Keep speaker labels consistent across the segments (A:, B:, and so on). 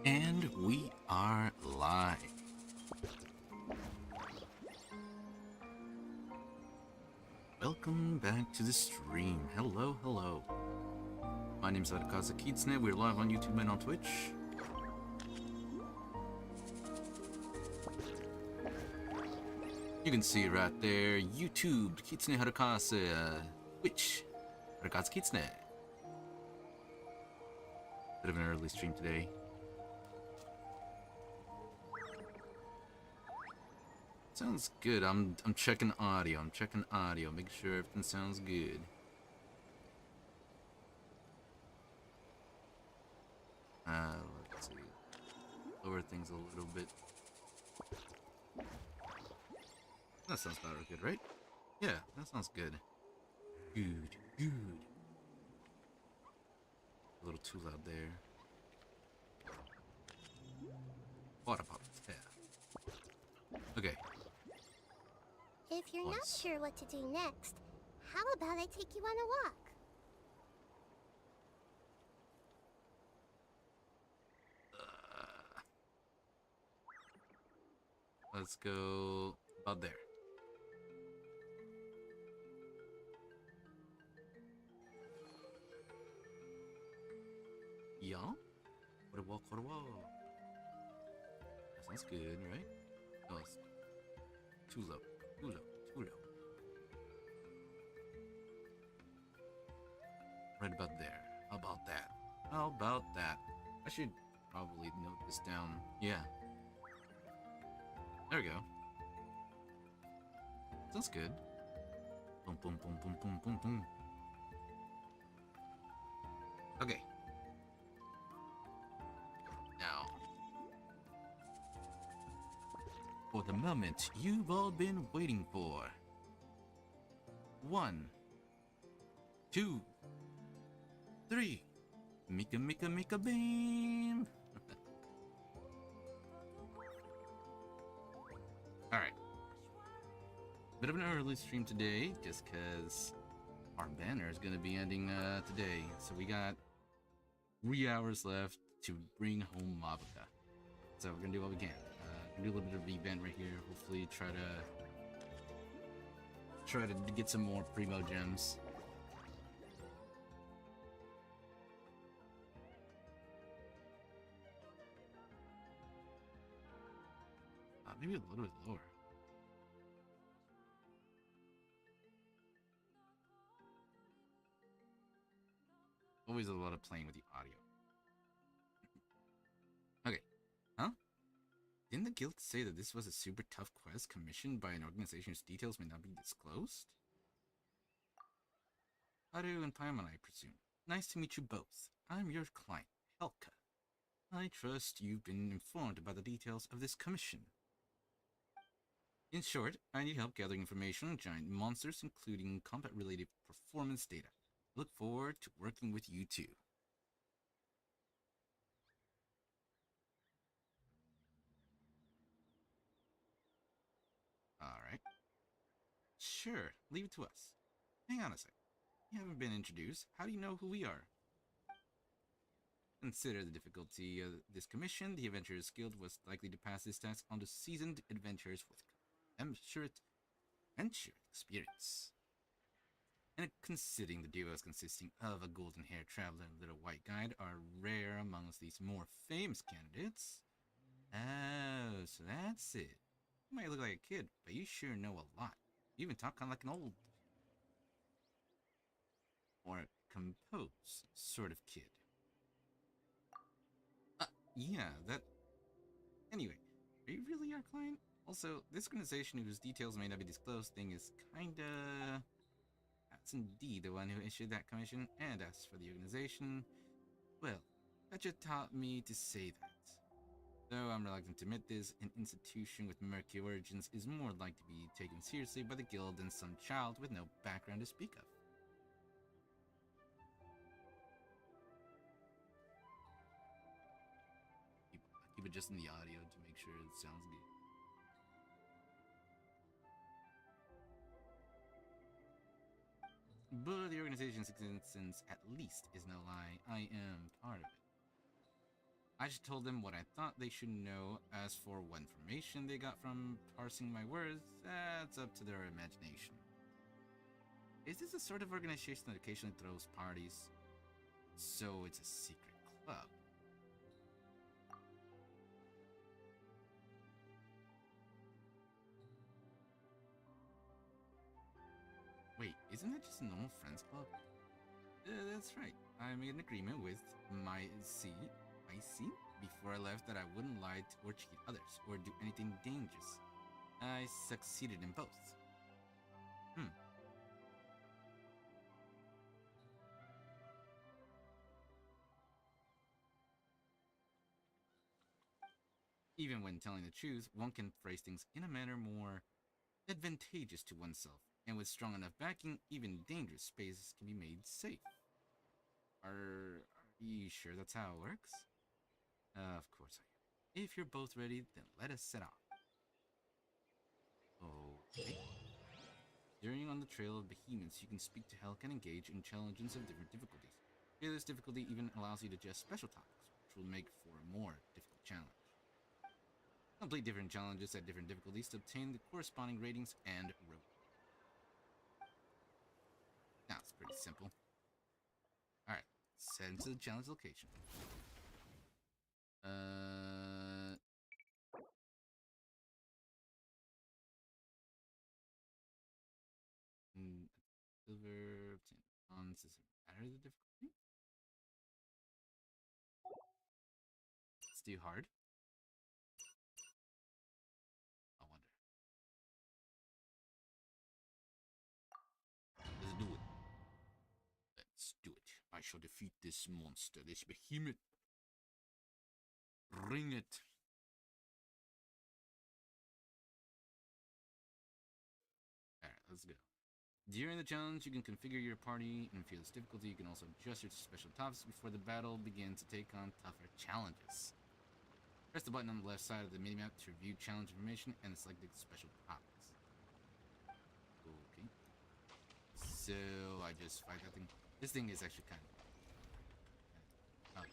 A: And we are live. Welcome back to the stream. Hello, hello. My name is harukazekitsune. We're live on YouTube and on Twitch. You can see it right there. YouTube, Kitsune Harukaze. Twitch, harukazekitsune. Bit of an early stream today. Sounds good. I'm checking audio. Make sure everything sounds good. Let's see. Lower things a little bit. That sounds about good, right? Yeah, that sounds good. Good, good. A little too loud there. Water pop. Yeah. Okay.
B: If you're not sure what to do next, how about I take you on a walk?
A: Let's go about there. Yeah? What a walk, what a walk. That sounds good, right? No, it's too low, too low, too low. Right about there. How about that? How about that? I should probably note this down. Yeah. There we go. Sounds good. Boom, boom, boom, boom, boom, boom, boom. Okay. Now, for the moment you've all been waiting for. 1, 2, 3. Mika, Mika, Mika, beam. Alright. Bit of an early stream today, just because our banner is going to be ending today. So we got 3 hours left to bring home Mabuka. So we're going to do what we can. Do a little bit of event right here. Hopefully try to get some more primo gems. Maybe a little bit lower. Always a lot of playing with the audio. Okay. Huh? Didn't the guild say that this was a super tough quest commissioned by an organization whose details may not be disclosed? Haru and Paimon, I presume. Nice to meet you both. I'm your client, Helka. I trust you've been informed about the details of this commission. In short, I need help gathering information on giant monsters, including combat-related performance data. Look forward to working with you two. Alright. Sure, leave it to us. Hang on a sec. You haven't been introduced. How do you know who we are? Consider the difficulty of this commission. The Adventurers Guild was likely to pass this task on to seasoned adventurers with commensurate experience. And considering the duos consisting of a golden-haired traveler and a little white guide are rare amongst these more famous candidates. Oh, so that's it. You might look like a kid, but you sure know a lot. You even talk kind of like an old or composed sort of kid. Yeah, that... Anyway, are you really our client? Also, this organization whose details may not be disclosed thing is kinda... That's indeed the one who issued that commission, and as for the organization, well, that just taught me to say that. Though I'm reluctant to admit this, an institution with murky origins is more likely to be taken seriously by the guild than some child with no background to speak of. Keep adjusting the audio to make sure it sounds good. But the organization's existence at least is no lie. I am part of it. I just told them what I thought they should know. As for what information they got from parsing my words, that's up to their imagination. Is this a sort of organization that occasionally throws parties? So it's a secret club. Wait, isn't that just a normal friends club? That's right. I made an agreement with my C before I left that I wouldn't lie or cheat others or do anything dangerous. I succeeded in both. Even when telling the truth, one can phrase things in a manner more advantageous to oneself, and with strong enough backing, even dangerous spaces can be made safe. Are you sure that's how it works? Of course I am. If you're both ready, then let us set off. Okay. During on the trail of behemoths, you can speak to Helk and engage in challenges of different difficulties. This difficulty even allows you to adjust special topics, which will make for a more difficult challenge. Complete different challenges at different difficulties to obtain the corresponding ratings and reward. Now it's pretty simple. Alright, let's head into the challenge location. Silver, obtain bronze. Does it matter the difficulty? Let's do hard. I wonder. Let's do it. Let's do it. I shall defeat this monster, this behemoth. Bring it. Alright, let's go. During the challenge, you can configure your party and feel its difficulty. You can also adjust your special topics before the battle begins to take on tougher challenges. Press the button on the left side of the minimap to review challenge information and select the special topics. Okay. So I just fight that thing. This thing is actually kind of... Oh.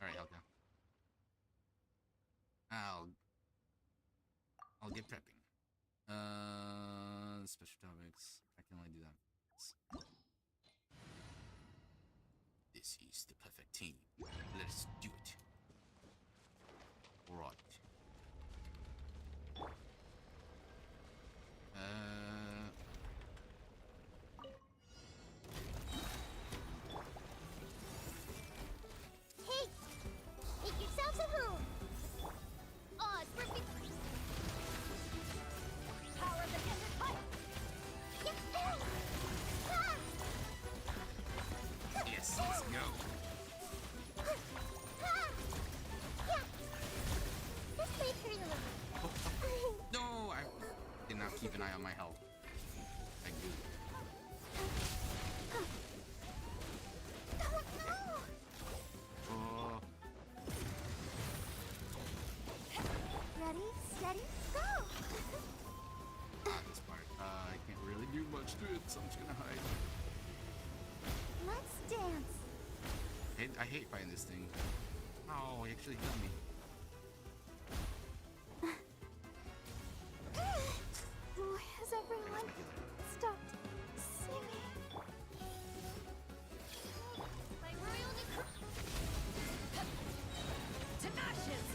A: Alright, Helka. I'll get prepping. Special topics. I can only do that once. This is the perfect team. Let's do it. Right.
B: Hey! Make yourselves at home! Oh, it's perfect! Power of the desert pipe!
A: Yes, let's go.
B: This might hurt a little.
A: No, I did not keep an eye on my health. I do. Oh.
B: Ready, steady, go!
A: This part. I can't really do much to it, so I'm just gonna hide.
B: Let's dance.
A: I hate fighting this thing. Oh, he actually hit me.
B: Has everyone stopped singing? My royal Tinashes!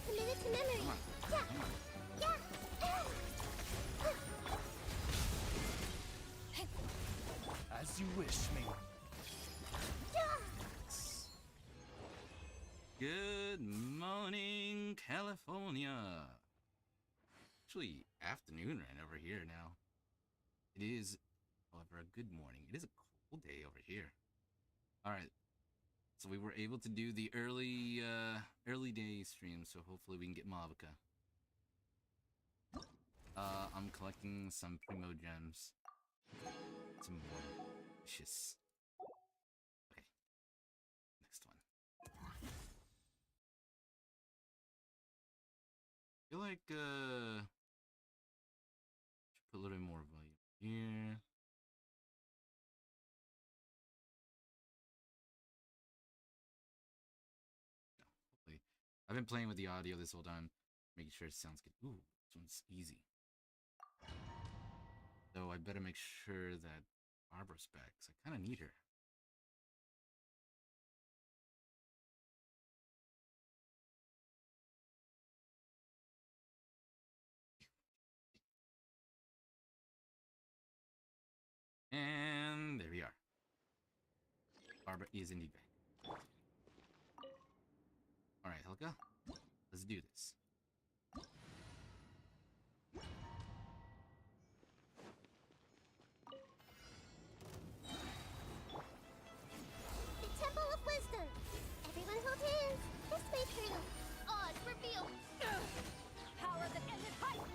B: Committed to memory.
A: Come on.
B: Yeah.
C: As you wish, me.
A: Good morning, California. Actually, afternoon right over here now. It is, however, a good morning. It is a cool day over here. All right, so we were able to do the early day stream, so hopefully we can get Mavica. I'm collecting some primo gems. Some more vicious. Okay, next one. I feel like should put a little bit more volume here. I've been playing with the audio this whole time, making sure it sounds good. Ooh, this one's easy. So I better make sure that Barbara's back, because I kind of need her. And there we are. Barbara is indeed back. Alright, Helga. Let's do this.
B: The Temple of Wisdom. Everyone hold hands. This way through. Odds reveal. Power that ended height.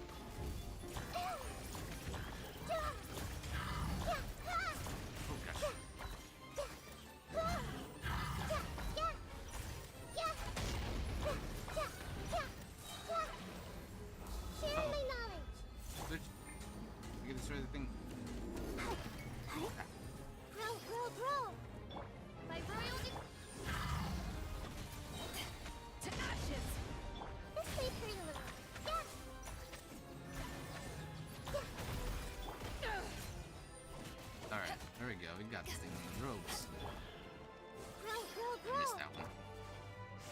A: Oh gosh.
B: Sharing my knowledge.
A: Switch. We can destroy the thing.
B: Grow. My royal to ashes. This way for you.
A: Alright, there we go. We got this thing on the ropes.
B: Grow.
A: Missed that one.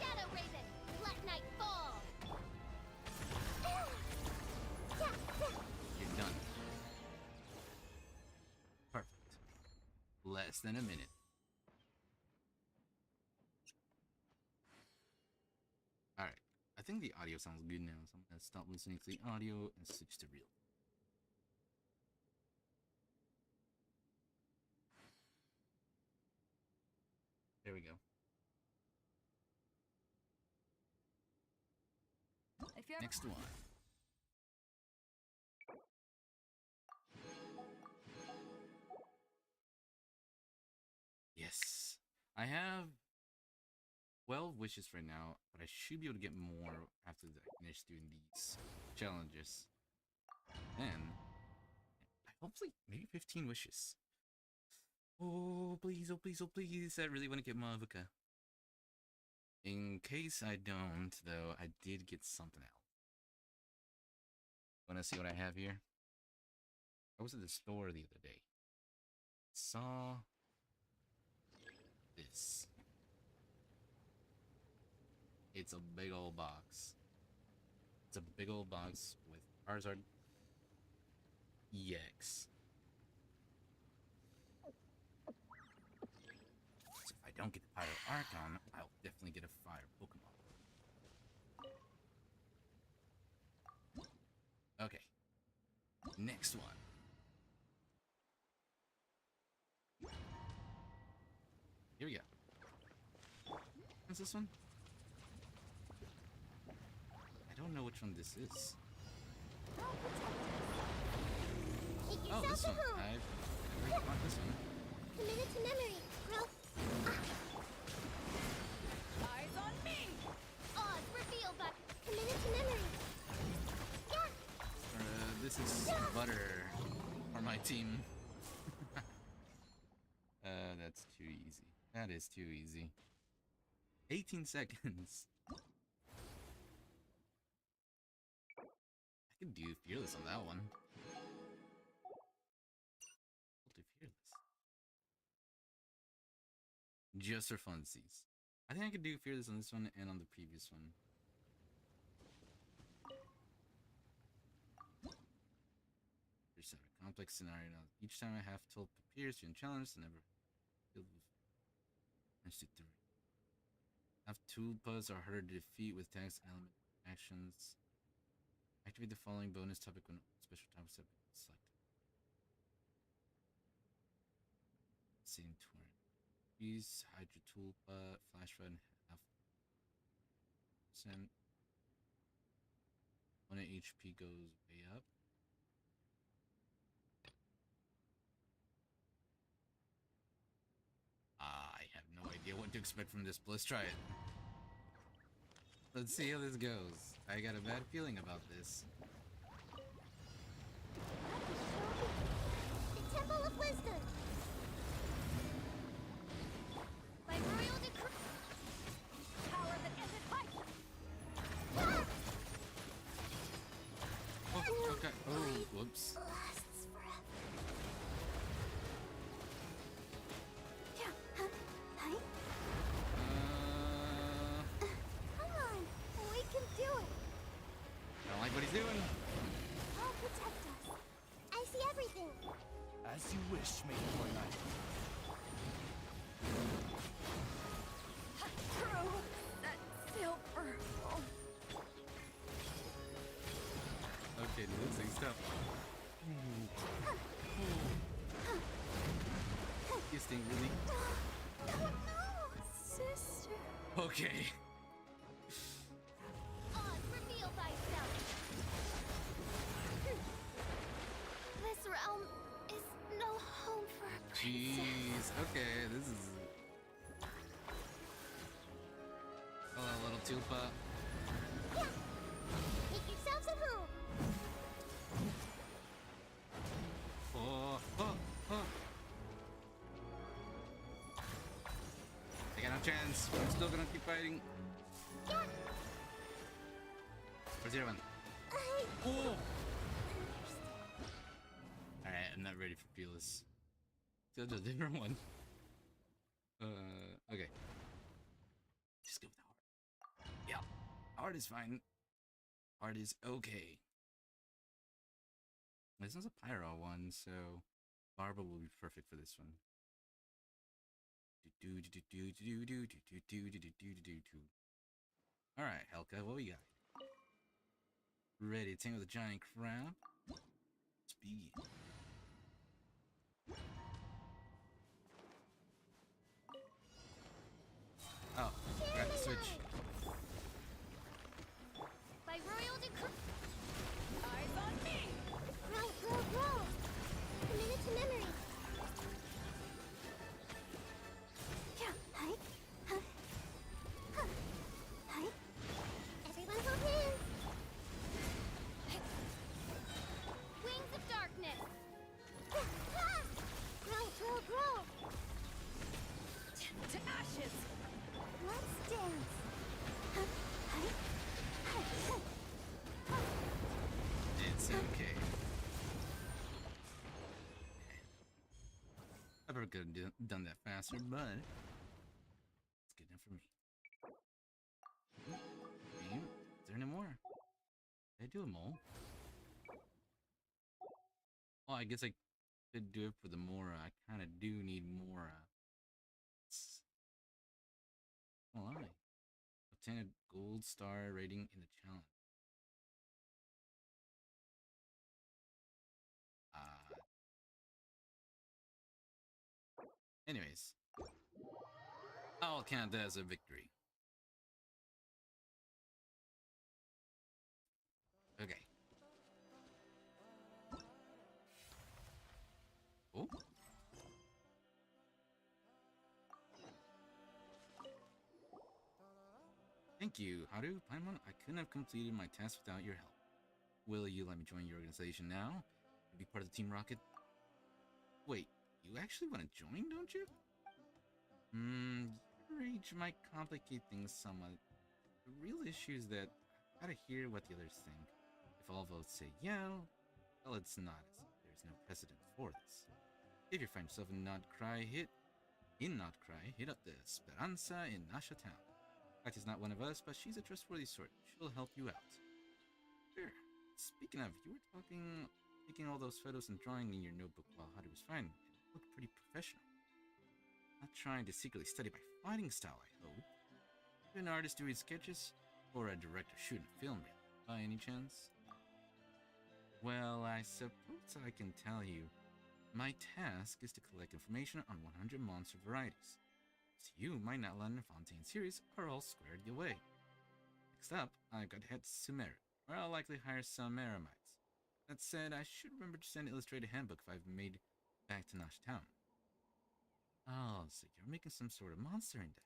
B: Shadow Raven, let night fall.
A: You're done. Perfect. Less than a minute. Alright. I think the audio sounds good now, so I'm gonna stop listening to the audio and switch to real. There we go.
D: If you're
A: Next one. Yes. I have 12 wishes right now, but I should be able to get more after I finish doing these challenges. Then, hopefully, maybe 15 wishes. Oh, please, oh, please, oh, please. I really want to get Mavuka. In case I don't, though, I did get something out. Want to see what I have here? I was at the store the other day. Saw this. It's a big old box. It's a big old box with Charizard EX. So if I don't get the Pyro Archon, I'll definitely get a fire Pokemon. Okay. Next one. Here we go. What's this one? I don't know which one this is.
B: Take
A: Oh,
B: yourself
A: this
B: to
A: one.
B: home.
A: I really want this one.
B: Committed to memory. Grow.
D: eyes on me.
B: Odds reveal, but committed to memory.
A: This is butter for my team. That's too easy. That is too easy. 18 seconds. I can do Fearless on that one. I'll do Fearless. Just for funsies. I think I could do Fearless on this one and on the previous one. Set a complex scenario. Now, each time a half tulip appears, you're challenged and never filled with. Manage to 3. Half tulpas are harder to defeat with tax element actions. Activate the following bonus topic when special time step is selected. Same turn. Use Hydra Tulpa, Flash Run, half %. 1 HP goes way up. I have no idea what to expect from this, but let's try it. Let's see how this goes. I got a bad feeling about this.
B: The Temple of Wisdom. By royal decree.
D: Power that ended height.
C: As you wish, Maiden or Knight.
D: True. That silver. Oh.
A: Okay, dude, let's see, stop. This thing really.
B: Oh no! Sister.
A: Okay.
B: Odd, reveal thyself. This realm is no home for a princess.
A: Jeez. Okay, this is. Hello, little Tupa.
B: Yeah. Make yourselves at home.
A: Oh, oh, oh. I got no chance. I'm still gonna keep fighting.
B: Yeah.
A: Where's the other one?
B: I
A: Oh! Alright, I'm not ready for Fearless. That's a different one. Okay. Just go with the heart. Yeah. Heart is fine. Heart is okay. This is a Pyro one, so Barbara will be perfect for this one. Alright, Helka, what we got? Ready to tangle the giant crab? Let's begin. Oh, forgot to switch.
B: by royal decree.
D: Eyes on me.
B: Grow, grow, grow. Committed to memory. Yeah. Hi. Huh. Huh. Hi. Everyone hold hands. Wings of darkness. Yeah. Ah. Grow, grow, grow.
D: To ashes.
B: Let's dance. Huh. Hi. Hi. Huh. Huh.
A: It's okay. I probably could have done that faster, but it's good enough for me. Damn, is there any more? Did I do them all? Well, I guess I could do it for the Mora. I kind of do need Mora. Why? Obtain a gold star rating in the challenge. Anyways, I'll count that as a victory. Okay. Oh. Thank you, Haru. Paimon, I couldn't have completed my task without your help. Will you let me join your organization now? And be part of the Team Rocket? Wait, you actually want to join, don't you? Your age might complicate things somewhat. The real issue is that I gotta hear what the others think. If all votes say yeah, well, it's not as if there's no precedent for this. If you find yourself in Notcry, hit up the Speranza in Nasha Town. Kati's not one of us, but she's a trustworthy sort. She'll help you out. Sure. Speaking of, you were taking all those photos and drawing in your notebook while Haru was fighting. It looked pretty professional. Not trying to secretly study my fighting style, I hope. You're an artist doing sketches, or a director shooting film reel, by any chance? Well, I suppose I can tell you. My task is to collect information on 100 monster varieties. So you, my Natlan and Fontaine series are all squared away. Next up, I've got to head to Sumeru, where I'll likely hire some Meramites. That said, I should remember to send an illustrated handbook if I've made back to Nash Town. Oh, so you're making some sort of monster index.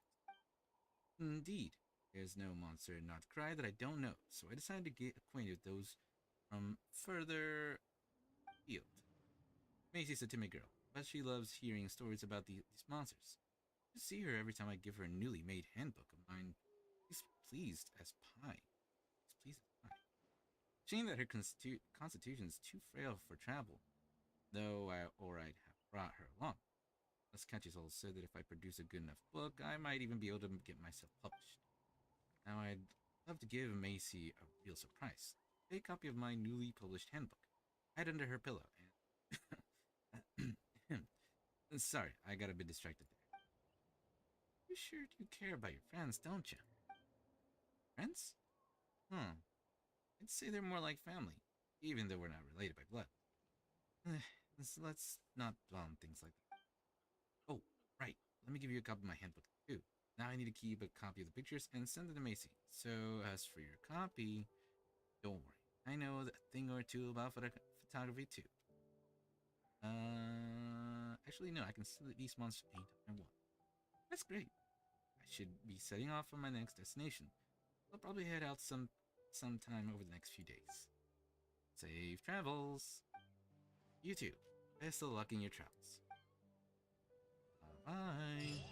A: Indeed. There's no monster in Notcry that I don't know, so I decided to get acquainted with those from further field. Macy's a timid girl, but she loves hearing stories about these monsters. To see her every time I give her a newly made handbook of mine, she's pleased as pie. Shame that her constitution's too frail for travel, though I'd have brought her along. Us catches all said that if I produce a good enough book, I might even be able to get myself published. Now I'd love to give Macy a real surprise. A copy of my newly published handbook. Hide under her pillow and Sorry, I got a bit distracted there. You sure do care about your friends, don't you? Friends? I'd say they're more like family, even though we're not related by blood. Let's not dwell on things like that. Oh, right. Let me give you a copy of my handbook, too. Now I need to keep a copy of the pictures and send it to Macy. So, as for your copy, don't worry. I know a thing or two about photography, too. Actually, no, I can see these monsters paint if I want. That's great. I should be setting off on my next destination. I'll probably head out sometime over the next few days. Safe travels! You too. Best of luck in your travels. Bye-bye! Alright.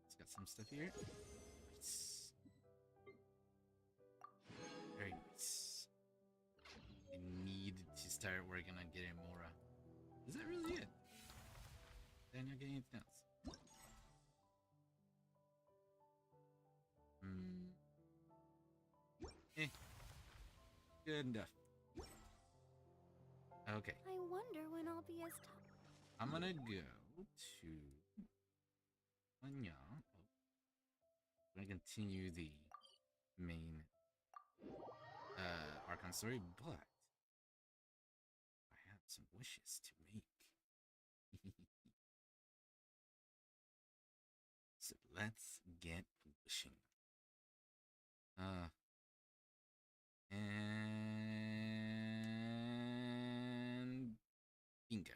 A: It's got some stuff here. Nice. Very nice. I need to start working on getting Mora. Is that really it? Did I not get anything else? Good enough. Okay.
B: I wonder when I'll be as tall.
A: I'm gonna go to Anya. Oh. I'm gonna continue the main Archon story, but I have some wishes to make. So let's get wishing. And bingo.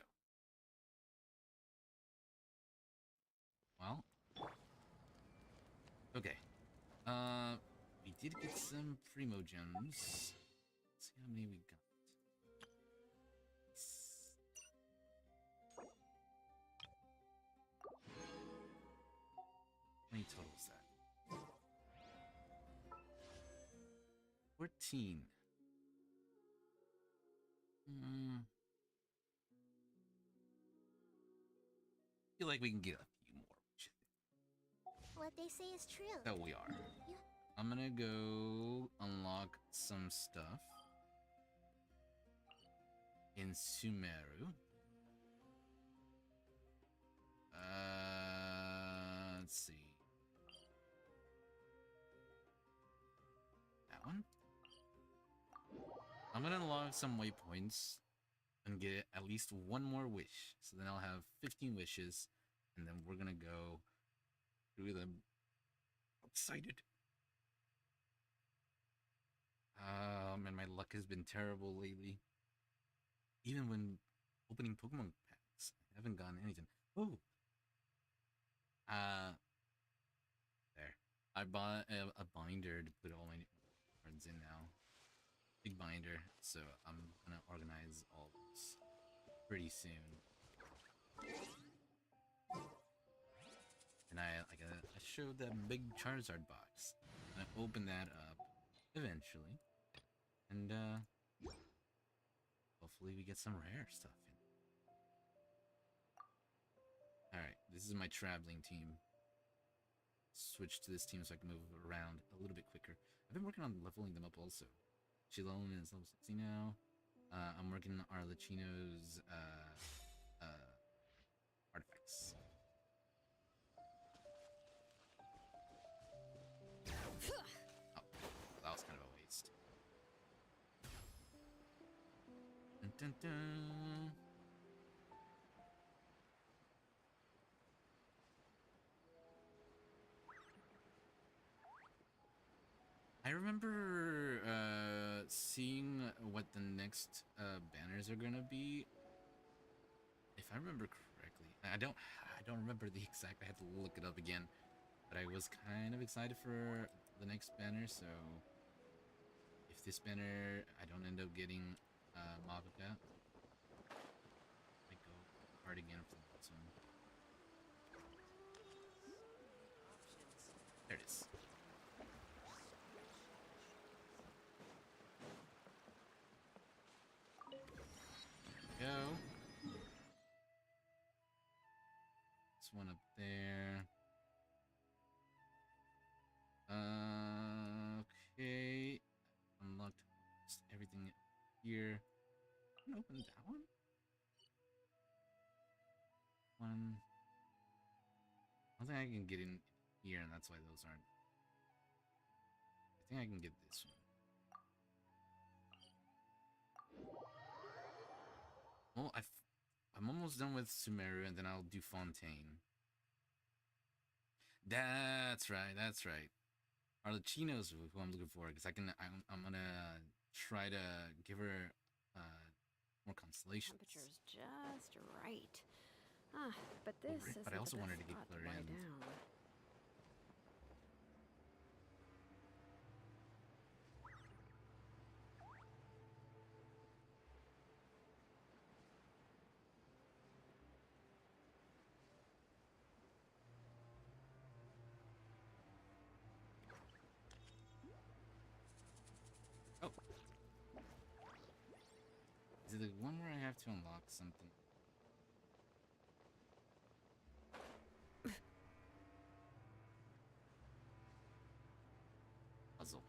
A: Well, okay. We did get some primo gems. Let's see how many we got. 20 total is that? 14. Feel like we can get a few more.
B: What they say is true.
A: So we are. I'm gonna go unlock some stuff in Sumeru. Let's see. That one. I'm gonna unlock some waypoints and get at least one more wish. So then I'll have 15 wishes, and then we're gonna go through them. I'm excited. Man, my luck has been terrible lately. Even when opening Pokemon packs, I haven't gotten anything. Oh! There. I bought a binder to put all my cards in now. Big binder, so I'm gonna organize all those pretty soon. And I showed that big Charizard box. I opened that up eventually, and hopefully we get some rare stuff in. All right, this is my traveling team. Switch to this team so I can move around a little bit quicker. I've been working on leveling them up also. Chilone is level 60 now. I'm working on Arlecchino's artifacts. Oh, that was kind of a waste. Dun, dun, dun. I remember seeing what the next banners are gonna be. If I remember correctly, I don't remember the exact. I had to look it up again, but I was kind of excited for the next banner. So if this banner I don't end up getting Mavuka, I go hard again for the next one. There it is. Go. This one up there. Okay. Unlocked everything here. Can I open that one? One. I don't think I can get in here, and that's why those aren't. I think I can get this one. Well, I'm almost done with Sumeru, and then I'll do Fontaine. That's right. That's right. Arlecchino's who I'm looking for, because I'm gonna try to give her more constellations.
D: Temperature's just right. Ah, but this isn't
A: But I also
D: the
A: wanted to
D: best
A: get
D: spot to lie
A: Clarion.
D: down.
A: Oh, is it the one where I have to unlock something? Puzzle.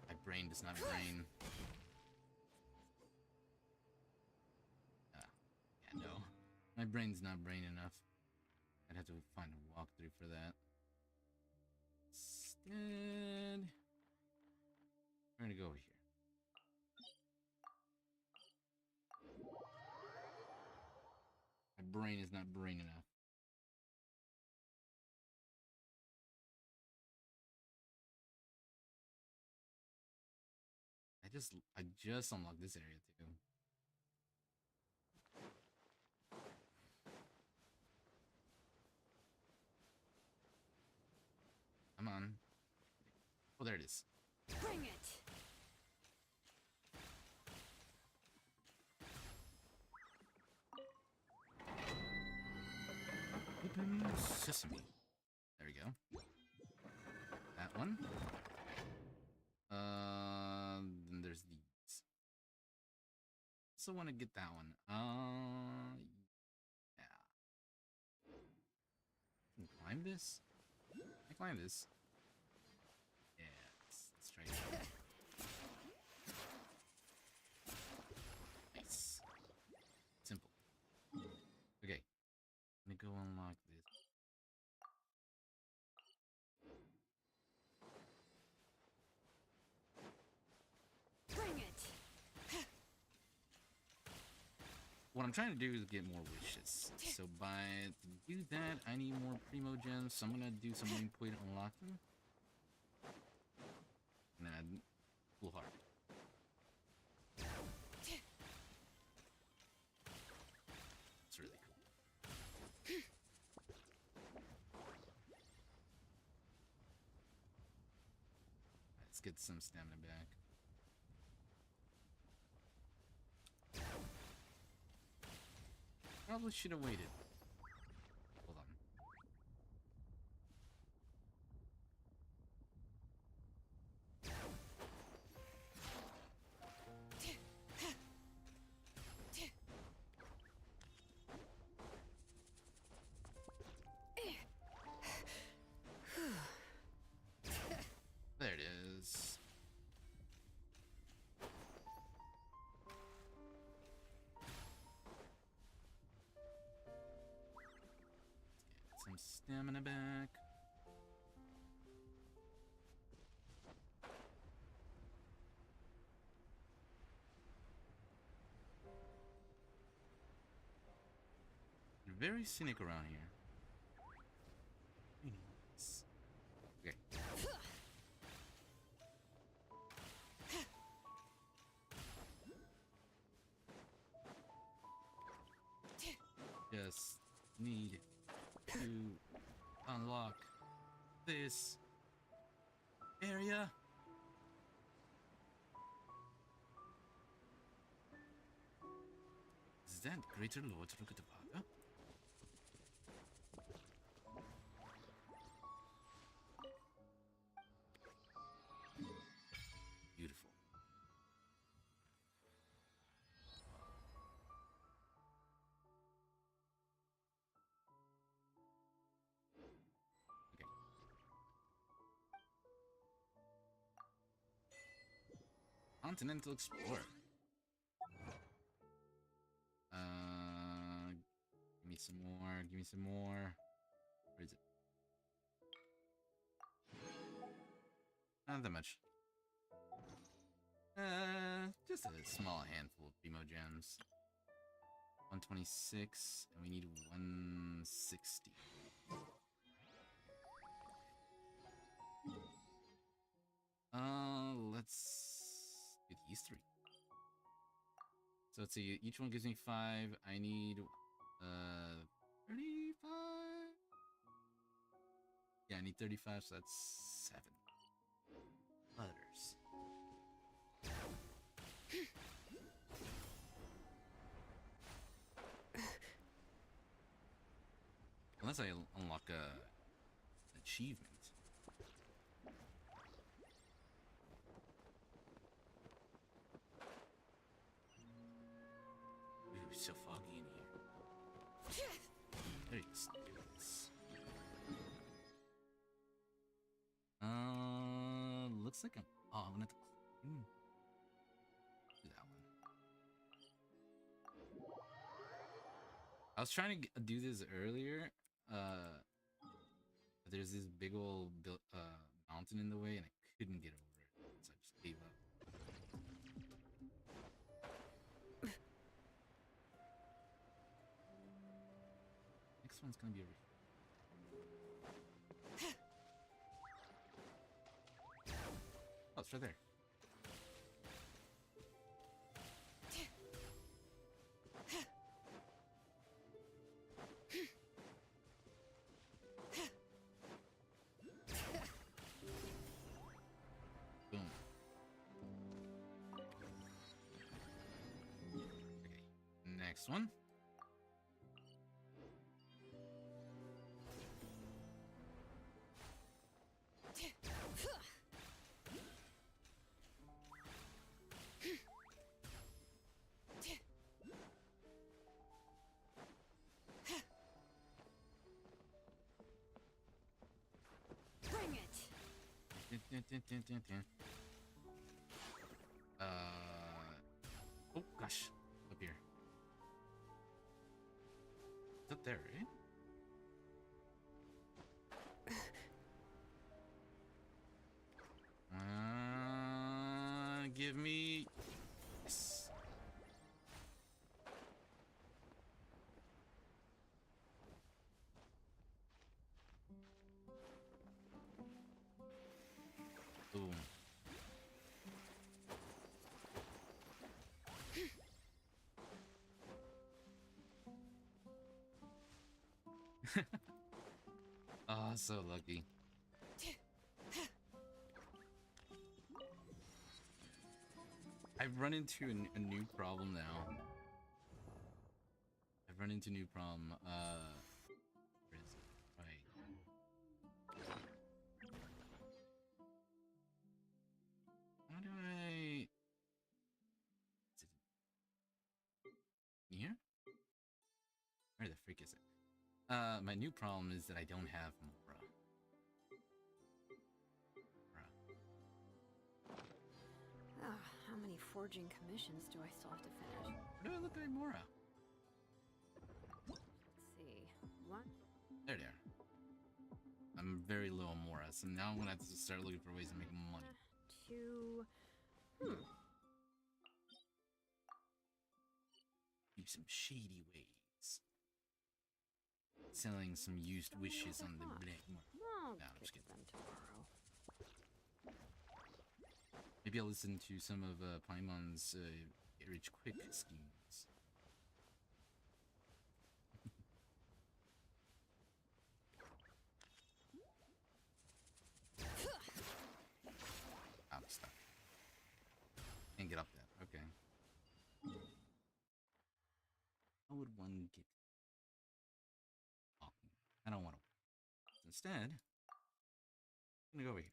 A: My brain does not brain. Yeah, no. My brain's not brain enough. I'd have to find a walkthrough for that. Instead, we're gonna go over here. My brain is not brain enough. I just unlocked this area too. Come on. Oh, there it is.
D: Bring it!
A: Open sesame. There we go. That one. Then there's these. Also want to get that one. Yeah. Can I climb this? Can I climb this? Yeah, let's try it. Nice. Simple. Okay. I'm gonna go unlock this.
D: Bring it!
A: What I'm trying to do is get more wishes. So to do that, I need more primo gems. So I'm gonna do some wing point to unlock them. And then full heart. It's really cool. Let's get some stamina back. Probably should have waited. Hold on. There it is. Get some stamina back. You're very scenic around here. Very nice. Okay. Just need to unlock this area. Is that Greater Lord Rukatapaga? Beautiful. Okay. Continental Explorer. Give me some more. Give me some more. Where is it? Not that much. Just a small handful of primo gems. 126, and we need 160. Let's do these three. So let's see, each one gives me 5. I need 35. Yeah, I need 35, so that's 7. Others. Unless I unlock an achievement. Ooh, so foggy in here. There you go. Looks like I'm. Oh, I'm gonna have to clean. Do that one. I was trying to do this earlier. But there's this big old mountain in the way, and I couldn't get over it, so I just gave up. Next one's gonna be over here. Oh, it's right there. Boom. Okay, next one. Oh gosh, up here. It's up there, right? Give me. Yes. Boom. Oh, so lucky. I've run into a new problem now. I've run into a new problem. Where is it? Right. How do I? Is it here? Where the freak is it? My new problem is that I don't have Mora.
D: How many forging commissions do I still have to finish?
A: Where do I look at Mora?
D: Let's see. One.
A: There they are. I'm very low on Mora, so now I'm gonna have to start looking for ways to make money.
D: 2.
A: Use some shady ways. Selling some used wishes on the black market.
D: I'll
A: No, I'm just
D: get
A: kidding.
D: them tomorrow.
A: Maybe I'll listen to some of Paimon's get rich quick schemes. I'm stuck. Can't get up that. Okay. How would one get walking? I don't want to. Instead, I'm gonna go over here.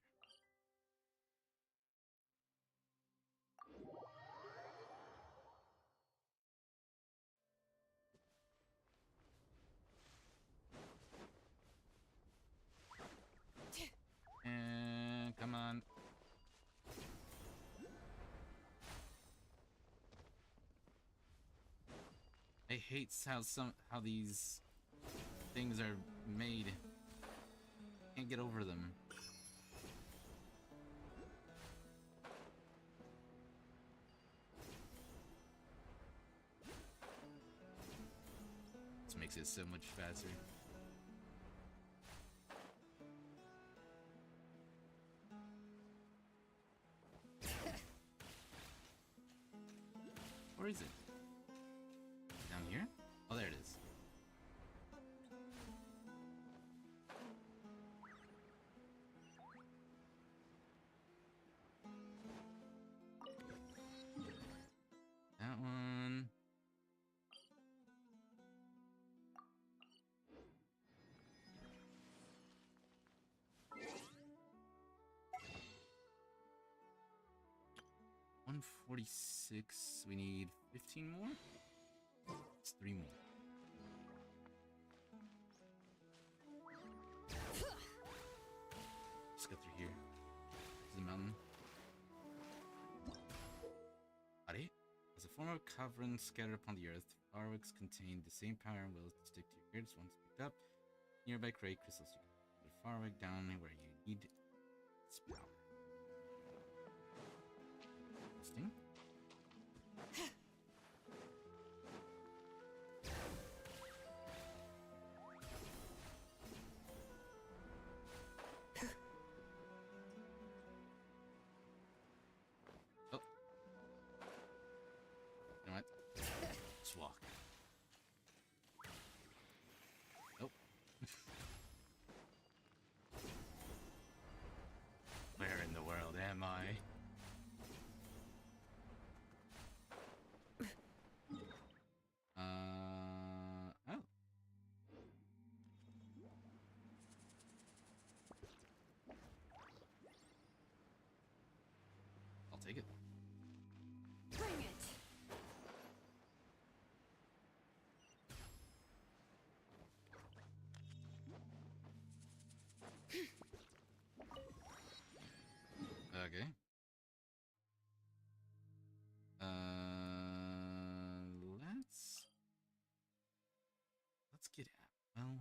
A: And come on. I hate how these things are made. Can't get over them. This makes it so much faster. Where is it? Down here? Oh, there it is. That one. $146. We need 15 more? It's 3 more. Let's go through here. To the mountain. Are? As a form of cavern scattered upon the earth, fireworks contain the same power and will to stick to your ears once picked up. Nearby create crystals. You can put a firework down where you need its power. Interesting. Oh. You know what? Just walk. Nope. Where in the world am I? Oh. I'll take it.
D: Bring it.
A: Okay. Let's get out. Well,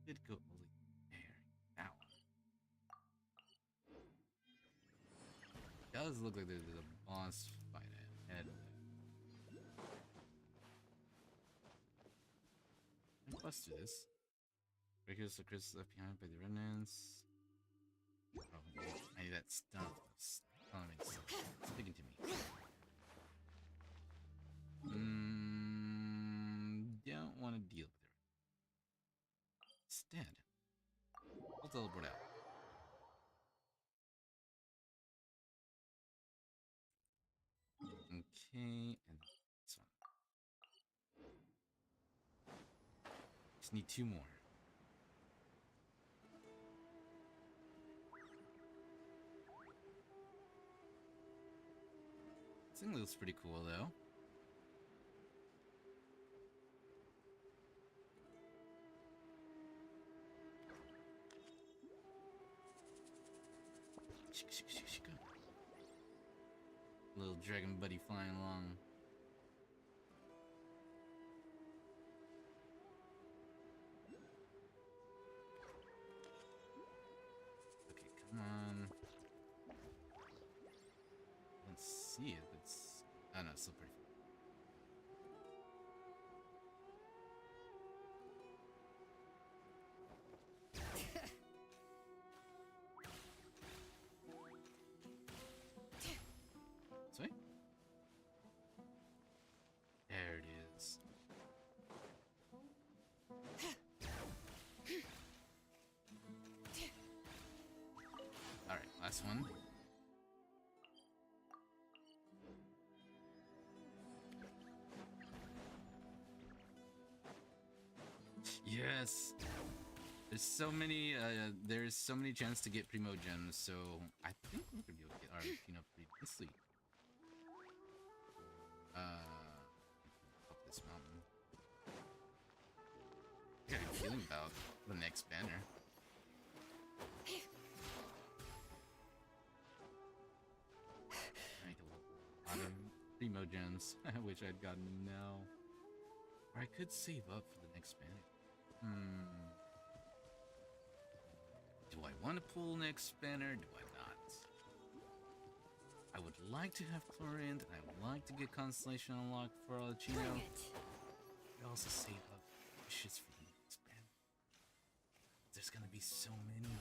A: did go only there. That one. Does look like there's a boss fight ahead. Let's bust through this. Breakers the crystals left behind by the remnants. Oh, I need that stuff. It's sticking to me. Don't want to deal with it. Instead, I'll teleport out. Okay, and this one. Just need 2 more. This thing looks pretty cool, though. Little dragon buddy flying along. Okay, come on. Let's see it. It's oh no, it's still pretty. Sweet. There it is. Alright, last one. Yes! There's so many chances to get Primo Gems, so I think we're gonna be able to get our Pino pretty easily. Up this mountain. I got a feeling about the next banner. I need a lot of primo gems, which I'd gotten now. Or I could save up for the next banner. Do I want to pull next banner? Do I not? I would like to have Chlorine, and I would like to get Constellation unlocked for Chino.
D: Bring it.
A: I also save up wishes for the next banner. There's gonna be so many.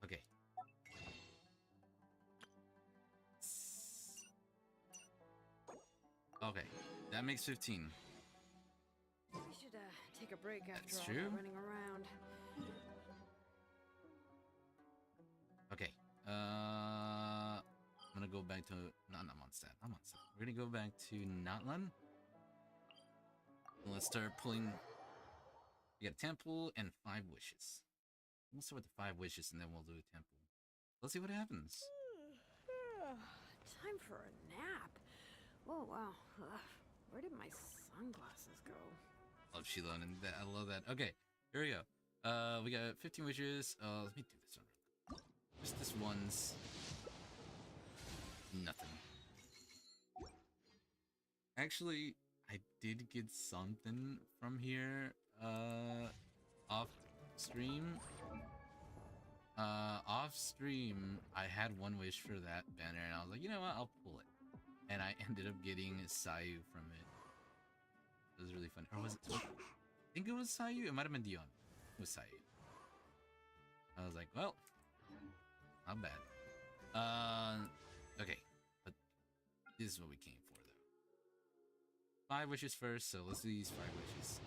A: Okay. Okay, that makes 15.
D: We should take a break after
A: That's
D: all
A: true.
D: that running around.
A: Okay, I'm gonna go back to not Mondstadt. We're gonna go back to Natlan. Let's start pulling. We got a temple and 5 wishes. We'll start with the 5 wishes and then we'll do a temple. Let's see what happens.
D: Time for a nap. Oh wow. Where did my sunglasses go?
A: Love Sheila and that, I love that. Okay, here we go. We got 15 wishes. Let me do this one. Just this one's nothing. Actually, I did get something from here. Off stream. Off stream, I had one wish for that banner, and I was like, you know what? I'll pull it. And I ended up getting Sayu from it. It was really fun. Or was it? I think it was Sayu. It might have been Dion. It was Sayu. I was like, well, not bad. Okay, but this is what we came for, though. 5 wishes first, so let's do these 5 wishes.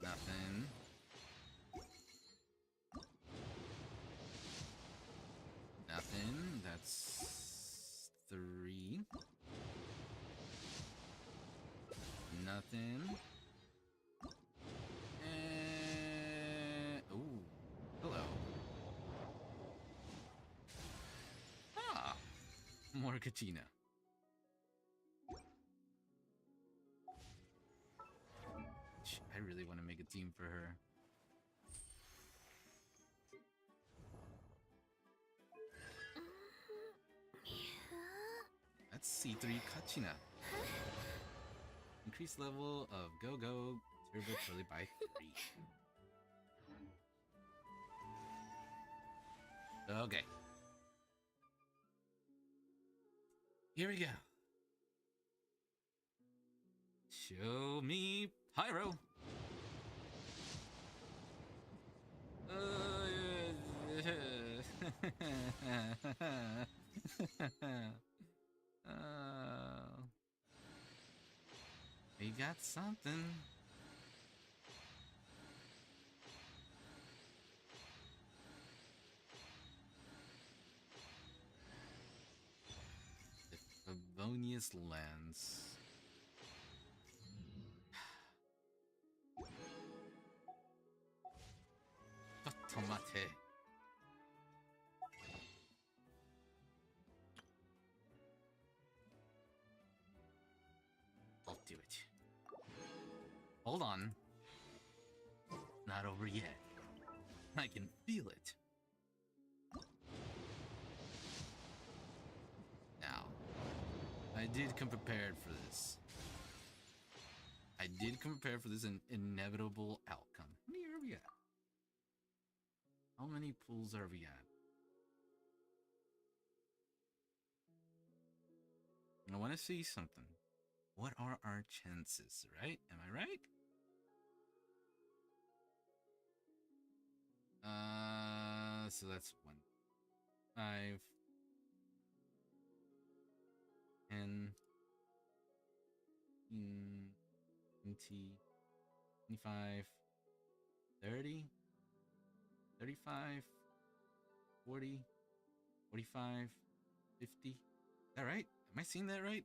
A: Nothing. Nothing. That's 3. Nothing. Ooh. Hello. Ah. More Katina. I really want to make a team for her. That's C3 Kachina. Increase level of Go-Go Turbo Curly by 3. Okay. Here we go. Show me Pyro. We got something. The Favonius Lands. Tomate. I'll do it. Hold on. Not over yet. I can feel it. Now, I did come prepared for this. I did come prepared for this inevitable outcome. How many are we at? How many pulls are we at? I want to see something. What are our chances, right? Am I right? So that's 1, 5, 10, 20, 25, 30, 35, 40, 45, 50. Is that right? Am I seeing that right?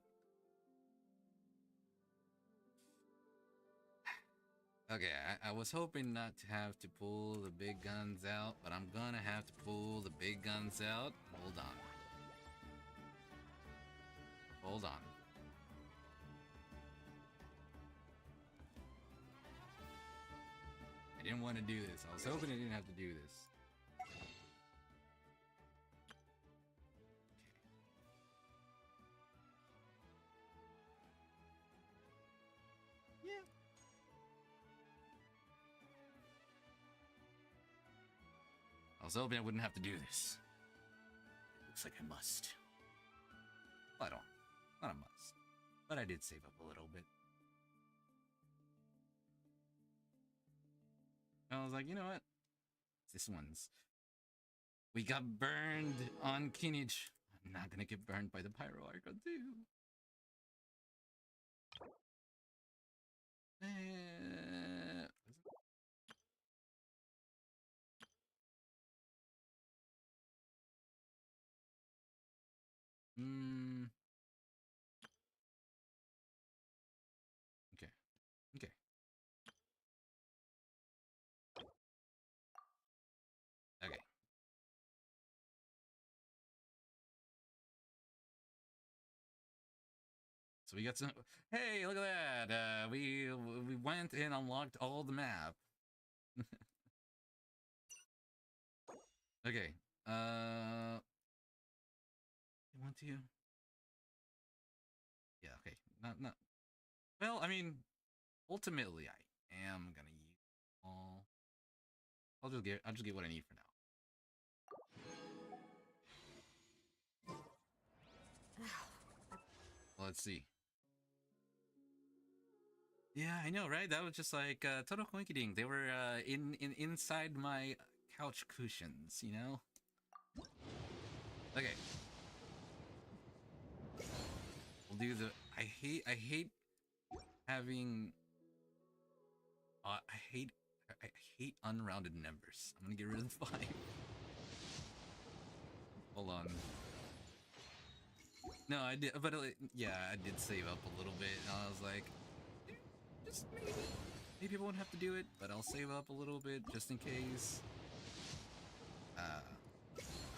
A: Okay, I was hoping not to have to pull the big guns out, but I'm gonna have to pull the big guns out. Hold on. Hold on. didn't want to do this. I was hoping I didn't have to do this. Yeah. I was hoping I wouldn't have to do this. It looks like I must. Well, I don't. Not a must. But I did save up a little bit. I was like, you know what? This one's. We got burned on Kinich. I'm not gonna get burned by the Pyro Archon too. Okay. Okay. Okay. So we got some. Hey, look at that! We went and unlocked all the map. Okay. You want to? Yeah. Okay. Not. Well, I mean, ultimately, I am gonna use all. I'll just get what I need for now. Well, let's see. Yeah, I know, right? That was just like total coinciding. They were inside my couch cushions, you know? Okay. We'll do the I hate having I hate unrounded numbers. I'm gonna get rid of the 5. Hold on. No, I did, but yeah, I did save up a little bit, and I was like, just maybe I won't have to do it, but I'll save up a little bit just in case.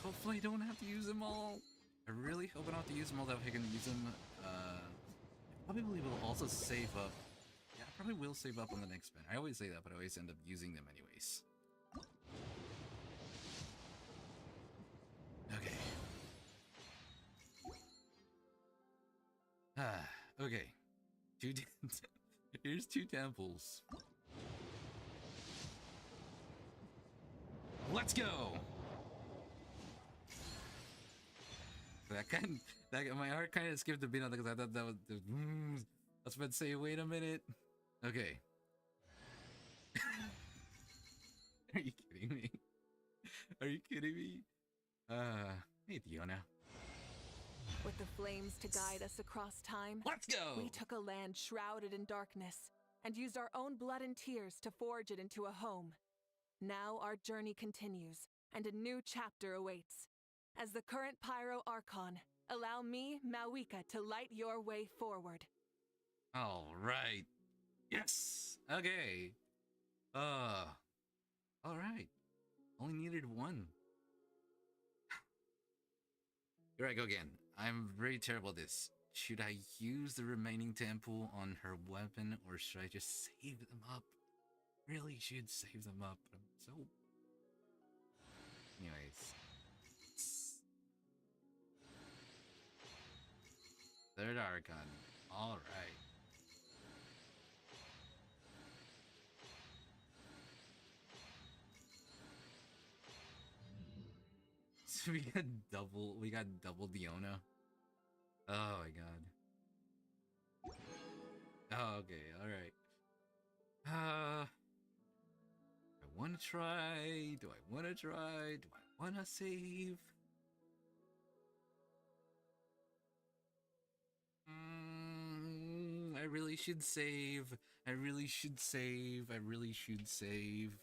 A: Hopefully I don't have to use them all. I really hope I don't have to use them all, that way I can use them. I probably will also save up. Yeah, I probably will save up on the next spin. I always say that, but I always end up using them anyways. Okay. Okay. Here's 2 temples. Let's go! My heart kind of skipped a beat on that because I thought that was. I was about to say, wait a minute. Okay. Are you kidding me? Are you kidding me? Hey, Fiona.
E: With the flames to guide us across time,
A: Let's go!
E: we took a land shrouded in darkness and used our own blood and tears to forge it into a home. Now our journey continues, and a new chapter awaits. As the current Pyro Archon, allow me, Mawika, to light your way forward.
A: All right. Yes. Okay. All right. Only needed 1. Here I go again. I'm very terrible at this. Should I use the remaining temple on her weapon, or should I just save them up? Really should save them up, but I'm so... Anyways. Third Archon. Alright. So we got double Diona. Oh my god. Oh, okay, alright. I wanna try. Do I wanna try? Do I wanna save? I really should save. I really should save. I really should save.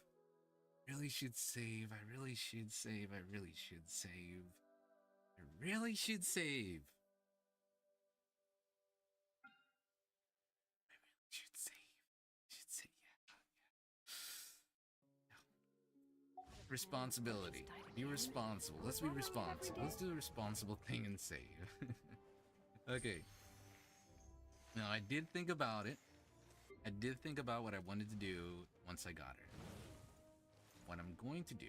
A: Really should save. I really should save. I really should save. I really should save. I really should save. Should save. Yeah. Responsibility. Be responsible. Let's be responsible. Let's do the responsible thing and save. Okay. Now, I did think about it. I did think about what I wanted to do once I got her. what I'm going to do.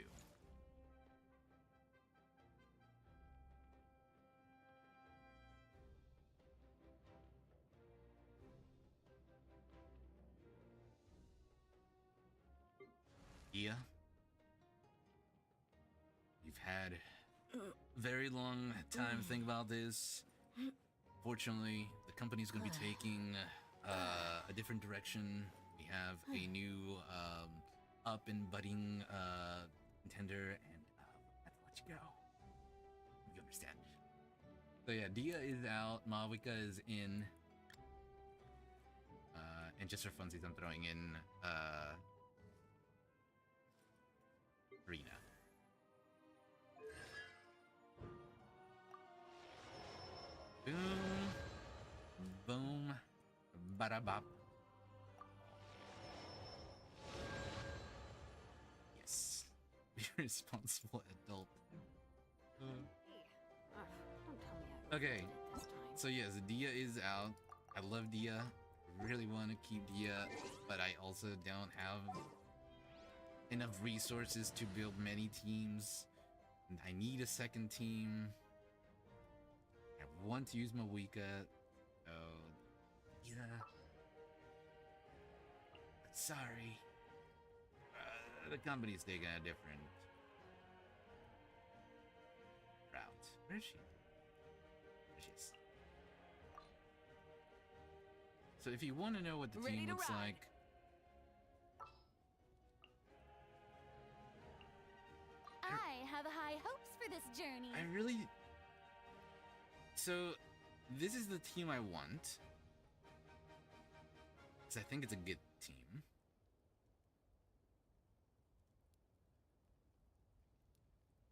A: Yeah. You've had a very long time to think about this. Fortunately, the company's going to be taking a different direction. We have a new up and budding contender, and I have to let you go. You understand. So yeah, Dia is out, Mawika is in, and just for funsies, I'm throwing in Rina. Boom, boom, bada bop. Yes, be a responsible adult.
D: Hey, don't tell me I
A: Okay,
D: regret it this time.
A: so yes, Dia is out. I love Dia. Really want to keep Dia, but I also don't have enough resources to build many teams. And I need a second team. I want to use Mawika. Oh, yeah. Sorry. The company's taking a different route. Where is she? There she is. So if you want to know what the
E: Ready
A: team
E: to
A: looks
E: ride.
A: like,
B: I have high hopes for this journey.
A: I really... So, this is the team I want. Because I think it's a good team.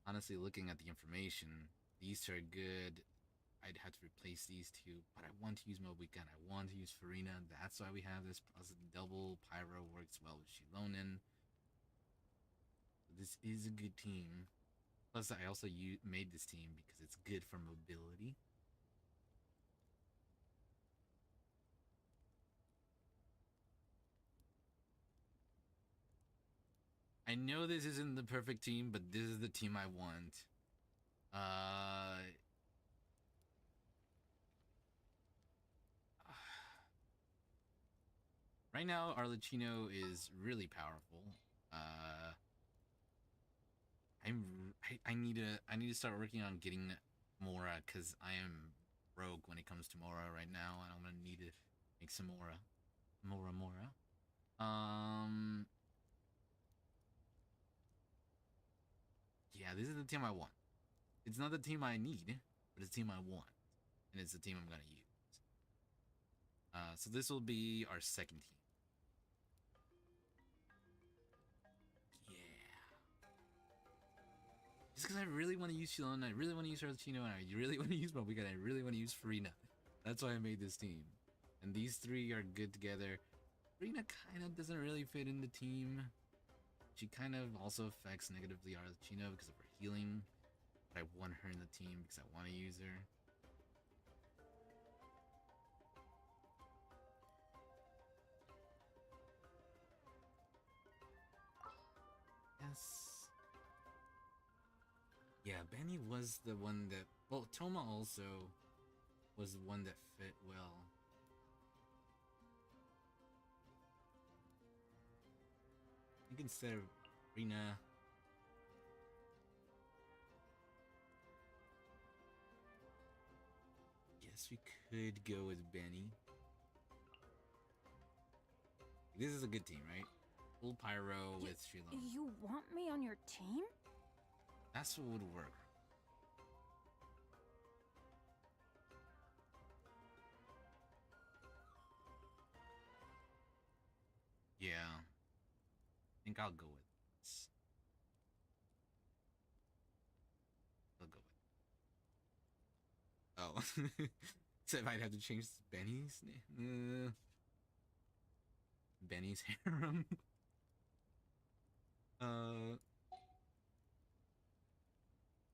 A: Honestly, looking at the information, these two are good. I'd have to replace these two, but I want to use Mobika and I want to use Farina. That's why we have this. Plus, double Pyro works well with Shilonen. This is a good team. Plus, I also made this team because it's good for mobility. I know this isn't the perfect team, but this is the team I want. Right now, Arlecchino is really powerful. I need to start working on getting Mora because I am rogue when it comes to Mora right now, and I'm gonna need to make some Mora. Yeah, this is the team I want. It's not the team I need, but it's the team I want, and it's the team I'm gonna use. So this will be our second team. Just because I really want to use Shilon, I really want to use Arlecchino, and I really want to use Mobika, and I really want to use Farina. That's why I made this team. And these three are good together. Farina kind of doesn't really fit in the team. She kind of also affects negatively Arlecchino because of her healing. But I want her in the team because I want to use her. Yes. Yeah, Benny was the one that... Well, Toma also was the one that fit well. I think instead of Rina... Yes, we could go with Benny. This is a good team, right? Full Pyro with Shilon.
D: You want me on your team?
A: That's what would work. Yeah. I think I'll go with this. I'll go with... Oh. So if I'd have to change Benny's name? Benny's harem?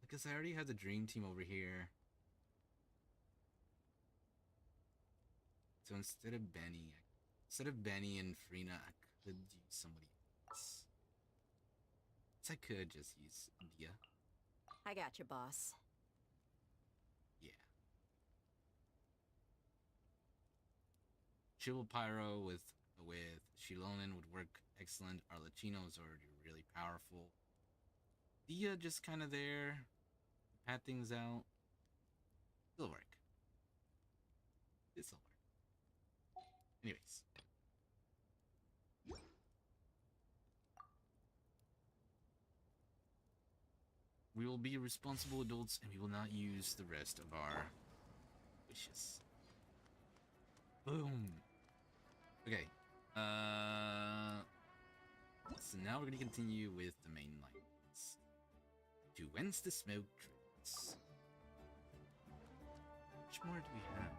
A: Because I already have the dream team over here. So instead of Benny and Farina, I could use somebody else. I could just use Dia.
D: I got you, boss.
A: Yeah. Triple Pyro with Shilonen would work excellent. Arlecchino is already really powerful. Dia just kind of there. Pad things out. It'll work. This'll work. Anyways. We will be responsible adults and we will not use the rest of our wishes. Boom. Okay. So now we're gonna continue with the main lines. To whence the smoke drifts. How much more do we have?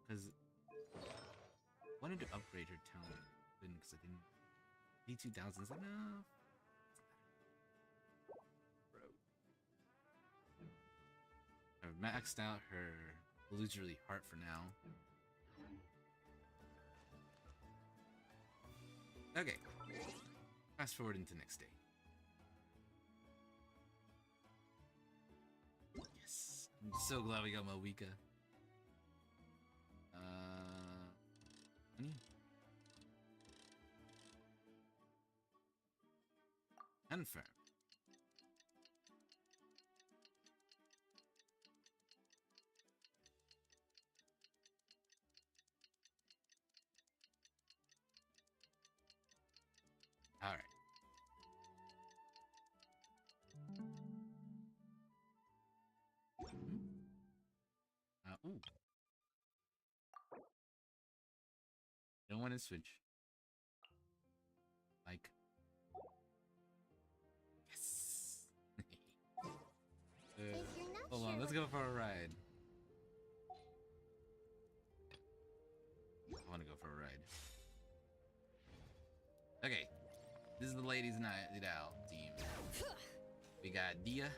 A: Because I wanted to upgrade her talent, because I didn't. B2000 is enough. Bro. I've maxed out her illusory heart for now. Okay. Fast forward into next day. Yes. I'm so glad we got Mawika. Honey? Confirm. All right. Ooh. Don't want to switch. Like. Yes.
B: If you're not
A: Hold
B: sure
A: on, let's
B: what-
A: go for a ride. I want to go for a ride. Okay. This is the ladies' night out team. We got Dia.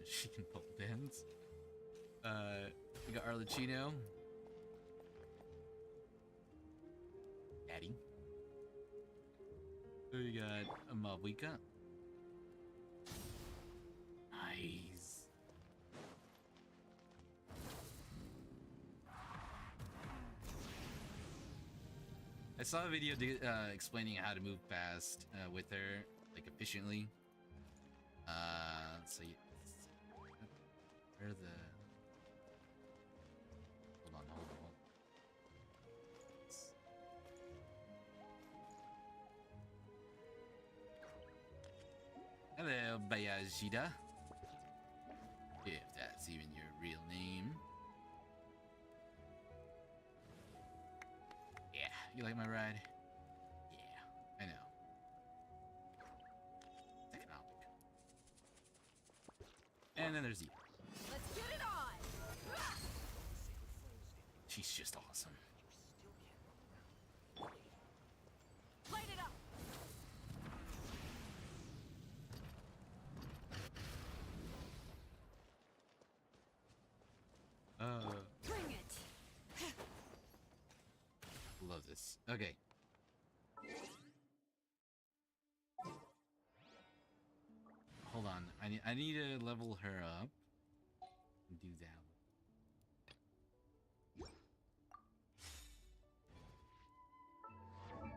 A: She can pole dance. We got Arlecchino. Daddy. We got Mawika. Nice. I saw a video explaining how to move fast with her, like efficiently. So where the? Hold on. Hello, Bayajida. If that's even your real name. Yeah, you like my ride? Yeah, I know. Economic. And then there's Eva.
D: Let's get it on!
A: She's just awesome.
D: Light it up! Bring it!
A: Love this. Okay. Hold on. I need to level her up. And do that.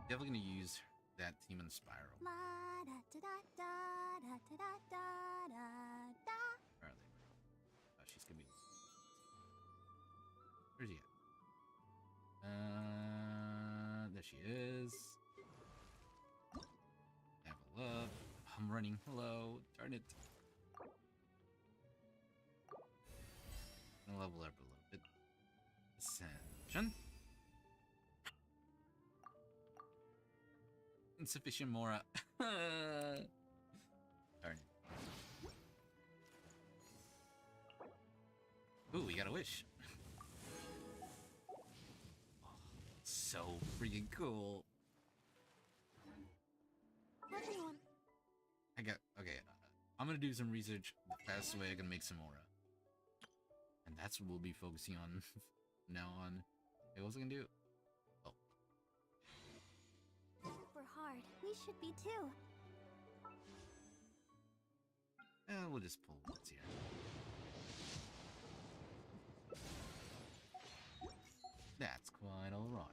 A: Definitely gonna use that team in the spiral.
B: La da da da da da da da da da.
A: Where are they? Oh, she's gonna be. Where's he at? There she is. Level up. I'm running. Hello. Darn it. I'm gonna level up a little bit. Ascension. Insufficient Mora. Darn it. Ooh, we got a wish. Oh, so freaking cool.
B: Everyone,
A: Okay, I'm gonna do some research the fastest way I can make some Mora. And that's what we'll be focusing on from now on. Hey, what was I gonna do? Oh.
B: we should be too.
A: We'll just pull once here. That's quite alright.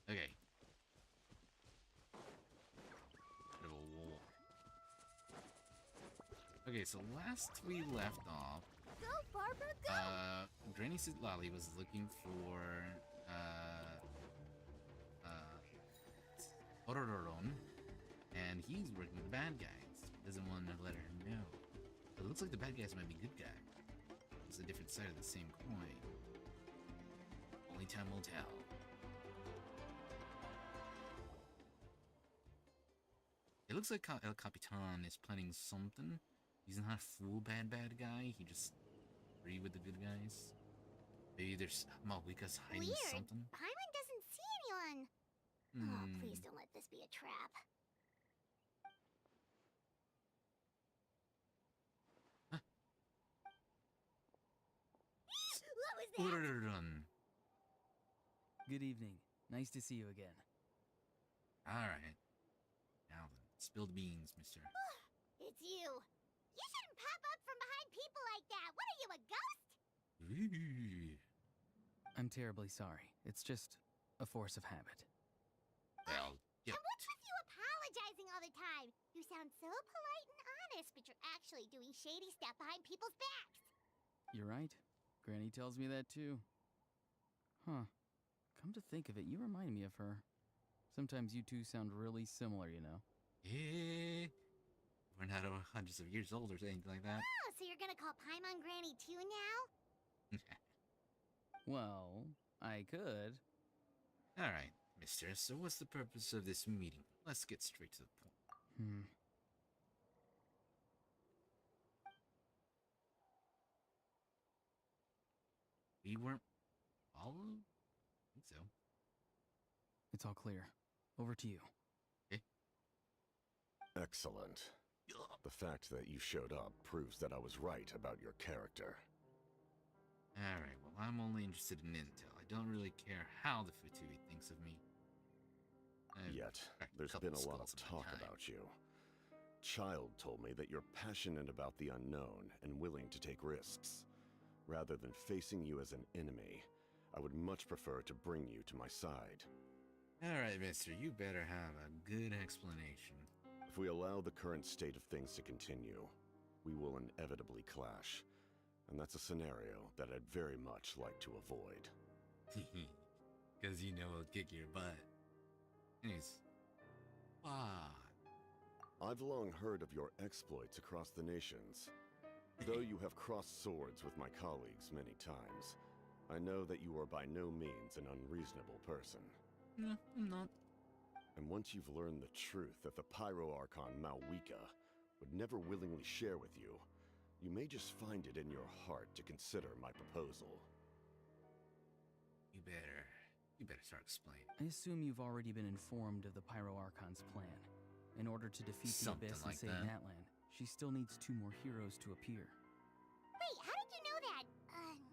A: Okay. Bit of a war. Okay, so last we left off,
B: Go, Barbara, go!
A: Granny Sitlali was looking for, Ororon, and he's working with the bad guys. Doesn't want to let her know. But it looks like the bad guys might be good guys. It's a different side of the same coin. Only time will tell. It looks like El Capitan is planning something. He's not a full bad guy. He just agree with the good guys. Maybe there's Malwika's hiding
B: Weird.
A: something.
B: Paimon doesn't see anyone. Oh, please don't let this be a trap.
A: Huh?
B: What was that?
A: Run.
C: Good evening. Nice to see you again.
A: Alright. Now then, spill the beans, mister.
B: It's you. You shouldn't pop up from behind people like that. What are you, a ghost?
A: Ooh.
C: I'm terribly sorry. It's just a force of habit.
A: Well, yeah.
B: And what's with you apologizing all the time? You sound so polite and honest, but you're actually doing shady stuff behind people's backs.
C: You're right. Granny tells me that too. Huh. Come to think of it, you remind me of her. Sometimes you two sound really similar, you know.
A: Yeah. We're not hundreds of years old or anything like that.
B: Oh, so you're gonna call Paimon Granny too now?
C: Well, I could.
A: Alright, mister. So what's the purpose of this meeting? Let's get straight to the point. We weren't followed? I think so.
C: It's all clear. Over to you.
F: Excellent. The fact that you showed up proves that I was right about your character.
A: Alright, well, I'm only interested in intel. I don't really care how the Futui thinks of me. I've
F: Yet,
A: cracked
F: there's
A: couple
F: been a lot of
A: skulls in my
F: talk
A: time.
F: about you. Child told me that you're passionate about the unknown and willing to take risks. Rather than facing you as an enemy, I would much prefer to bring you to my side.
A: Alright, mister, you better have a good explanation.
F: If we allow the current state of things to continue, we will inevitably clash. And that's a scenario that I'd very much like to avoid.
A: Because you know it'll kick your butt. Anyways. Why?
F: I've long heard of your exploits across the nations. Though you have crossed swords with my colleagues many times, I know that you are by no means an unreasonable person.
A: No, I'm not.
F: And once you've learned the truth that the Pyro Archon Malwika would never willingly share with you, you may just find it in your heart to consider my proposal.
A: You better start explaining.
C: I assume you've already been informed of the Pyro Archon's plan. In order to defeat the
A: Something
C: Abyss
A: like
C: and save
A: that.
C: Natlan, she still needs 2 more heroes to appear.
B: Wait, how did you know that?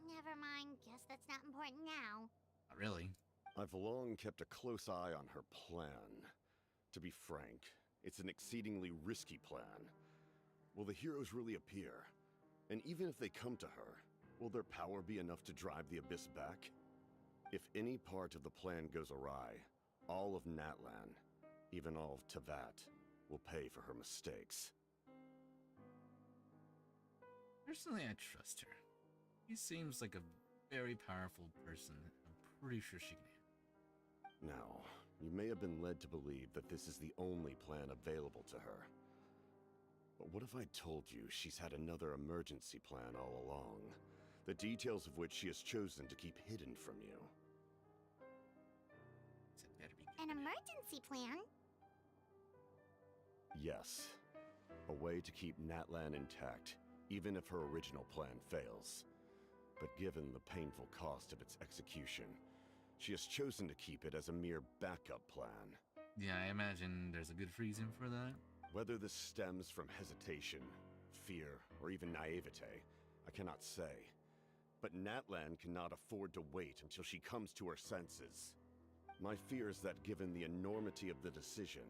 B: Never mind. Guess that's not important now.
A: Not really.
F: I've long kept a close eye on her plan. To be frank, it's an exceedingly risky plan. Will the heroes really appear? And even if they come to her, will their power be enough to drive the Abyss back? If any part of the plan goes awry, all of Natlan, even all of Tevat, will pay for her mistakes.
A: Personally, I trust her. She seems like a very powerful person. I'm pretty sure she can handle.
F: Now, you may have been led to believe that this is the only plan available to her. But what if I told you she's had another emergency plan all along, the details of which she has chosen to keep hidden from you?
A: So it better be
B: An
A: good.
B: emergency plan?
F: Yes. A way to keep Natlan intact, even if her original plan fails. But given the painful cost of its execution, she has chosen to keep it as a mere backup plan.
A: Yeah, I imagine there's a good reason for that.
F: Whether this stems from hesitation, fear, or even naivete, I cannot say. But Natlan cannot afford to wait until she comes to her senses. My fear is that given the enormity of the decision,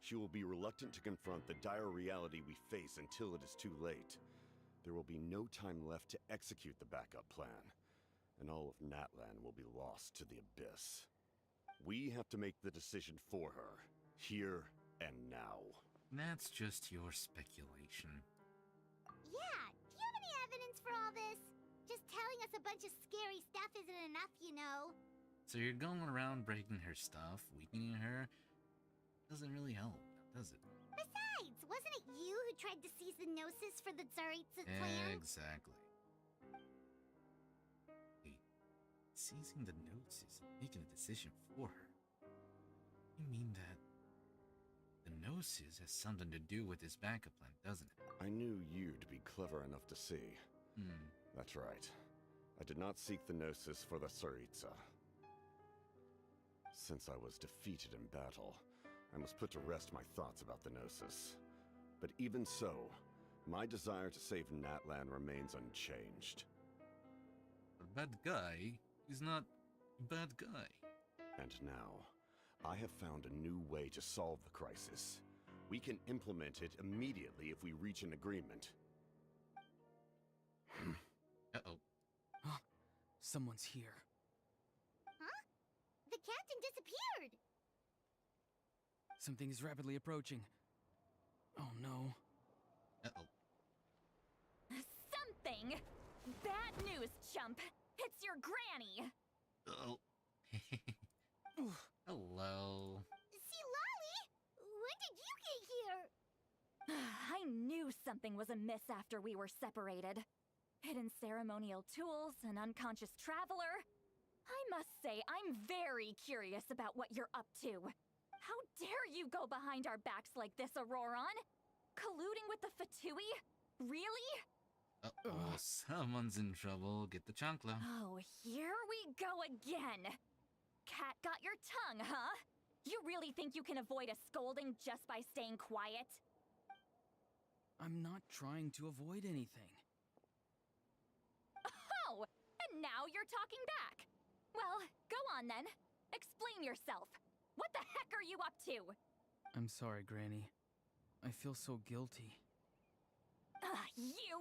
F: she will be reluctant to confront the dire reality we face until it is too late. There will be no time left to execute the backup plan, and all of Natlan will be lost to the abyss. We have to make the decision for her, here and now.
A: That's just your speculation.
B: Yeah, do you have any evidence for all this? Just telling us a bunch of scary stuff isn't enough, you know.
A: So you're going around breaking her stuff, weakening her? Doesn't really help, does it?
B: Besides, wasn't it you who tried to seize the Gnosis for the Tsaritsa clan?
A: Exactly. Wait, seizing the Gnosis and making a decision for her? You mean that the Gnosis has something to do with this backup plan, doesn't it?
F: I knew you to be clever enough to see. That's right. I did not seek the Gnosis for the Tsaritsa. Since I was defeated in battle, I must put to rest my thoughts about the Gnosis. But even so, my desire to save Natlan remains unchanged.
A: A bad guy is not a bad guy.
F: And now, I have found a new way to solve the crisis. We can implement it immediately if we reach an agreement.
A: Uh-oh.
C: Someone's here.
B: Huh? The captain disappeared!
C: Something is rapidly approaching. Oh no.
A: Uh-oh.
G: Something! Bad news, chump! It's your granny!
A: Uh-oh. Hello.
B: See, Lolly? When did you get here?
G: I knew something was amiss after we were separated. Hidden ceremonial tools, an unconscious traveler. I must say, I'm very curious about what you're up to. How dare you go behind our backs like this, Auroron? Colluding with the Fatui? Really?
A: Uh-oh, someone's in trouble. Get the chancla.
G: Oh, here we go again. Cat got your tongue, huh? You really think you can avoid a scolding just by staying quiet?
C: I'm not trying to avoid anything.
G: Oh, and now you're talking back. Well, go on then. Explain yourself. What the heck are you up to?
C: I'm sorry, Granny. I feel so guilty.
G: You!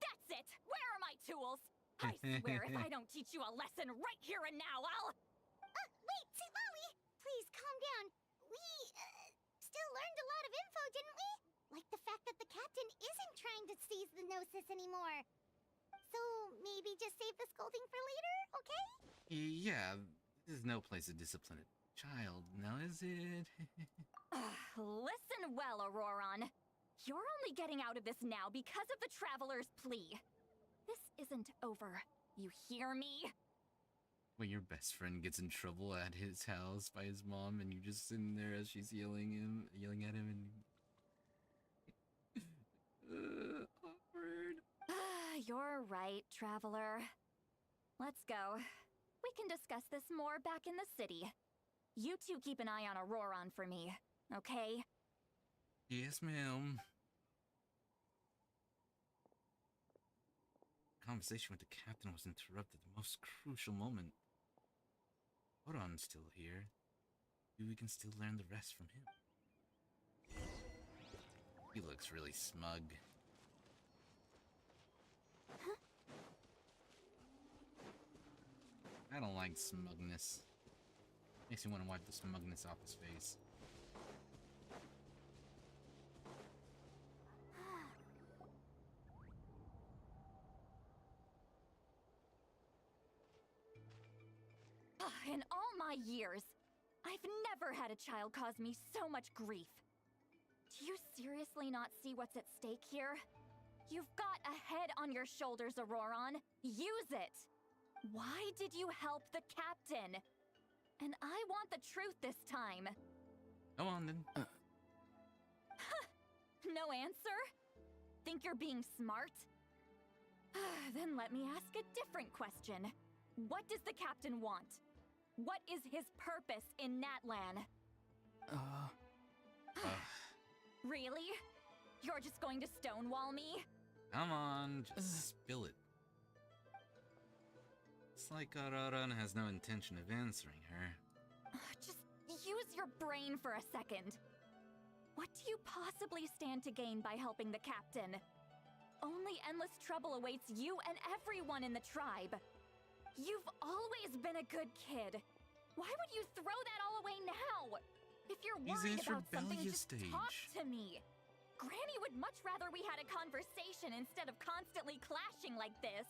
G: That's it! Where are my tools? I swear if I don't teach you a lesson right here and now, I'll...
B: Wait, see, Lolly! Please, calm down. We, still learned a lot of info, didn't we? Like the fact that the captain isn't trying to seize the Gnosis anymore. So, maybe just save the scolding for later, okay?
A: Yeah, this is no place to discipline a child, now is it?
G: Listen well, Auroron. You're only getting out of this now because of the Traveler's plea. This isn't over. You hear me?
A: When your best friend gets in trouble at his house by his mom and you just sitting there as she's yelling at him and... awkward.
G: You're right, Traveler. Let's go. We can discuss this more back in the city. You two keep an eye on Auroron for me, okay?
A: Yes, ma'am. Conversation with the captain was interrupted at the most crucial moment. Auron's still here. Maybe we can still learn the rest from him. He looks really smug. I don't like smugness. Makes me want to wipe the smugness off his face.
G: In all my years, I've never had a child cause me so much grief. Do you seriously not see what's at stake here? You've got a head on your shoulders, Auroron. Use it! Why did you help the captain? And I want the truth this time.
A: Go on then.
G: No answer? Think you're being smart? Then let me ask a different question. What does the captain want? What is his purpose in Natlan? Really? You're just going to stonewall me?
A: Come on, just spill it. It's like Araran has no intention of answering her.
G: Just use your brain for a second. What do you possibly stand to gain by helping the captain? Only endless trouble awaits you and everyone in the tribe. You've always been a good kid. Why would you throw that all away now? If you're
A: He's in
G: worried
A: his
G: about something,
A: rebellious
G: just talk
A: stage.
G: to me. Granny would much rather we had a conversation instead of constantly clashing like this.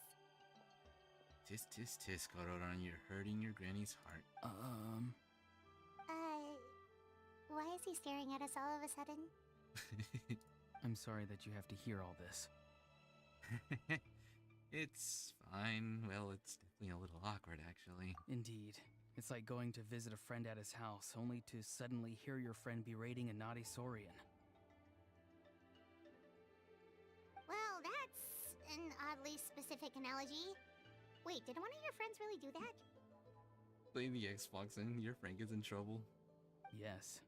A: Tisk, Araran, you're hurting your granny's heart.
B: Why is he staring at us all of a sudden?
C: I'm sorry that you have to hear all this.
A: It's fine. Well, it's definitely a little awkward, actually.
C: Indeed. It's like going to visit a friend at his house, only to suddenly hear your friend berating a naughty Saurian.
B: Well, that's an oddly specific analogy. Wait, did one of your friends really do that?
A: Play the Xbox and your friend gets in trouble.
C: Yes.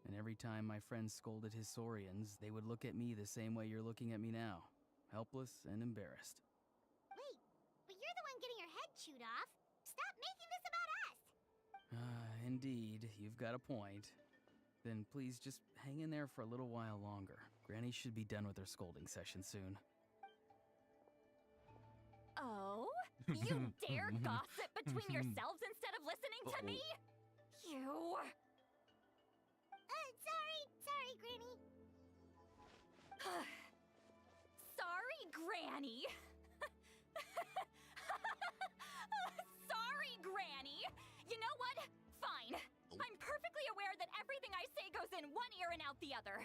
C: And every time my friend scolded his Saurians, they would look at me the same way you're looking at me now. Helpless and embarrassed.
B: Wait, but you're the one getting your head chewed off. Stop making this about us!
C: Indeed, you've got a point. Then please just hang in there for a little while longer. Granny should be done with her scolding session soon.
G: Oh? You dare gossip between yourselves instead of listening to me? You...
B: Sorry, Granny.
G: Sorry, Granny. Sorry, Granny. You know what? Fine. I'm perfectly aware that everything I say goes in one ear and out the other.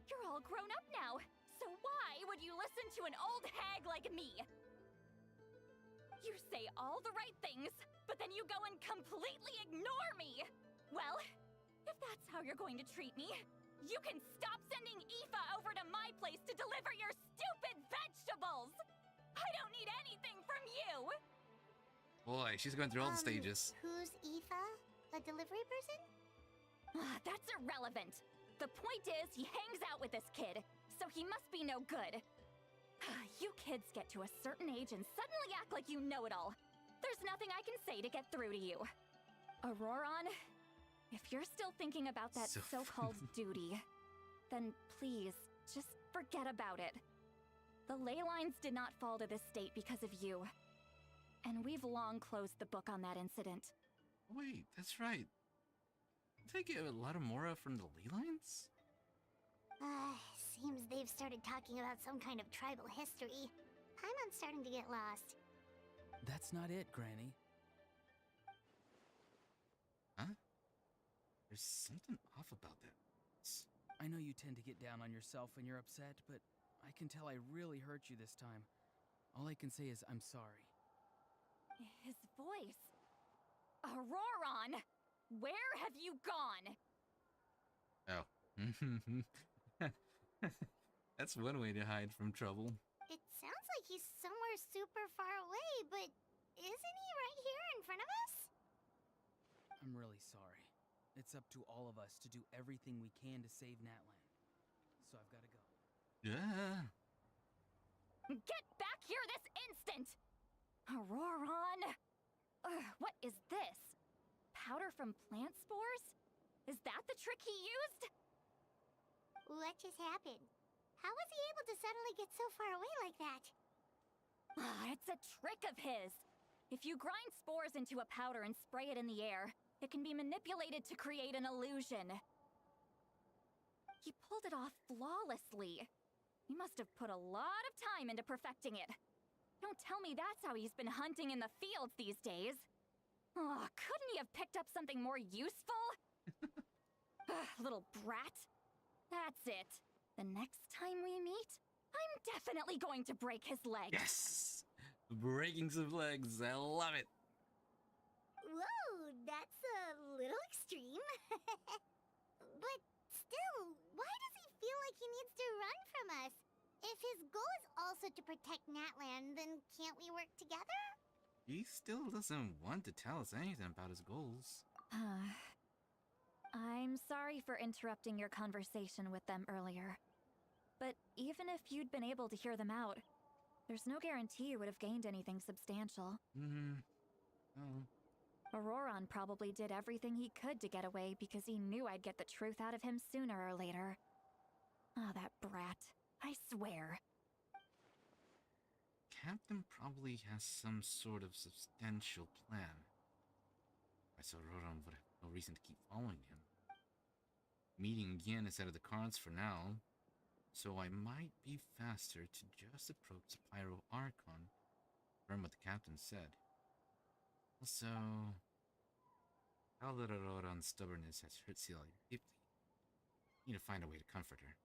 G: You're all grown up now, so why would you listen to an old hag like me? You say all the right things, but then you go and completely ignore me. Well, if that's how you're going to treat me, you can stop sending Aoife over to my place to deliver your stupid vegetables! I don't need anything from you!
A: Boy, she's going through all the stages.
B: Who's Aoife? A delivery person?
G: That's irrelevant. The point is, he hangs out with this kid, so he must be no good. You kids get to a certain age and suddenly act like you know it all. There's nothing I can say to get through to you. Auroron, if you're still thinking about that
A: So
G: so-called duty, then please, just forget about it. The ley lines did not fall to this state because of you. And we've long closed the book on that incident.
A: Wait, that's right. Did I get a lot of Mora from the ley lines?
B: Seems they've started talking about some kind of tribal history. I'm starting to get lost.
C: That's not it, Granny.
A: Huh? There's something off about that.
C: I know you tend to get down on yourself when you're upset, but I can tell I really hurt you this time. All I can say is I'm sorry.
G: His voice. Auroron! Where have you gone?
A: Oh. That's one way to hide from trouble.
B: It sounds like he's somewhere super far away, but isn't he right here in front of us?
C: I'm really sorry. It's up to all of us to do everything we can to save Natlan. So I've got to go.
A: Yeah.
G: Get back here this instant! Auroron! What is this? Powder from plant spores? Is that the trick he used?
B: What just happened? How was he able to suddenly get so far away like that?
G: It's a trick of his. If you grind spores into a powder and spray it in the air, it can be manipulated to create an illusion. He pulled it off flawlessly. He must have put a lot of time into perfecting it. Don't tell me that's how he's been hunting in the fields these days. Oh, couldn't he have picked up something more useful? Little brat. That's it. The next time we meet, I'm definitely going to break his leg.
A: Yes! Breaking some legs. I love it.
B: Whoa, that's a little extreme. But still, why does he feel like he needs to run from us? If his goal is also to protect Natlan, then can't we work together?
A: He still doesn't want to tell us anything about his goals.
G: I'm sorry for interrupting your conversation with them earlier. But even if you'd been able to hear them out, there's no guarantee you would have gained anything substantial.
A: Oh.
G: Auroron probably did everything he could to get away because he knew I'd get the truth out of him sooner or later. Ah, that brat. I swear.
A: Captain probably has some sort of substantial plan. I saw Auroron would have no reason to keep following him. Meeting again is out of the cards for now, so I might be faster to just approach the Pyro Archon, confirm what the captain said. Also, how little Auroron's stubbornness has hurt Celia deeply. Need to find a way to comfort her.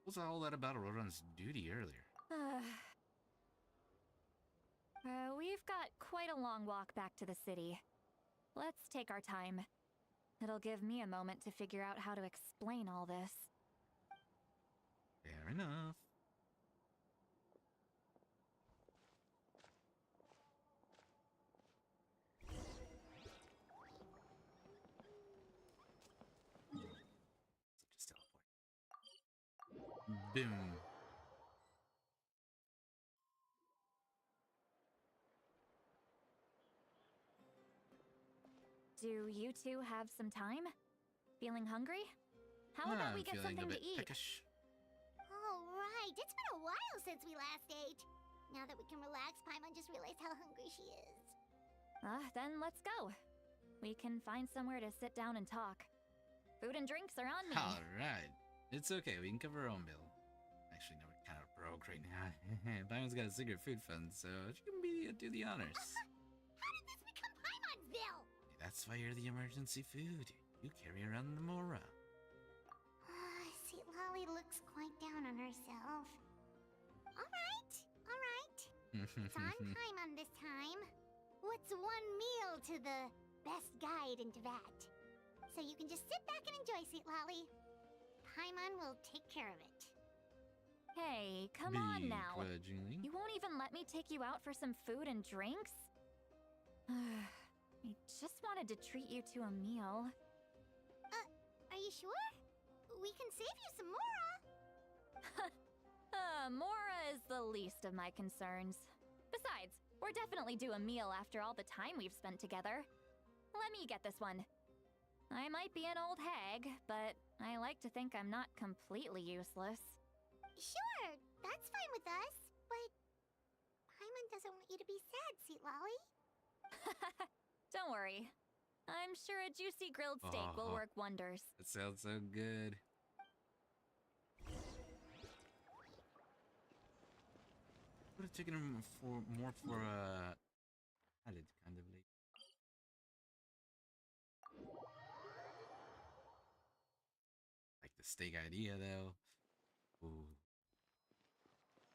A: What was all that about Auroron's duty earlier?
G: We've got quite a long walk back to the city. Let's take our time. It'll give me a moment to figure out how to explain all this.
A: Fair enough. Just teleport. Boom.
G: Do you two have some time? Feeling hungry? How about we get something to eat?
A: Peckish.
B: Alright, it's been a while since we last ate. Now that we can relax, Paimon just realized how hungry she is.
G: Then let's go. We can find somewhere to sit down and talk. Food and drinks are on me.
A: Alright. It's okay, we can cover our own bill. Actually, no, we're kind of broke right now. Paimon's got a secret food fund, so she can do the honors.
B: How did this become Paimon's bill?
A: That's why you're the emergency food. You carry around the Mora.
B: See, Lolly looks quite down on herself. Alright. It's on Paimon this time. What's one meal to the best guide in Teyvat? So you can just sit back and enjoy, Sweet Lolly. Paimon will take care of it.
G: Hey, come on now.
A: Begrudgingly.
G: You won't even let me take you out for some food and drinks? I just wanted to treat you to a meal.
B: Are you sure? We can save you some Mora.
G: Mora is the least of my concerns. Besides, we're definitely due a meal after all the time we've spent together. Let me get this one. I might be an old hag, but I like to think I'm not completely useless.
B: Sure, that's fine with us. But Paimon doesn't want you to be sad, Sweet Lolly.
G: Don't worry. I'm sure a juicy grilled steak will work wonders.
A: That sounds so good. Would have taken him more for added kind of late. Like the steak idea though. Ooh.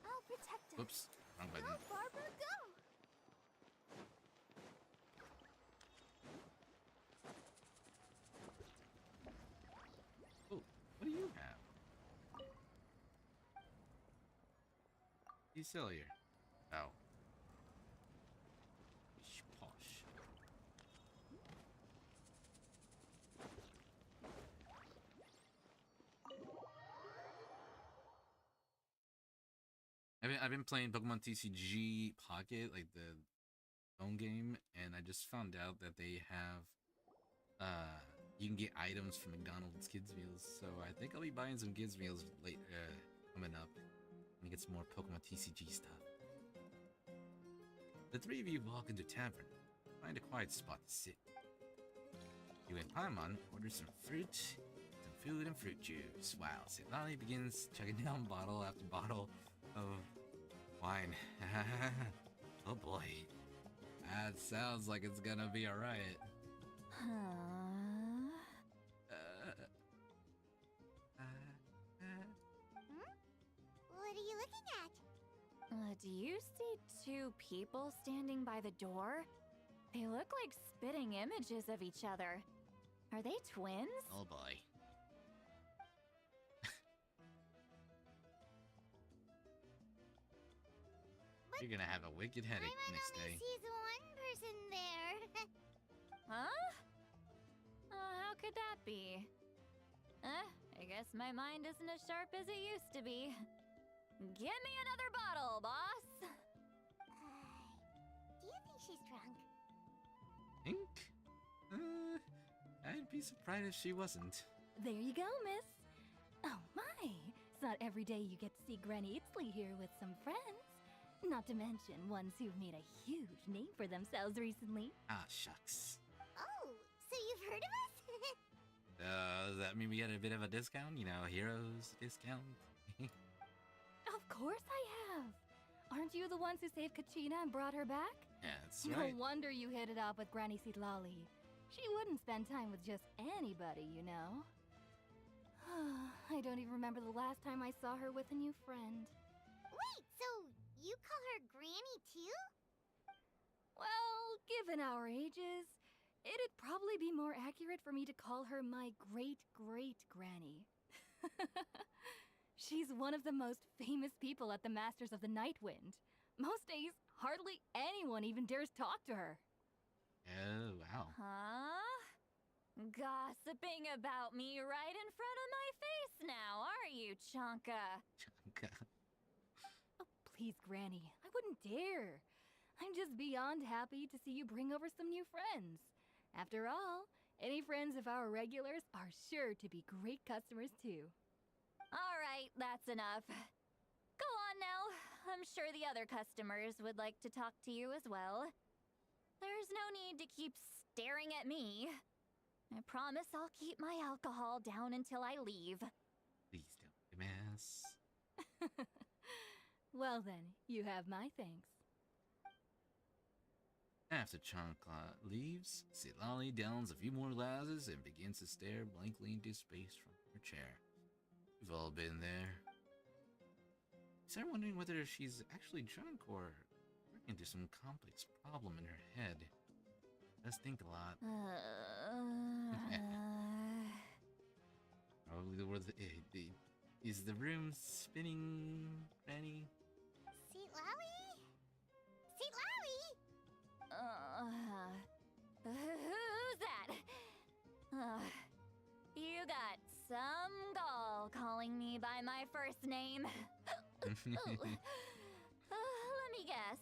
B: I'll protect her.
A: Whoops. Wrong button.
B: Go, Barbara, go!
A: Oh, what do you have? Celia. Oh. Posh. I've been playing Pokemon TCG Pocket, like the phone game, and I just found out that they have you can get items from McDonald's kids meals. So I think I'll be buying some kids meals late coming up and get some more Pokemon TCG stuff. The three of you walk into tavern, find a quiet spot to sit. You and Paimon order some fruit, some food and fruit juice, while Lolly begins chugging down bottle after bottle of wine. Oh boy, that sounds like it's gonna be a riot.
B: What are you looking at?
G: Do you see two people standing by the door? They look like spitting images of each other. Are they twins?
A: Oh boy. You're gonna have a wicked headache
B: Paimon
A: next
B: only
A: day.
B: sees one person there.
G: Huh? How could that be? I guess my mind isn't as sharp as it used to be. Give me another bottle, boss!
B: Do you think she's drunk?
A: Think? I'd be surprised if she wasn't.
H: There you go, miss. Oh my, it's not every day you get to see Granny Itzley here with some friends. Not to mention ones who've made a huge name for themselves recently.
A: Ah, shucks.
B: Oh, so you've heard of us?
A: Does that mean we get a bit of a discount? You know, heroes discount?
H: Of course I have. Aren't you the ones who saved Kachina and brought her back?
A: That's
H: No
A: right.
H: wonder you hit it off with Granny Sitlali. She wouldn't spend time with just anybody, you know. I don't even remember the last time I saw her with a new friend.
B: Wait, so you call her Granny too?
H: Well, given our ages, it'd probably be more accurate for me to call her my great-great-granny. She's one of the most famous people at the Masters of the Nightwind. Most days, hardly anyone even dares talk to her.
A: Oh, wow.
G: Huh? Gossiping about me right in front of my face now, are you, Chonka?
H: Oh, please, Granny, I wouldn't dare. I'm just beyond happy to see you bring over some new friends. After all, any friends of our regulars are sure to be great customers too.
G: All right, that's enough. Go on now. I'm sure the other customers would like to talk to you as well. There's no need to keep staring at me. I promise I'll keep my alcohol down until I leave.
A: Please don't be a mess.
H: Well then, you have my thanks.
A: After Chancla leaves, Sitlali downs a few more glasses and begins to stare blankly into space from her chair. We've all been there. Start wondering whether she's actually drunk or working through some complex problem in her head. Does think a lot. Probably the word. Is the room spinning, Granny?
B: Sitlali? Sitlali?
G: Who's that? You got some gall calling me by my first name. Ooh. Let me guess.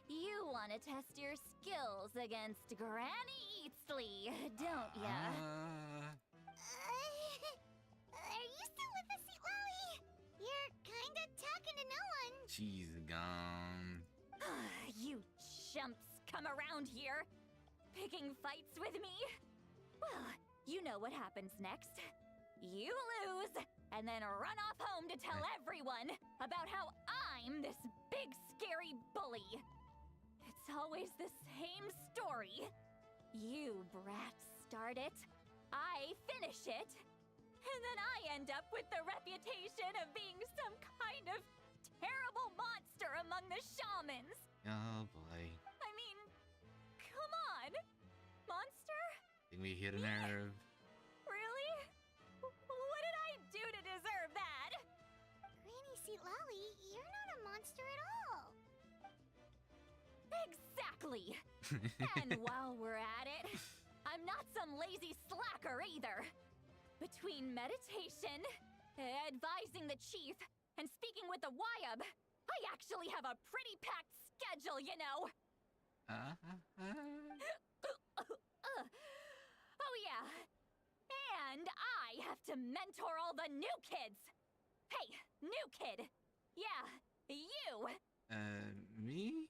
G: You want to test your skills against Granny Eatsley, don't ya?
B: Are you still with us, Sitlali? You're kinda talking to no one.
A: She's gone.
G: You chumps come around here, picking fights with me? Well, you know what happens next. You lose, and then run off home to tell everyone about how I'm this big scary bully. It's always the same story. You brats start it, I finish it, and then I end up with the reputation of being some kind of terrible monster among the shamans.
A: Oh boy.
G: I mean, come on! Monster?
A: Think we hit a nerve.
G: Really? What did I do to deserve that?
B: Granny Sitlali, you're not a monster at all.
G: Exactly! And while we're at it, I'm not some lazy slacker either. Between meditation, advising the chief, and speaking with the Wyab, I actually have a pretty packed schedule, you know! Oh yeah, and I have to mentor all the new kids! Hey, new kid! Yeah, you!
A: Me?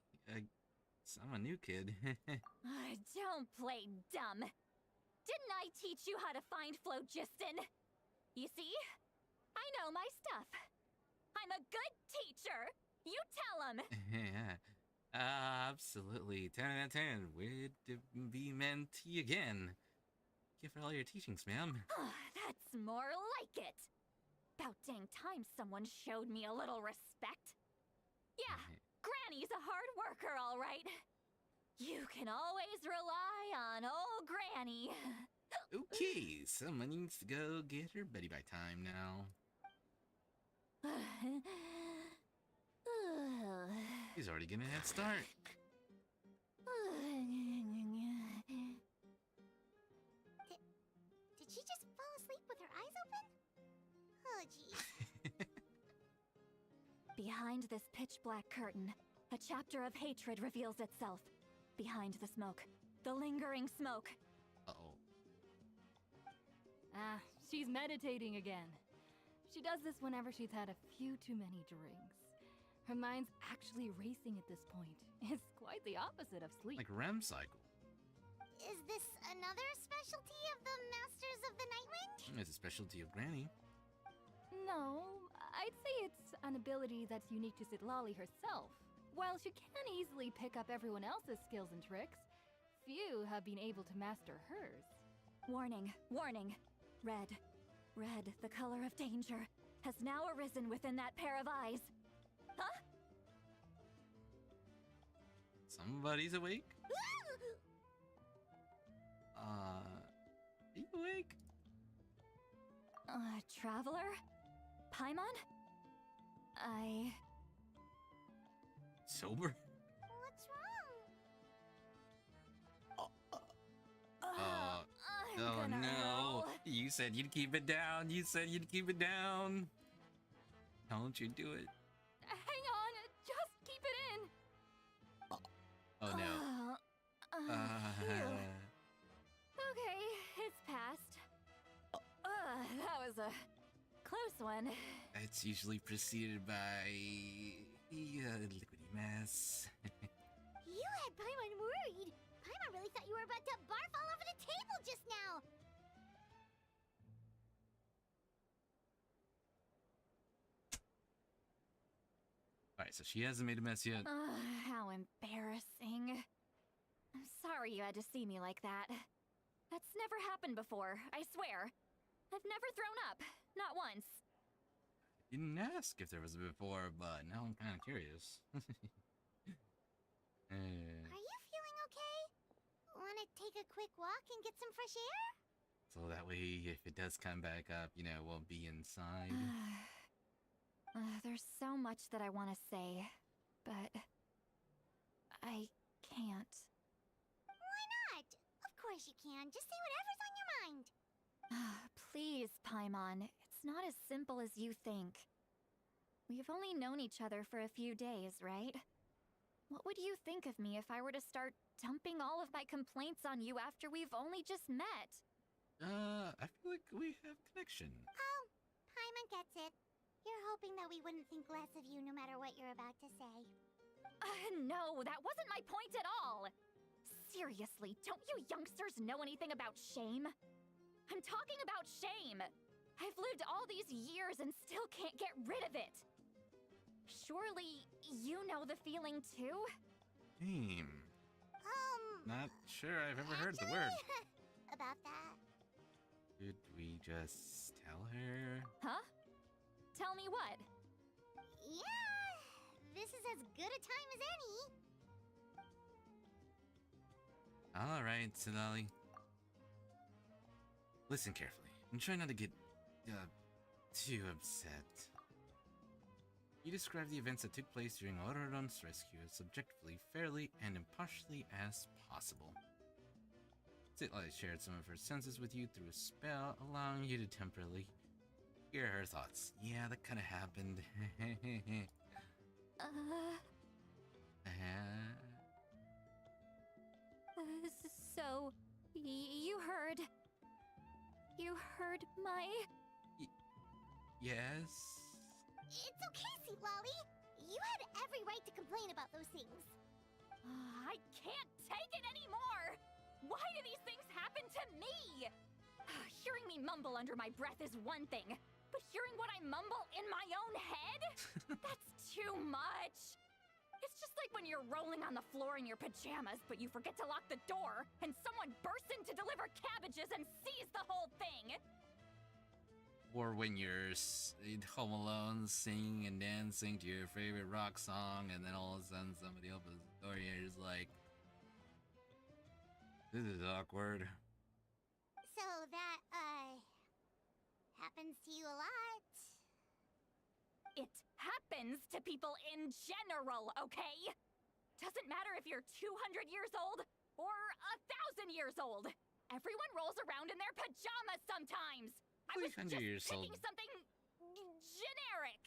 A: I'm a new kid.
G: Don't play dumb. Didn't I teach you how to find phlogiston? You see? I know my stuff. I'm a good teacher. You tell him.
A: Yeah. Absolutely. 10 out of 10. Would be mentee again. Thank you for all your teachings, ma'am.
G: That's more like it. About dang time someone showed me a little respect. Yeah, Granny's a hard worker, all right. You can always rely on old Granny.
A: Okay, someone needs to go get her buddy by time now. He's already getting a head start.
B: apologies.
G: Behind this pitch-black curtain, a chapter of hatred reveals itself. Behind the smoke, the lingering smoke.
A: Uh-oh.
H: Ah, she's meditating again. She does this whenever she's had a few too many drinks. Her mind's actually racing at this point. It's quite the opposite of sleep.
A: Like REM cycle.
B: Is this another specialty of the Masters of the Nightwind?
A: It's a specialty of Granny.
H: No, I'd say it's an ability that's unique to Citlali herself. While she can easily pick up everyone else's skills and tricks, few have been able to master hers.
G: Warning, warning. Red, the color of danger, has now arisen within that pair of eyes. Huh?
A: Somebody's awake? Are you awake?
G: Traveler? Paimon?
A: Sober?
B: What's wrong?
G: I'm
A: Oh
G: gonna
A: no.
G: roll.
A: You said you'd keep it down. You said you'd keep it down. Don't you do it.
H: Hang on, just keep it in.
A: Oh no.
G: Phew. Okay, it's passed. That was a close one.
A: It's usually preceded by liquidy mess.
B: You had Paimon worried. Paimon really thought you were about to barf all over the table just now.
A: Alright, so she hasn't made a mess yet.
G: How embarrassing. I'm sorry you had to see me like that. That's never happened before, I swear. I've never thrown up. Not once.
A: Didn't ask if there was a before, but now I'm kind of curious.
B: Are you feeling okay? Want to take a quick walk and get some fresh air?
A: So that way, if it does come back up, you know, it won't be inside.
G: There's so much that I want to say, but I can't.
B: Why not? Of course you can. Just say whatever's on your mind.
G: Please, Paimon. It's not as simple as you think. We've only known each other for a few days, right? What would you think of me if I were to start dumping all of my complaints on you after we've only just met?
A: I feel like we have connection.
B: Oh, Paimon gets it. You're hoping that we wouldn't think less of you no matter what you're about to say.
G: No, that wasn't my point at all! Seriously, don't you youngsters know anything about shame? I'm talking about shame! I've lived all these years and still can't get rid of it! Surely, you know the feeling too?
A: Shame. Not sure I've ever heard the word.
B: About that.
A: Should we just tell her?
G: Huh? Tell me what?
B: Yeah, this is as good a time as any.
A: Alright, Citlali. Listen carefully, and try not to get, too upset. You describe the events that took place during Auroron's rescue as subjectively, fairly, and impartially as possible. Citlali shared some of her senses with you through a spell, allowing you to temporarily hear her thoughts. Yeah, that kinda happened.
G: So, you heard my...
A: Yes?
B: It's okay, Citlali. You had every right to complain about those things.
G: I can't take it anymore! Why do these things happen to me? Hearing me mumble under my breath is one thing, but hearing what I mumble in my own head? That's too much! It's just like when you're rolling on the floor in your pajamas, but you forget to lock the door, and someone bursts in to deliver cabbages and sees the whole thing!
A: Or when you're home alone singing and dancing to your favorite rock song, and then all of a sudden somebody opens the door and you're just like, this is awkward.
B: So that, happens to you a lot.
G: It happens to people in general, okay? Doesn't matter if you're 200 years old or 1,000 years old. Everyone rolls around in their pajamas sometimes. I was just
A: 300 years old.
G: picking something generic!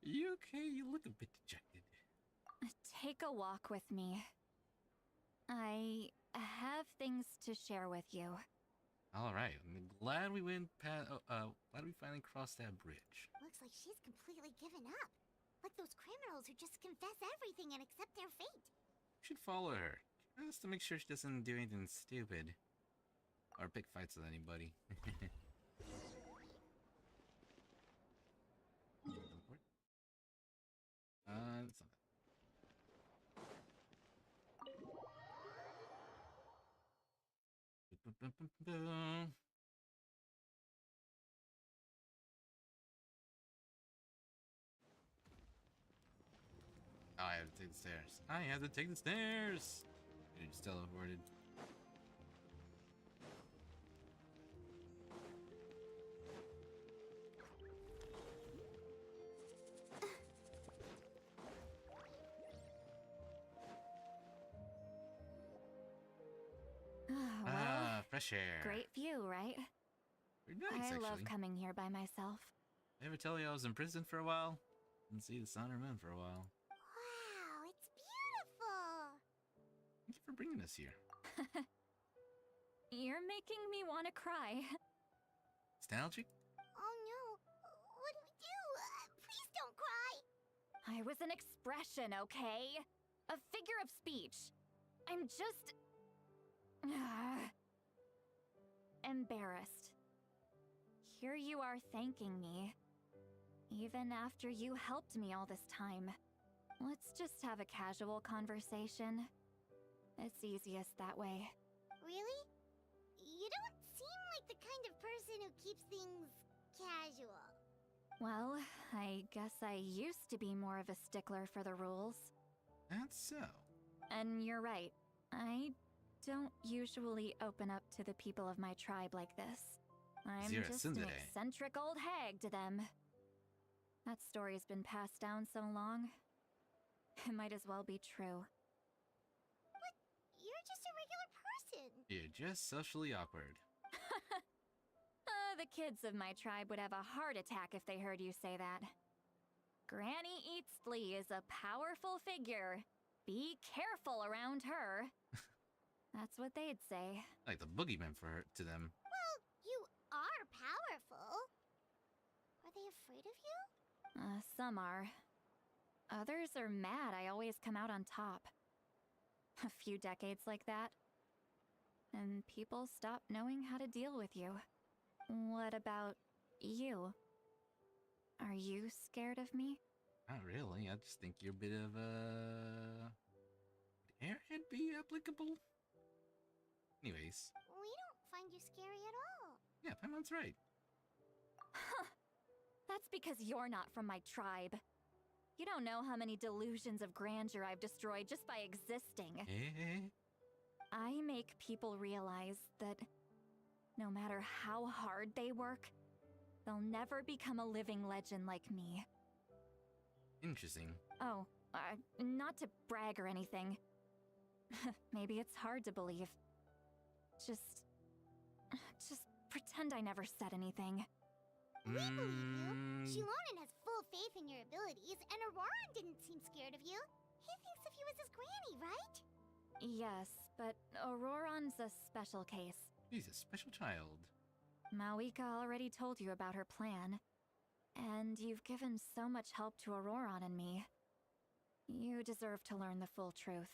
A: You okay? You look a bit dejected.
G: Take a walk with me. I have things to share with you.
A: All right, I'm glad we went past. Glad we finally crossed that bridge.
B: Looks like she's completely given up. Like those criminals who just confess everything and accept their fate.
A: We should follow her, just to make sure she doesn't do anything stupid, or pick fights with anybody. It's not. Oh, I have to take the stairs. I have to take the stairs! You just teleported.
G: Well,
A: fresh air.
G: great view, right?
A: Pretty nice,
G: I
A: actually.
G: love coming here by myself.
A: Did I ever tell you I was in prison for a while? Didn't see the sun or moon for a while.
B: Wow, it's beautiful.
A: Thank you for bringing us here.
G: You're making me want to cry.
A: Nostalgic?
B: Oh no, what do we do? Please don't cry.
G: I was an expression, okay? A figure of speech. I'm just... embarrassed. Here you are thanking me. Even after you helped me all this time. Let's just have a casual conversation. It's easiest that way.
B: Really? You don't seem like the kind of person who keeps things casual.
G: Well, I guess I used to be more of a stickler for the rules.
A: That's so.
G: And you're right. I don't usually open up to the people of my tribe like this. I'm
A: You're a
G: just an
A: tsundere.
G: eccentric old hag to them. That story's been passed down so long. It might as well be true.
B: You're just a regular person.
A: You're just socially awkward.
G: The kids of my tribe would have a heart attack if they heard you say that. Granny Eatsley is a powerful figure. Be careful around her. That's what they'd say.
A: Like the boogeyman for her, to them.
B: Well, you are powerful. Are they afraid of you?
G: Some are. Others are mad I always come out on top. A few decades like that. And people stop knowing how to deal with you. What about you? Are you scared of me?
A: Not really. I just think you're a bit of a... Would airhead be applicable? Anyways.
B: We don't find you scary at all.
A: Yeah, Paimon's right.
G: That's because you're not from my tribe. You don't know how many delusions of grandeur I've destroyed just by existing.
A: Eh?
G: I make people realize that no matter how hard they work, they'll never become a living legend like me.
A: Interesting.
G: Oh, not to brag or anything. Maybe it's hard to believe. Just pretend I never said anything.
B: We believe you. Shilonen has full faith in your abilities, and Auroran didn't seem scared of you. He thinks of you as his granny, right?
G: Yes, but Auroran's a special case.
A: He's a special child.
G: Mawika already told you about her plan. And you've given so much help to Auroran and me. You deserve to learn the full truth.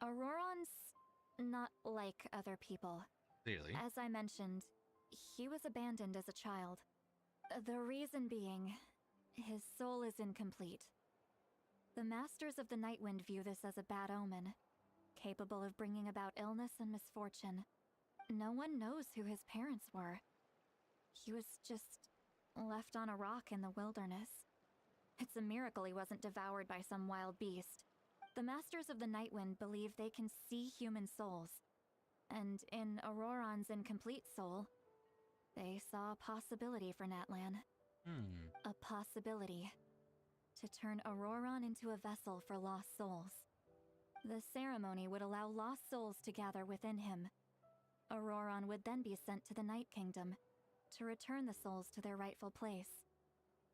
G: Auroran's not like other people.
A: Clearly.
G: As I mentioned, he was abandoned as a child. The reason being, his soul is incomplete. The Masters of the Nightwind view this as a bad omen, capable of bringing about illness and misfortune. No one knows who his parents were. He was just left on a rock in the wilderness. It's a miracle he wasn't devoured by some wild beast. The Masters of the Nightwind believe they can see human souls. And in Auroran's incomplete soul, they saw a possibility for Natlan. A possibility to turn Auroran into a vessel for lost souls. The ceremony would allow lost souls to gather within him, Auroron would then be sent to the Night Kingdom to return the souls to their rightful place,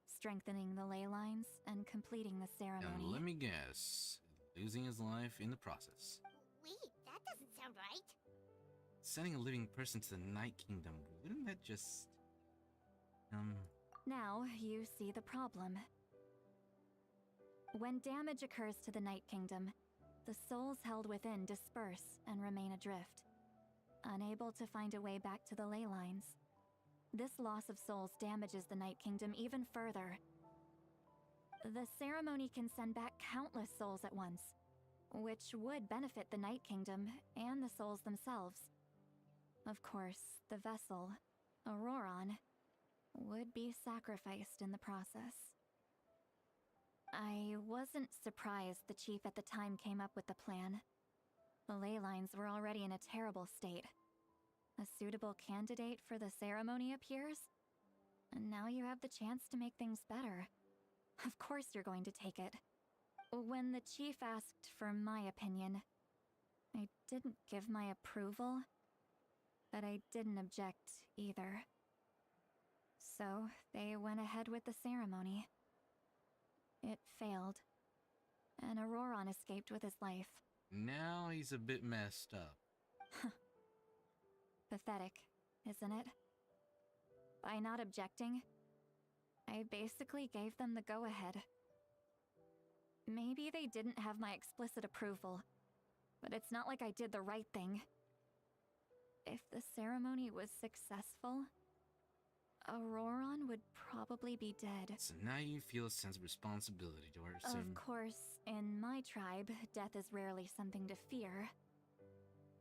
G: strengthening the ley lines and completing the ceremony.
A: And let me guess, losing his life in the process.
B: Wait, that doesn't sound right.
A: Sending a living person to the Night Kingdom, wouldn't that just...
G: Now you see the problem. When damage occurs to the Night Kingdom, the souls held within disperse and remain adrift, unable to find a way back to the ley lines. This loss of souls damages the Night Kingdom even further. The ceremony can send back countless souls at once, which would benefit the Night Kingdom and the souls themselves. Of course, the vessel, Auroron, would be sacrificed in the process. I wasn't surprised the chief at the time came up with the plan. The ley lines were already in a terrible state. A suitable candidate for the ceremony appears, and now you have the chance to make things better. Of course you're going to take it. When the chief asked for my opinion, I didn't give my approval, but I didn't object either. So they went ahead with the ceremony. It failed, and Auroron escaped with his life.
A: Now he's a bit messed up.
G: Pathetic, isn't it? By not objecting, I basically gave them the go-ahead. Maybe they didn't have my explicit approval, but it's not like I did the right thing. If the ceremony was successful, Auroron would probably be dead.
A: So now you feel a sense of responsibility towards him.
G: Of course, in my tribe, death is rarely something to fear.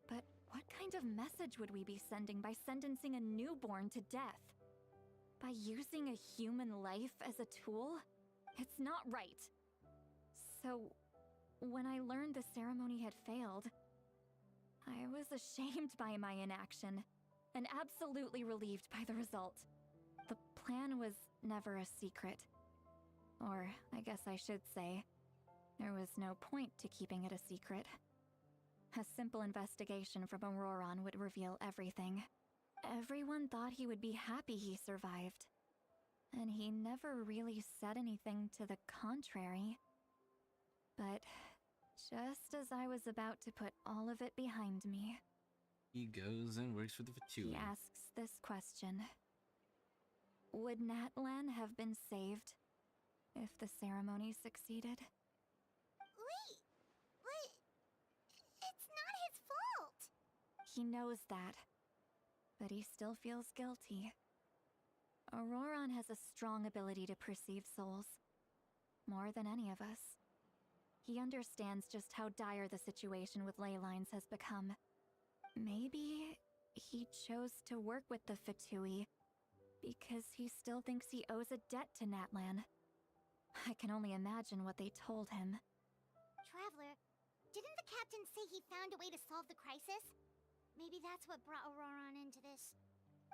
G: But what kind of message would we be sending by sentencing a newborn to death? By using a human life as a tool? It's not right. So, when I learned the ceremony had failed, I was ashamed by my inaction, and absolutely relieved by the result. The plan was never a secret. Or, I guess I should say, there was no point to keeping it a secret. A simple investigation from Auroron would reveal everything. Everyone thought he would be happy he survived. And he never really said anything to the contrary. But just as I was about to put all of it behind me,
A: He goes and works for the Fatui.
G: he asks this question. Would Natlan have been saved if the ceremony succeeded?
B: Wait, but it's not his fault.
G: He knows that, but he still feels guilty. Auroron has a strong ability to perceive souls, more than any of us. He understands just how dire the situation with ley lines has become. Maybe he chose to work with the Fatui because he still thinks he owes a debt to Natlan. I can only imagine what they told him.
B: Traveler, didn't the captain say he found a way to solve the crisis? Maybe that's what brought Auroron into this.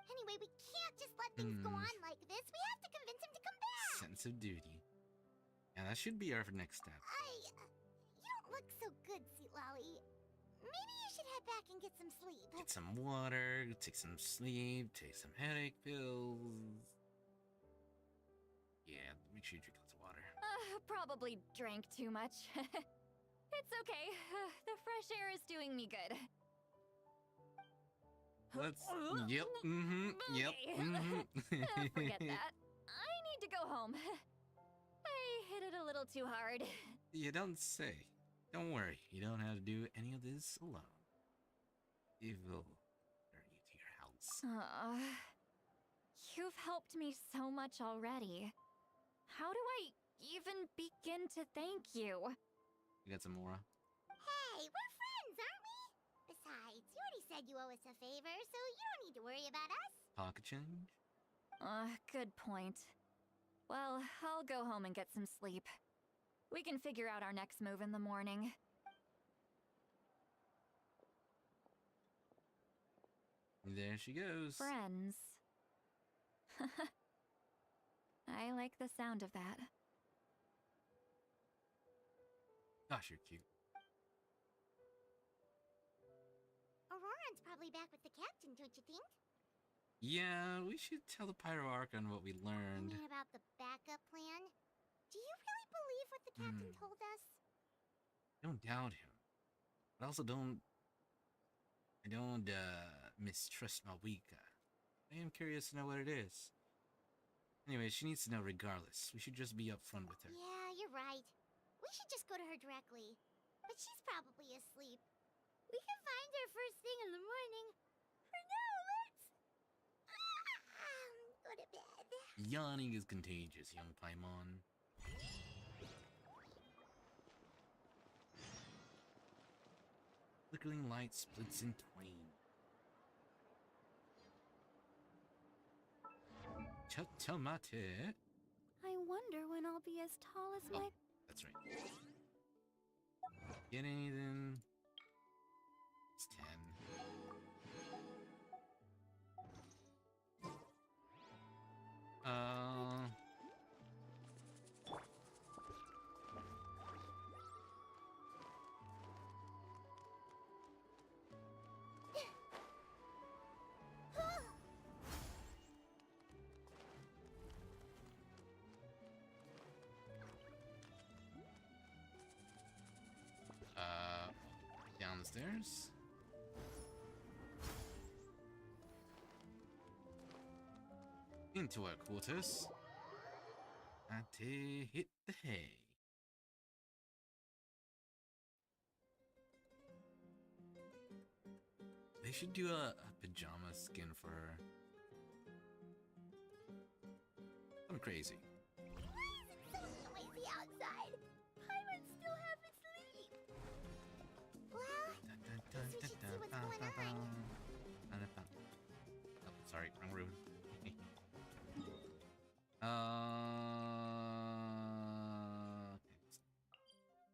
B: Anyway, we can't just let things go on like this. We have to convince him to come back.
A: Sense of duty. Yeah, that should be our next step.
B: You don't look so good, Sweet Lolly. Maybe you should head back and get some sleep.
A: Get some water, take some sleep, take some headache pills. Yeah, make sure you drink lots of water.
G: Probably drank too much. It's okay. The fresh air is doing me good.
A: Let's. Yep. Yep.
G: Forget that. I need to go home. I hit it a little too hard.
A: You don't say. Don't worry, you don't have to do any of this alone. It will return you to your house.
G: You've helped me so much already. How do I even begin to thank you?
A: You got some more?
B: Hey, we're friends, aren't we? Besides, you already said you owe us a favor, so you don't need to worry about us.
A: Pocket change?
G: Good point. Well, I'll go home and get some sleep. We can figure out our next move in the morning.
A: There she goes.
G: Friends. I like the sound of that.
A: Gosh, you're cute.
B: Auroron, Auroran's probably back with the captain, don't you think?
A: Yeah, we should tell the Pyro Archon what we
B: You
A: learned.
B: mean about the backup plan? Do you really believe what the captain told us?
A: Don't doubt him. But also don't mistrust Malwika. I am curious to know what it is. Anyway, she needs to know regardless. We should just be upfront with her.
B: Yeah, you're right. We should just go to her directly. But she's probably asleep. We can find her first thing in the morning. For now, let's go to bed.
A: Yawning is contagious, young Paimon. Flickering light splits in twain. Chatamate.
H: I wonder when I'll be as tall as my.
A: That's right. Get anything? It's 10. Down the stairs. Into our quarters. And to hit the hay. They should do a pajama skin for her. I'm crazy.
B: Why is it so noisy outside? Pirates still haven't sleep. Well, guess we should see what's going on.
A: Oh, sorry, wrong room. Okay.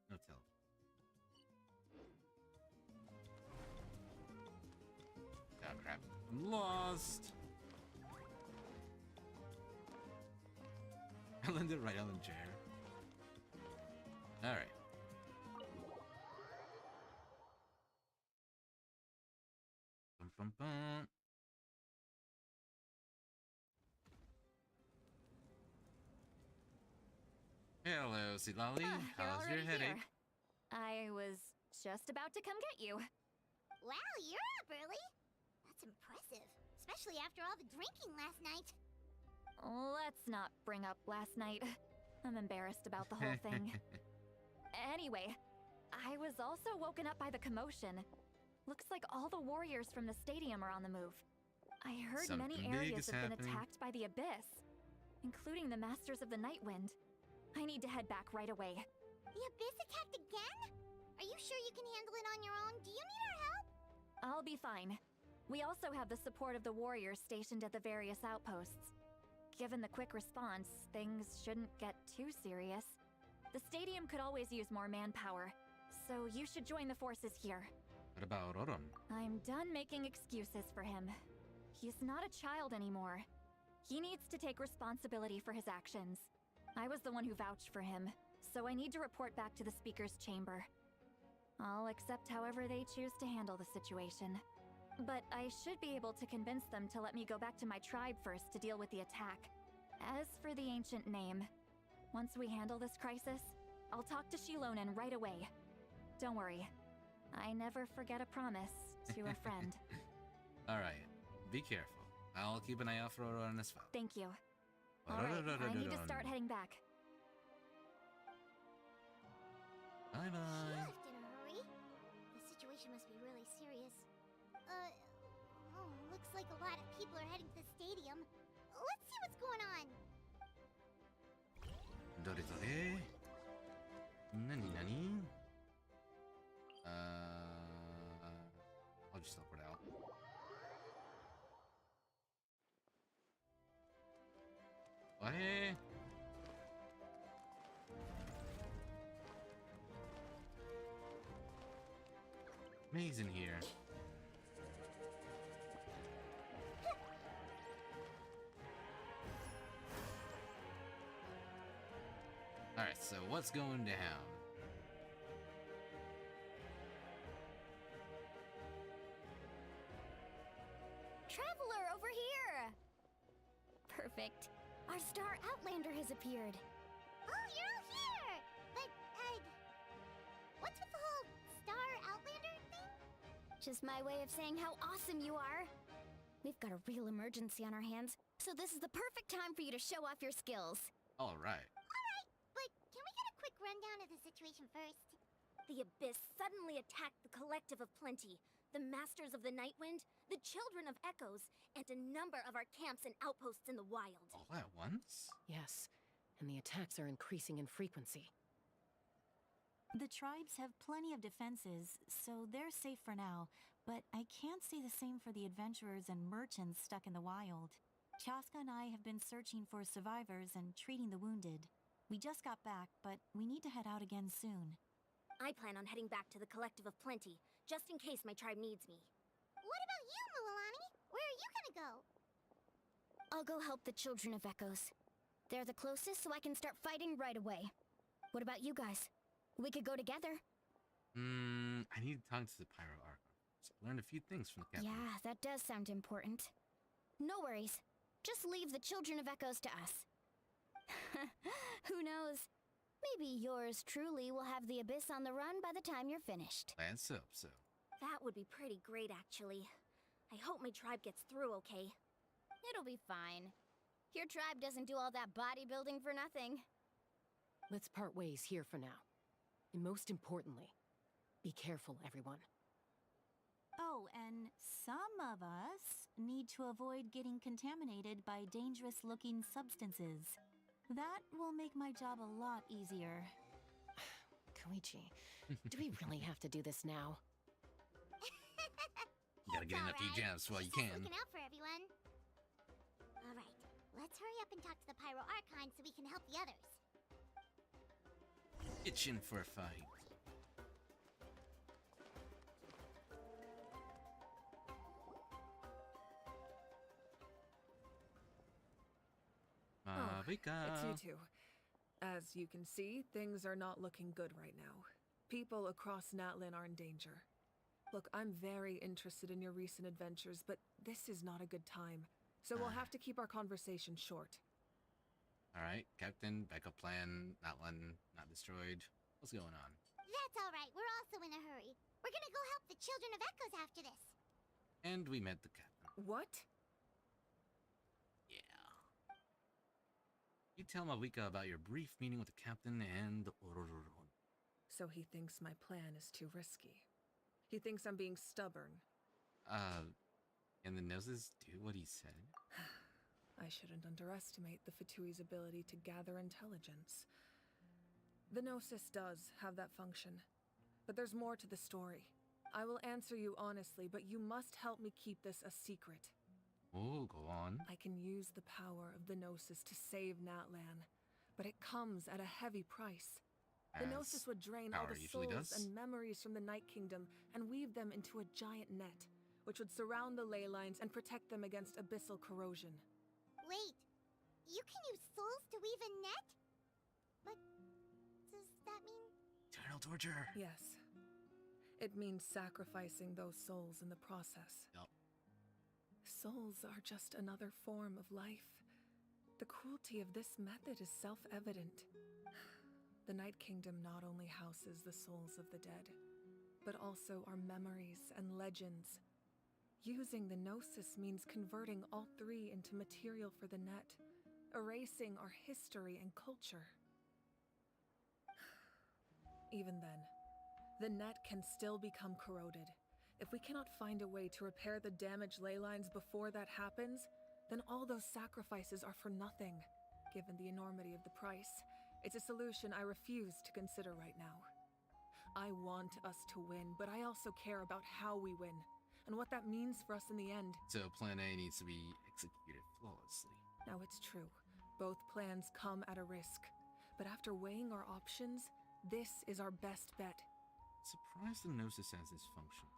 A: No tell. Oh crap. I'm lost. I landed right on the chair. Alright. Bum, bum, bum. Hello, Silali.
G: You're
A: How's your
G: already
A: headache?
G: here. I was just about to come get you.
B: Wow, you're up early. That's impressive, especially after all the drinking last night.
G: Let's not bring up last night. I'm embarrassed about the whole thing. Anyway, I was also woken up by the commotion. Looks like all the warriors from the stadium are on the move. I heard many
A: Something big
G: areas
A: is
G: have been
A: happening.
G: attacked by the Abyss, including the Masters of the Nightwind. I need to head back right away.
B: The Abyss attacked again? Are you sure you can handle it on your own? Do you need our help?
G: I'll be fine. We also have the support of the warriors stationed at the various outposts. Given the quick response, things shouldn't get too serious. The stadium could always use more manpower, so you should join the forces here.
A: What about Oram?
G: I'm done making excuses for him. He's not a child anymore. He needs to take responsibility for his actions. I was the one who vouched for him, so I need to report back to the Speaker's chamber. I'll accept however they choose to handle the situation. But I should be able to convince them to let me go back to my tribe first to deal with the attack. As for the ancient name, once we handle this crisis, I'll talk to Shilonen right away. Don't worry, I never forget a promise to a friend.
A: Alright, be careful. I'll keep an eye out for Oram as well.
G: Thank you. Alright, I need to start heading back.
A: Bye
B: She
A: bye.
B: left in a hurry. The situation must be really serious. Looks like a lot of people are heading to the stadium. Let's see what's going on.
A: Dore dore. Nani nani? I'll just teleport out. What? Amazing here. Alright, so what's going down?
B: Perfect. Our star outlander has appeared. Oh, you're all here! But, what's with the whole star outlander thing? Just my way of saying how awesome you are. We've got a real emergency on our hands, so this is the perfect time for you to show off your skills.
A: Alright.
B: Alright, but can we get a quick rundown of the situation first? The Abyss suddenly attacked the Collective of Plenty, the Masters of the Nightwind, the Children of Echoes, and a number of our camps and outposts in the wild.
A: All at once?
D: Yes, and the attacks are increasing in frequency.
I: The tribes have plenty of defenses, so they're safe for now, but I can't say the same for the adventurers and merchants stuck in the wild. Chaska and I have been searching for survivors and treating the wounded. We just got back, but we need to head out again soon.
B: I plan on heading back to the Collective of Plenty, just in case my tribe needs me. What about you, Mualani? Where are you gonna go? I'll go help the Children of Echoes. They're the closest, so I can start fighting right away. What about you guys? We could go together.
A: I need to talk to the Pyro Archon. So I learned a few things from the captain.
B: Yeah, that does sound important. No worries. Just leave the Children of Echoes to us. Who knows? Maybe yours truly will have the Abyss on the run by the time you're finished.
A: Let's hope so.
B: That would be pretty great, actually. I hope my tribe gets through okay. It'll be fine. Your tribe doesn't do all that bodybuilding for nothing.
D: Let's part ways here for now. And most importantly, be careful, everyone.
I: Oh, and some of us need to avoid getting contaminated by dangerous-looking substances. That will make my job a lot easier.
D: Koichi, do we really have to do this now?
A: You gotta get in a few jabs while you
B: Just
A: can.
B: looking out for everyone. Alright, let's hurry up and talk to the Pyro Archon so we can help the others.
A: Itching for a fight. Vika.
E: It's you two. As you can see, things are not looking good right now. People across Natlan are in danger. Look, I'm very interested in your recent adventures, but this is not a good time. So we'll have to keep our conversation short.
A: Alright, Captain, backup plan, Natlan, not destroyed. What's going on?
B: That's alright, we're also in a hurry. We're gonna go help the Children of Echoes after this.
A: And we met the captain.
E: What?
A: Yeah. You tell Mawika about your brief meeting with the captain and the Orororon.
E: So he thinks my plan is too risky. He thinks I'm being stubborn.
A: And the noses do what he said?
E: I shouldn't underestimate the Fatui's ability to gather intelligence. The Gnosis does have that function, but there's more to the story. I will answer you honestly, but you must help me keep this a secret.
A: Oh, go on.
E: I can use the power of the Gnosis to save Natlan, but it comes at a heavy price. The
A: As
E: Gnosis would drain all
A: power
E: the
A: usually
E: souls
A: does.
E: and memories from the Night Kingdom and weave them into a giant net, which would surround the ley lines and protect them against abyssal corrosion.
B: Wait, you can use souls to weave a net? But does that mean...
A: Eternal torture.
E: Yes. It means sacrificing those souls in the process.
A: Yup.
E: Souls are just another form of life. The cruelty of this method is self-evident. The Night Kingdom not only houses the souls of the dead, but also our memories and legends. Using the Gnosis means converting all three into material for the net, erasing our history and culture. Even then, the net can still become corroded. If we cannot find a way to repair the damaged ley lines before that happens, then all those sacrifices are for nothing. Given the enormity of the price, it's a solution I refuse to consider right now. I want us to win, but I also care about how we win, and what that means for us in the end.
A: So plan A needs to be executed flawlessly.
E: Now it's true, both plans come at a risk, but after weighing our options, this is our best bet.
A: Surprised the Gnosis has this function.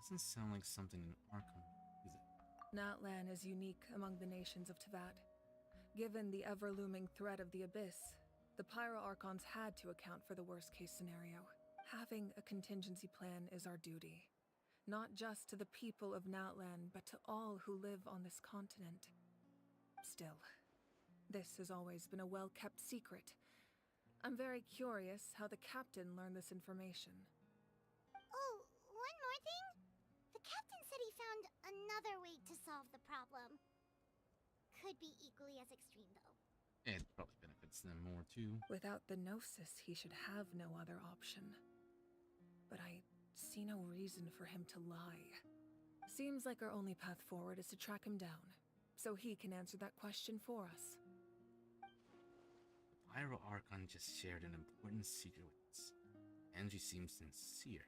A: Doesn't sound like something in Arkham, is it?
E: Natlan is unique among the nations of Teyvat. Given the ever-looming threat of the Abyss, the Pyro Archons had to account for the worst-case scenario. Having a contingency plan is our duty. Not just to the people of Natlan, but to all who live on this continent. Still, this has always been a well-kept secret. I'm very curious how the captain learned this information.
B: Oh, one more thing? The captain said he found another way to solve the problem. Could be equally as extreme, though.
A: It probably benefits them more, too.
E: Without the Gnosis, he should have no other option. But I see no reason for him to lie. Seems like our only path forward is to track him down, so he can answer that question for us.
A: The Pyro Archon just shared an important secret with us. Angie seems sincere.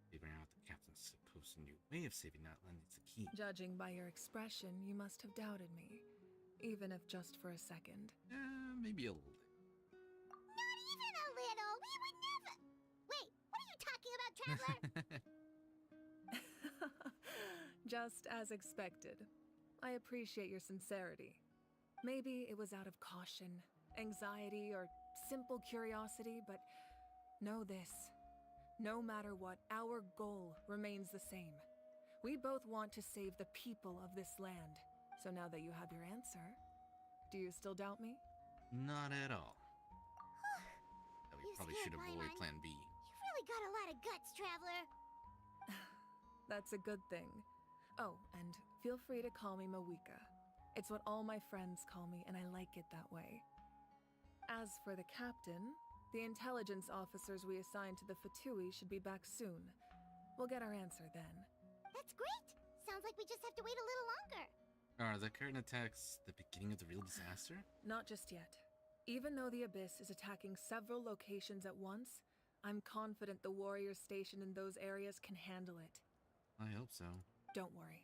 A: Figuring out the captain's supposed new way of saving Natlan is the key.
E: Judging by your expression, you must have doubted me. Even if just for a second.
A: Maybe a little bit.
B: Not even a little! We would never— Wait, what are you talking about, Traveler?
E: Just as expected. I appreciate your sincerity. Maybe it was out of caution, anxiety, or simple curiosity, but know this. No matter what, our goal remains the same. We both want to save the people of this land. So now that you have your answer, do you still doubt me?
A: Not at all. That we
B: You
A: probably
B: scared
A: should
B: my
A: avoid
B: mind.
A: Plan B.
B: You've really got a lot of guts, Traveler.
E: That's a good thing. Oh, and feel free to call me Mawika. It's what all my friends call me, and I like it that way. As for the captain, the intelligence officers we assigned to the Fatui should be back soon. We'll get our answer then.
B: That's great. Sounds like we just have to wait a little longer.
A: Are the current attacks the beginning of the real disaster?
E: Not just yet. Even though the Abyss is attacking several locations at once, I'm confident the warriors stationed in those areas can handle it.
A: I hope so.
E: Don't worry.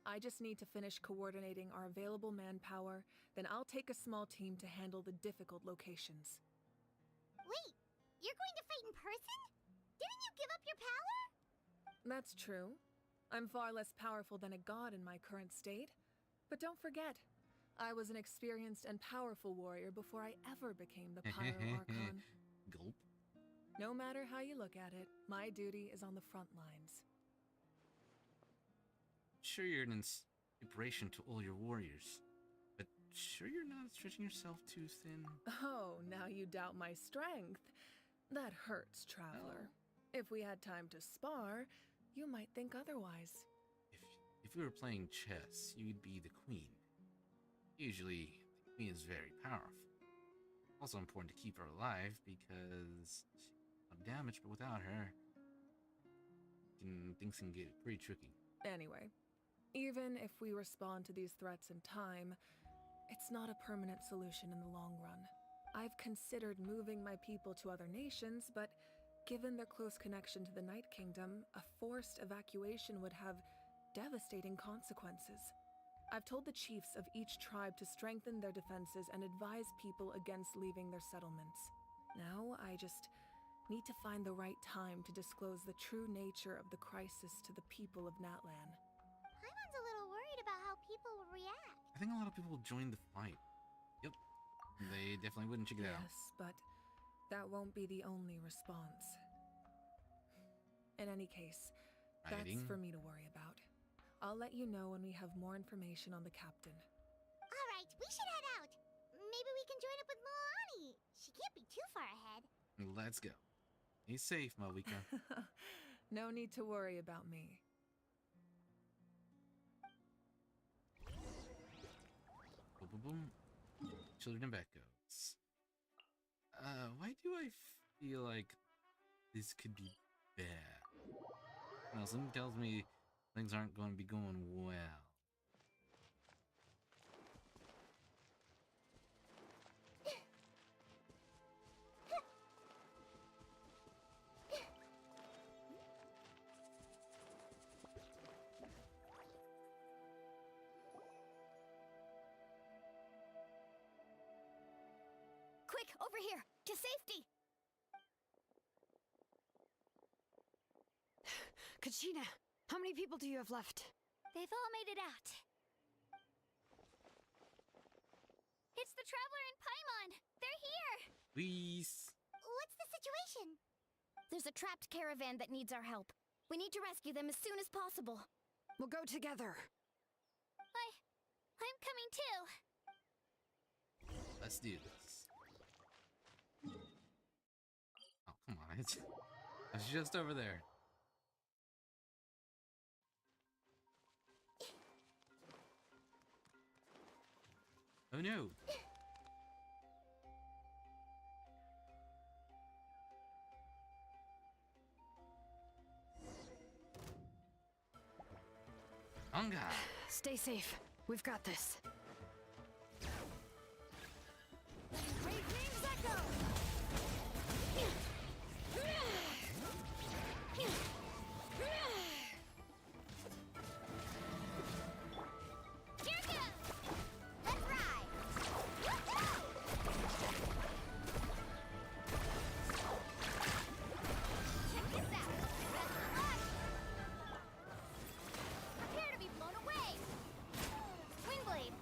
E: I just need to finish coordinating our available manpower, then I'll take a small team to handle the difficult locations.
B: Wait, you're going to fight in person? Didn't you give up your power?
E: That's true. I'm far less powerful than a god in my current state. But don't forget, I was an experienced and powerful warrior before I ever became the Pyro Archon.
A: Gulp.
E: No matter how you look at it, my duty is on the front lines.
A: Sure, you're an inspiration to all your warriors, but sure you're not stretching yourself too thin?
E: Oh, now you doubt my strength. That hurts, Traveler. If we had time to spar, you might think otherwise.
A: If we were playing chess, you'd be the queen. Usually, the queen is very powerful. Also important to keep her alive because she's a lot of damage, but without her, things can get pretty tricky.
E: Anyway, even if we respond to these threats in time, it's not a permanent solution in the long run. I've considered moving my people to other nations, but given their close connection to the Night Kingdom, a forced evacuation would have devastating consequences. I've told the chiefs of each tribe to strengthen their defenses and advise people against leaving their settlements. Now, I just need to find the right time to disclose the true nature of the crisis to the people of Natlan.
B: Paimon's a little worried about how people will react.
A: I think a lot of people will join the fight. Yep. They definitely wouldn't check it out.
E: Yes, but that won't be the only response. In any case, that's
A: Fighting?
E: for me to worry about. I'll let you know when we have more information on the captain.
B: All right, we should head out. Maybe we can join up with Moani. She can't be too far ahead.
A: Let's go. Be safe, Mawika.
E: No need to worry about me.
A: Boom, boom, boom. Children and Echoes. Why do I feel like this could be bad? Well, something tells me things aren't going to be going well.
B: Quick, over here, to safety!
D: Kachina, how many people do you have left?
B: They've all made it out. It's the Traveler and Paimon! They're here!
A: Please.
B: What's the situation? There's a trapped caravan that needs our help. We need to rescue them as soon as possible.
D: We'll go together.
B: I'm coming too.
A: Let's do this. Oh, come on. It's just over there. Oh no. Anga.
D: Stay safe. We've got this.
B: Great wings echo. Here it goes. Let's ride. Check this out. Best of luck. Prepare to be blown away. Wingblade.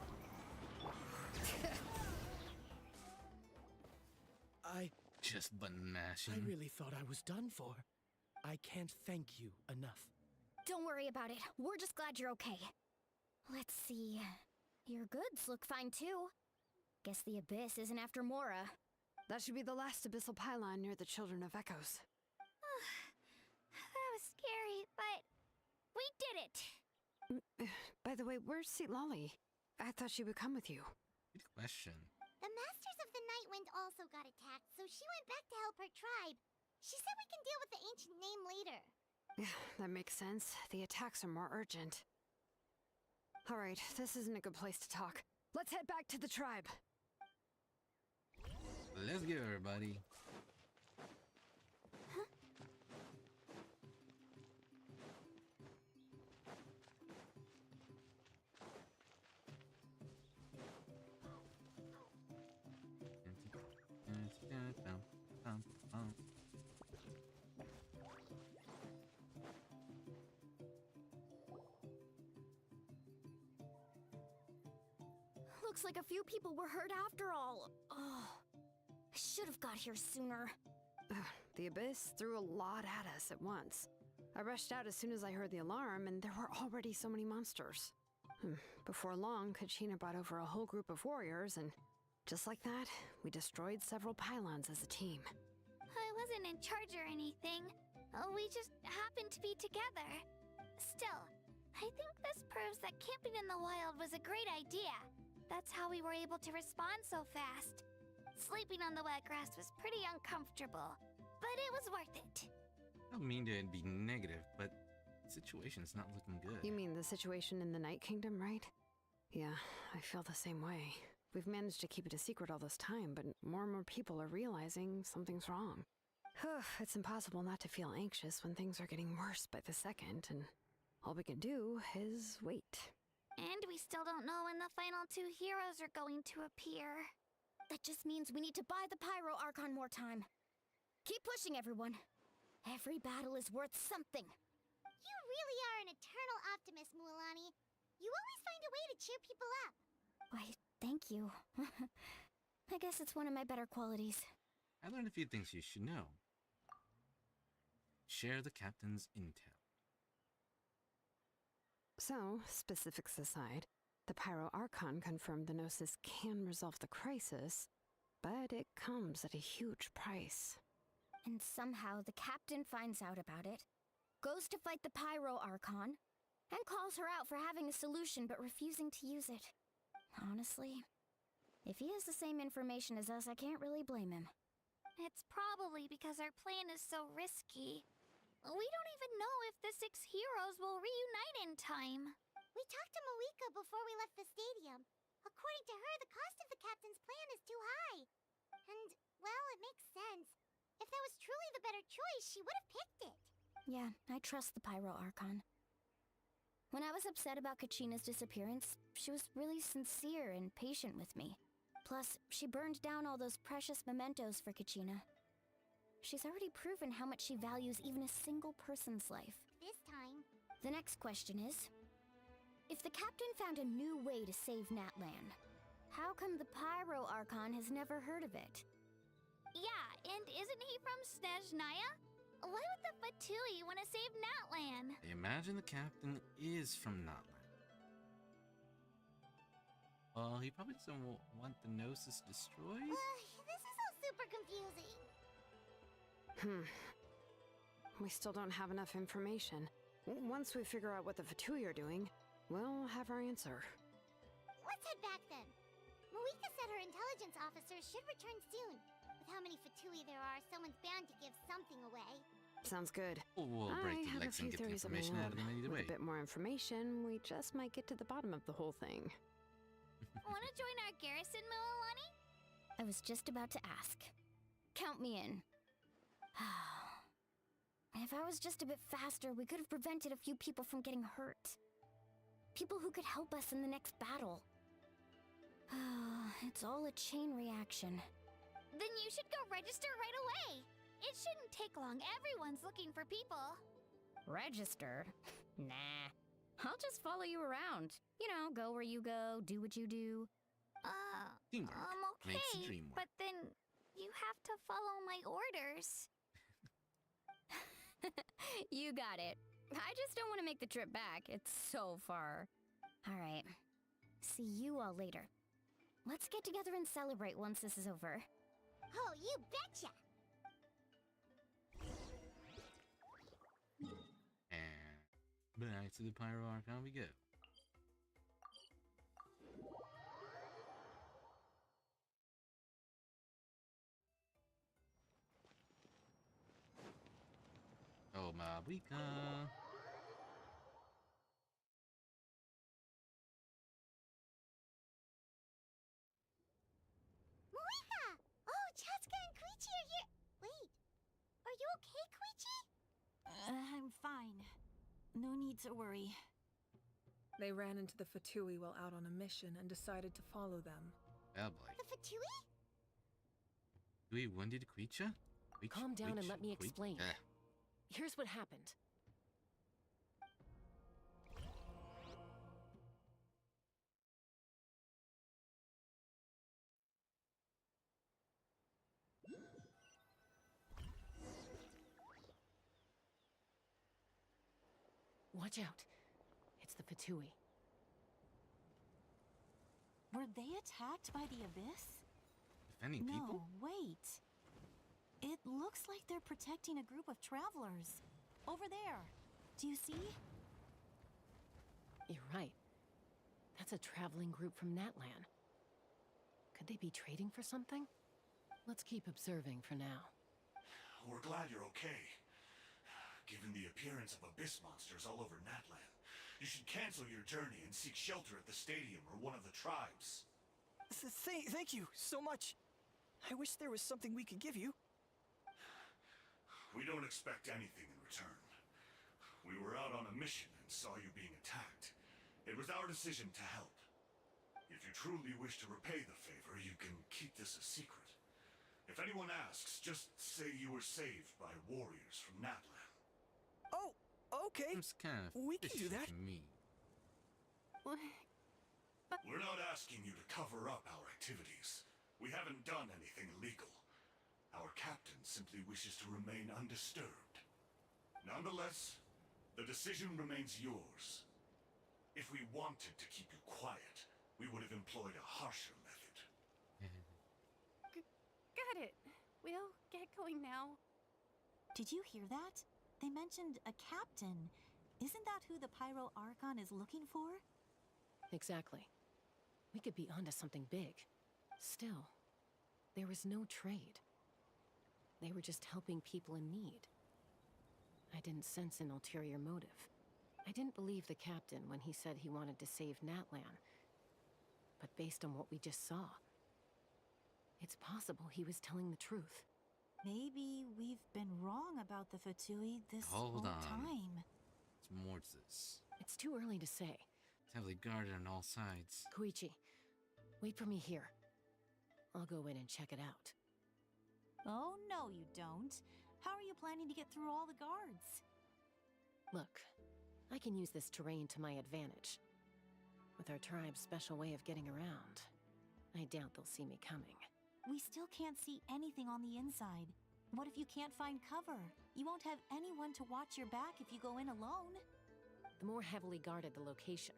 A: Just button mashing.
J: I really thought I was done for. I can't thank you enough.
B: Don't worry about it. We're just glad you're okay. Let's see. Your goods look fine too. Guess the Abyss isn't after Mora.
D: That should be the last abyssal pylon near the Children of Echoes.
B: That was scary, but we did it.
D: By the way, where's Seat Lolly? I thought she would come with you.
A: Good question.
B: The Masters of the Nightwind also got attacked, so she went back to help her tribe. She said we can deal with the ancient name later.
D: Yeah, that makes sense. The attacks are more urgent. Alright, this isn't a good place to talk. Let's head back to the tribe.
A: Let's go, everybody.
B: Looks like a few people were hurt after all. Oh, I should have got here sooner.
D: The Abyss threw a lot at us at once. I rushed out as soon as I heard the alarm, and there were already so many monsters. Before long, Kachina brought over a whole group of warriors, and just like that, we destroyed several pylons as a team.
B: I wasn't in charge or anything. We just happened to be together. Still, I think this proves that camping in the wild was a great idea. That's how we were able to respond so fast. Sleeping on the wet grass was pretty uncomfortable, but it was worth it.
A: I don't mean to be negative, but the situation's not looking good.
D: You mean the situation in the Night Kingdom, right? Yeah, I feel the same way. We've managed to keep it a secret all this time, but more and more people are realizing something's wrong. It's impossible not to feel anxious when things are getting worse by the second, and all we can do is wait.
B: And we still don't know when the final two heroes are going to appear. That just means we need to buy the Pyro Archon more time. Keep pushing, everyone. Every battle is worth something. You really are an eternal optimist, Mualani. You always find a way to cheer people up. Why, thank you. I guess it's one of my better qualities.
A: I learned a few things you should know. Share the captain's intel.
D: So, specifics aside, the Pyro Archon confirmed the Gnosis can resolve the crisis, but it comes at a huge price.
B: And somehow the captain finds out about it, goes to fight the Pyro Archon, and calls her out for having a solution but refusing to use it. Honestly, if he has the same information as us, I can't really blame him. It's probably because our plan is so risky. We don't even know if the 6 heroes will reunite in time. We talked to Moika before we left the stadium. According to her, the cost of the captain's plan is too high. And, well, it makes sense. If that was truly the better choice, she would have picked it. Yeah, I trust the Pyro Archon. When I was upset about Kachina's disappearance, she was really sincere and patient with me. Plus, she burned down all those precious mementos for Kachina. She's already proven how much she values even a single person's life. This time. The next question is, if the captain found a new way to save Natlan, how come the Pyro Archon has never heard of it? Yeah, and isn't he from Snezhnaya? Why would the Fatui want to save Natlan?
A: I imagine the captain is from Natlan. Well, he probably doesn't want the Gnosis destroyed.
B: This is all super confusing.
D: We still don't have enough information. Once we figure out what the Fatui are doing, we'll have our answer.
B: Let's head back then. Moika said her intelligence officers should return soon. With how many Fatui there are, someone's bound to give something away.
D: Sounds good.
A: We'll break
D: I
A: the
D: have a
A: Lex and
D: few
A: get the
D: theories of my
A: information out of
D: own.
A: them either
D: With
A: way.
D: a bit more information, we just might get to the bottom of the whole thing.
B: Wanna join our garrison, Mililani? I was just about to ask. Count me in. If I was just a bit faster, we could have prevented a few people from getting hurt. People who could help us in the next battle. It's all a chain reaction. Then you should go register right away. It shouldn't take long. Everyone's looking for people.
K: Register? Nah. I'll just follow you around. You know, go where you go, do what you do.
A: Teamwork
B: Okay,
A: makes the dream work.
B: but then you have to follow my orders.
K: You got it. I just don't want to make the trip back. It's so far.
B: All right. See you all later. Let's get together and celebrate once this is over. Oh, you betcha!
A: And back to the Pyro Archon we go. Oh, Mabika.
B: Moika! Oh, Chaska and Koichi are here. Wait, are you okay, Koichi?
I: I'm fine. No need to worry.
E: They ran into the Fatui while out on a mission and decided to follow them.
A: Oh boy.
B: The Fatui?
A: We wounded Queecha?
L: Calm down and let me explain.
A: Ah.
L: Here's what happened. Watch out. It's the Fatui.
I: Were they attacked by the Abyss?
A: Defending people?
I: No, wait. It looks like they're protecting a group of travelers. Over there. Do you see?
L: You're right. That's a traveling group from Natlan. Could they be trading for something? Let's keep observing for now.
M: We're glad you're okay. Given the appearance of abyss monsters all over Natlan, you should cancel your journey and seek shelter at the stadium or one of the tribes.
N: Thank you so much. I wish there was something we could give you.
M: We don't expect anything in return. We were out on a mission and saw you being attacked. It was our decision to help. If you truly wish to repay the favor, you can keep this a secret. If anyone asks, just say you were saved by warriors from Natlan.
N: Oh, okay.
A: Seems kind of
N: We can do
A: fishy
N: that.
A: to me.
M: We're not asking you to cover up our activities. We haven't done anything illegal. Our captain simply wishes to remain undisturbed. Nonetheless, the decision remains yours. If we wanted to keep you quiet, we would have employed a harsher method.
H: Got it. We'll get going now.
I: Did you hear that? They mentioned a captain. Isn't that who the Pyro Archon is looking for?
L: Exactly. We could be onto something big. Still, there was no trade. They were just helping people in need. I didn't sense an ulterior motive. I didn't believe the captain when he said he wanted to save Natlan. But based on what we just saw, it's possible he was telling the truth.
I: Maybe we've been wrong about the Fatui this
A: Hold
I: whole
A: on.
I: time.
A: There's more to this.
L: It's too early to say.
A: It's heavily guarded on all sides.
L: Koichi, wait for me here. I'll go in and check it out.
I: Oh, no, you don't. How are you planning to get through all the guards?
L: Look, I can use this terrain to my advantage. With our tribe's special way of getting around, I doubt they'll see me coming.
I: We still can't see anything on the inside. What if you can't find cover? You won't have anyone to watch your back if you go in alone.
L: The more heavily guarded the location,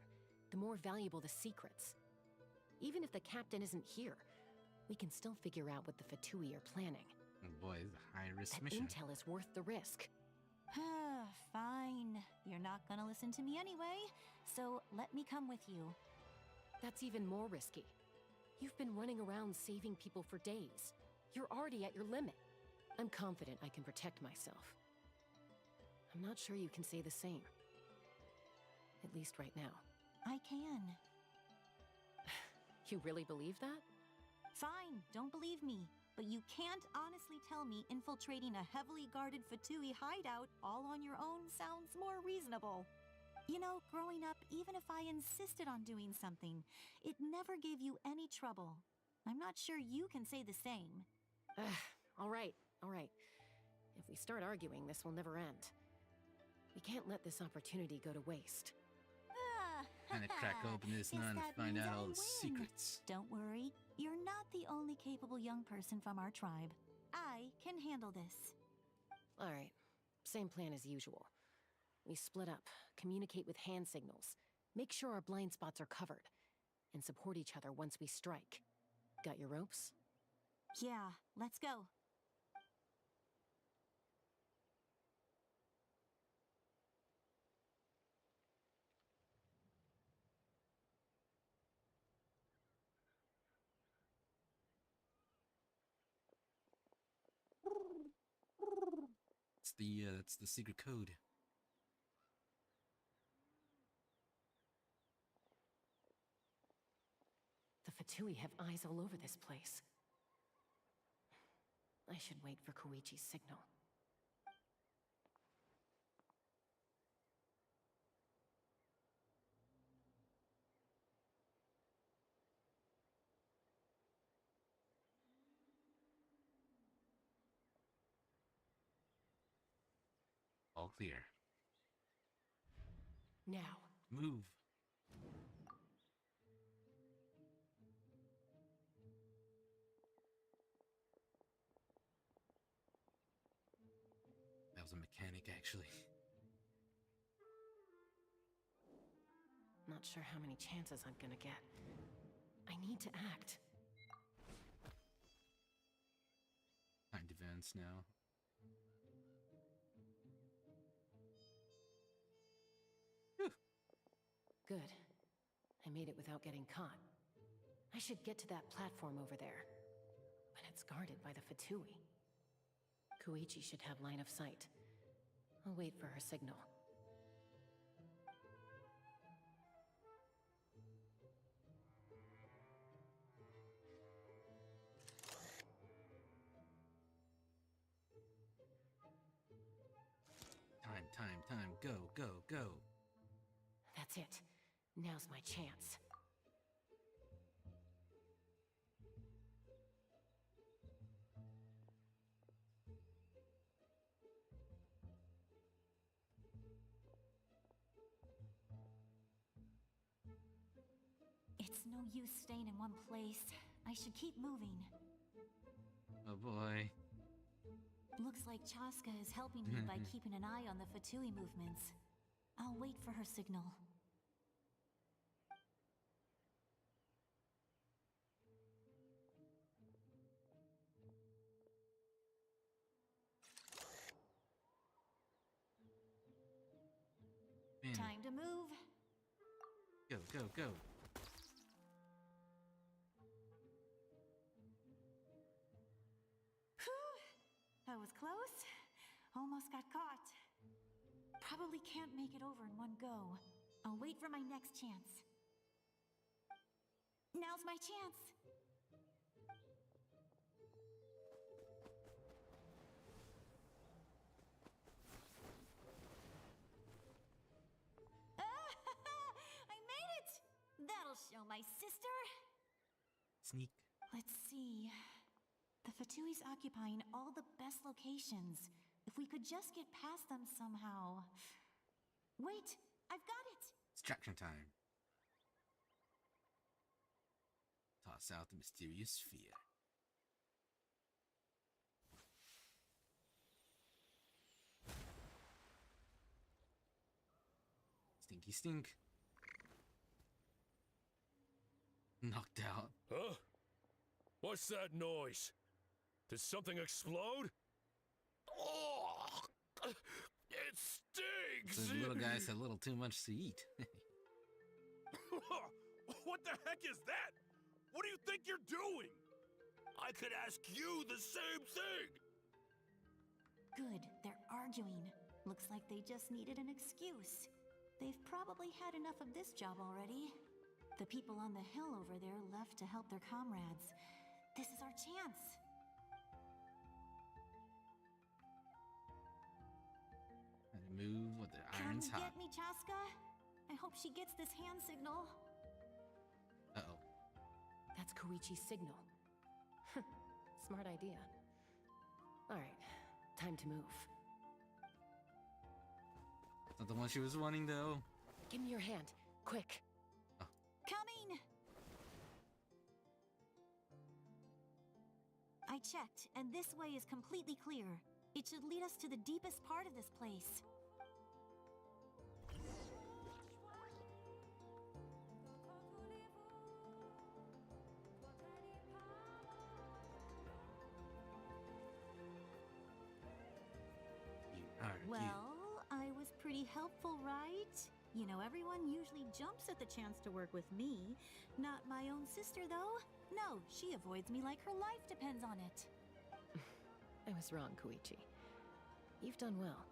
L: the more valuable the secrets. Even if the captain isn't here, we can still figure out what the Fatui are planning.
A: Oh boy, this is a high-risk
L: That
A: mission.
L: intel is worth the risk.
I: Fine. You're not gonna listen to me anyway, so let me come with you.
L: That's even more risky. You've been running around saving people for days. You're already at your limit. I'm confident I can protect myself. I'm not sure you can say the same. At least right now.
I: I can.
L: You really believe that?
I: Fine, don't believe me. But you can't honestly tell me infiltrating a heavily guarded Fatui hideout all on your own sounds more reasonable. You know, growing up, even if I insisted on doing something, it never gave you any trouble. I'm not sure you can say the same.
L: All right. If we start arguing, this will never end. We can't let this opportunity go to waste.
A: Kind of crack open this nut and find out all the secrets.
I: Don't worry, you're not the only capable young person from our tribe. I can handle this.
L: All right, same plan as usual. We split up, communicate with hand signals, make sure our blind spots are covered, and support each other once we strike. Got your ropes?
I: Yeah, let's go.
A: That's the secret code.
L: The Fatui have eyes all over this place. I should wait for Koichi's signal.
A: All clear.
L: Now.
A: Move. That was a mechanic, actually.
L: Not sure how many chances I'm gonna get. I need to act.
A: Time to advance now.
L: Good. I made it without getting caught. I should get to that platform over there. But it's guarded by the Fatui. Koichi should have line of sight. I'll wait for her signal.
A: Time. Go.
L: That's it. Now's my chance.
I: It's no use staying in one place. I should keep moving.
A: Oh boy.
I: Looks like Chaska is helping me by keeping an eye on the Fatui movements. I'll wait for her signal.
A: Man.
I: Time to move.
A: Go.
I: That was close. Almost got caught. Probably can't make it over in one go. I'll wait for my next chance. Now's my chance. I made it! That'll show my sister.
A: Sneak.
I: Let's see. The Fatui's occupying all the best locations. If we could just get past them somehow. Wait, I've got it!
A: Distraction time. Toss out the mysterious sphere. Stinky stink. knocked out.
O: Huh? What's that noise? Did something explode? Oh, it stinks!
A: The little guy's had a little too much to eat.
O: What the heck is that? What do you think you're doing? I could ask you the same thing!
I: Good, they're arguing. Looks like they just needed an excuse. They've probably had enough of this job already. The people on the hill over there left to help their comrades. This is our chance.
A: And move with the iron's
I: Come
A: hot.
I: get me, Chaska. I hope she gets this hand signal.
A: Uh-oh.
L: That's Koichi's signal. Smart idea. Alright, time to move.
A: Not the one she was wanting, though.
L: Give me your hand, quick.
I: Coming! I checked, and this way is completely clear. It should lead us to the deepest part of this place.
A: You are cute.
I: Well, I was pretty helpful, right? You know, everyone usually jumps at the chance to work with me. Not my own sister, though. No, she avoids me like her life depends on it.
L: I was wrong, Koichi. You've done well.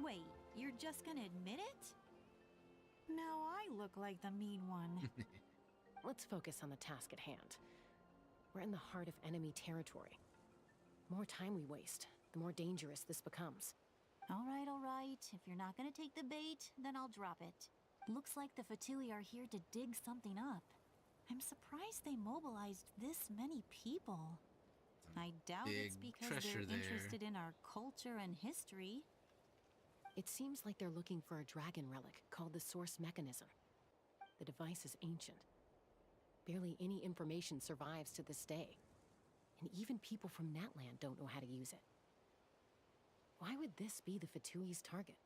I: Wait, you're just gonna admit it? Now I look like the mean one.
L: Let's focus on the task at hand. We're in the heart of enemy territory. The more time we waste, the more dangerous this becomes.
I: All right. If you're not gonna take the bait, then I'll drop it. Looks like the Fatui are here to dig something up. I'm surprised they mobilized this many people. I doubt it's because they're interested in our culture and history.
L: It seems like they're looking for a dragon relic called the Source Mechanism. The device is ancient. Barely any information survives to this day. And even people from Natlan don't know how to use it. Why would this be the Fatui's target?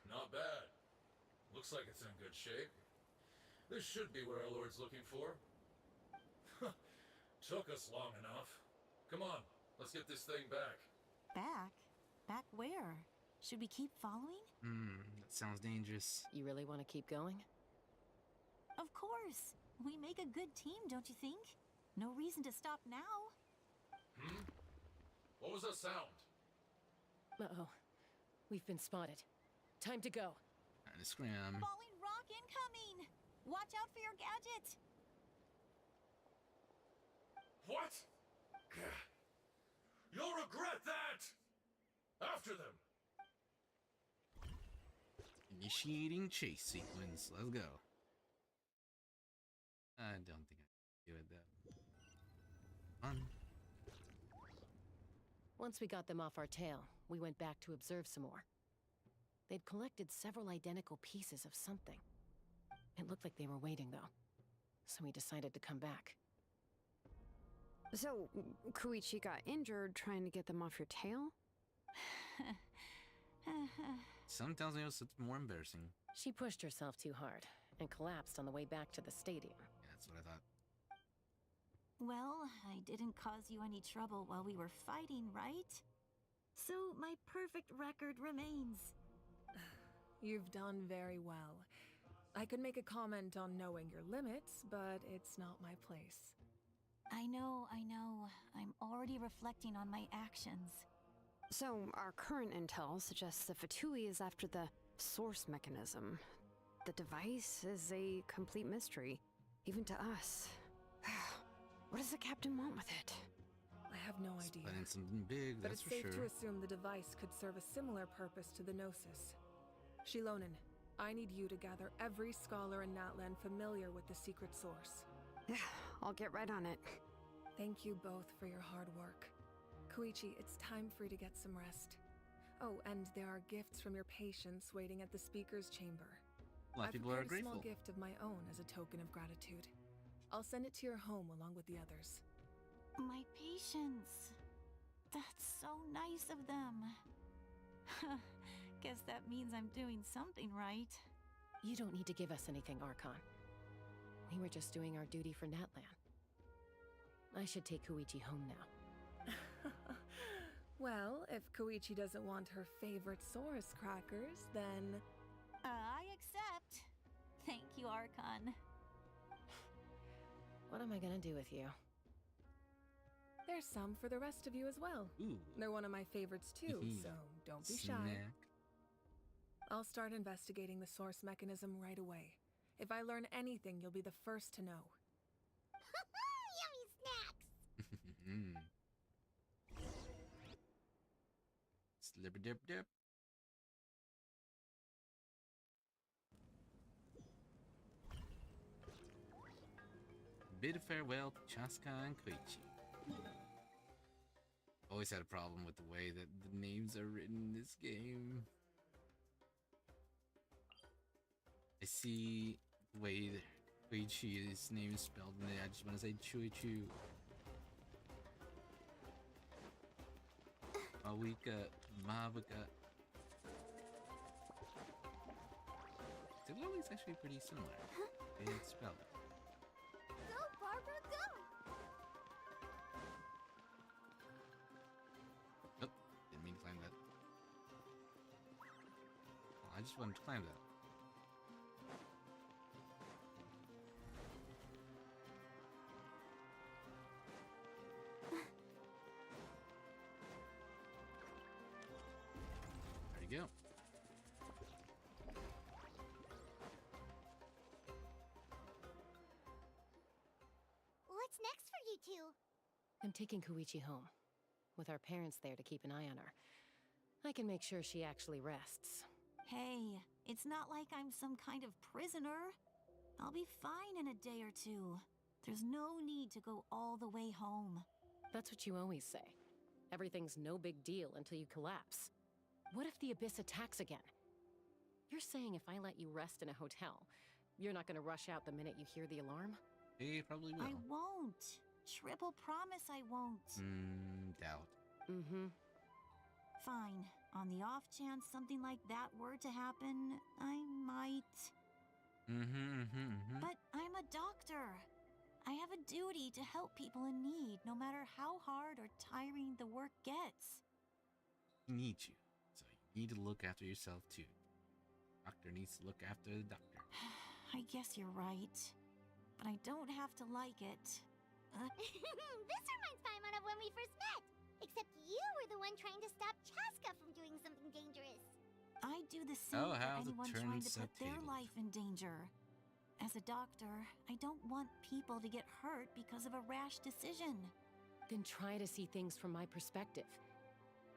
P: Not bad. Looks like it's in good shape. This should be what our Lord's looking for. Took us long enough. Come on, let's get this thing back.
I: Back? Back where? Should we keep following?
A: That sounds dangerous.
L: You really want to keep going?
I: Of course. We make a good team, don't you think? No reason to stop now.
P: What was that sound?
L: Uh-oh. We've been spotted. Time to go.
A: Trying to scram.
I: Falling rock incoming! Watch out for your gadget!
P: What? You'll regret that! After them!
A: Initiating chase sequence. Let's go. I don't think I can do it that. Fun.
L: Once we got them off our tail, we went back to observe some more. They'd collected several identical pieces of something. It looked like they were waiting, though. So we decided to come back.
D: So, Koichi got injured trying to get them off your tail?
A: Some tells me it was something more embarrassing.
L: She pushed herself too hard and collapsed on the way back to the stadium.
A: Yeah, that's what I thought.
I: Well, I didn't cause you any trouble while we were fighting, right? So my perfect record remains.
E: You've done very well. I could make a comment on knowing your limits, but it's not my place.
I: I know. I'm already reflecting on my actions.
D: So, our current intel suggests the Fatui is after the source mechanism. The device is a complete mystery, even to us. What does the captain want with it?
E: I have no idea.
A: But in something big,
E: But
A: that's
E: it's
A: for
E: safe
A: sure.
E: to assume the device could serve a similar purpose to the Gnosis. Shilonen, I need you to gather every scholar in Natlan familiar with the secret source.
D: I'll get right on it.
E: Thank you both for your hard work. Koichi, it's time for you to get some rest. Oh, and there are gifts from your patients waiting at the speaker's chamber.
A: A lot of people are
E: I've prepared a small
A: grateful.
E: gift of my own as a token of gratitude. I'll send it to your home along with the others.
I: My patience. That's so nice of them. Guess that means I'm doing something right.
L: You don't need to give us anything, Archon. We were just doing our duty for Natlan. I should take Koichi home now.
E: Well, if Koichi doesn't want her favorite Saurus crackers, then...
I: I accept. Thank you, Archon.
L: What am I gonna do with you?
E: There's some for the rest of you as well.
A: Ooh.
E: They're one of my favorites too, so don't be shy.
A: Snack.
E: I'll start investigating the source mechanism right away. If I learn anything, you'll be the first to know.
B: Yummy snacks!
A: Slipper dip dip. Bid farewell to Chaska and Koichi. Always had a problem with the way that the names are written in this game. I see the way that Koichi's name is spelled and I just want to say Chuichu. Mawika, Mavika. It's actually pretty similar. They spell it.
B: Go, Barbara, go!
A: Oh, didn't mean to climb that. Well, I just wanted to climb that. There you go.
B: What's next for you two?
L: I'm taking Koichi home. With our parents there to keep an eye on her. I can make sure she actually rests.
I: Hey, it's not like I'm some kind of prisoner. I'll be fine in a day or two. There's no need to go all the way home.
L: That's what you always say. Everything's no big deal until you collapse. What if the Abyss attacks again? You're saying if I let you rest in a hotel, you're not gonna rush out the minute you hear the alarm?
A: They probably will.
I: I won't. Triple promise I won't.
A: Doubt.
I: Fine. On the off chance something like that were to happen, I might. But I'm a doctor. I have a duty to help people in need, no matter how hard or tiring the work gets.
A: He needs you, so you need to look after yourself too. Doctor needs to look after the doctor.
I: I guess you're right. But I don't have to like it.
B: This reminds Paimon of when we first met. Except you were the one trying to stop Chaska from doing something dangerous.
I: I do the same for anyone trying to put their life in danger. As a doctor, I don't want people to get hurt because of a rash decision.
L: Then try to see things from my perspective.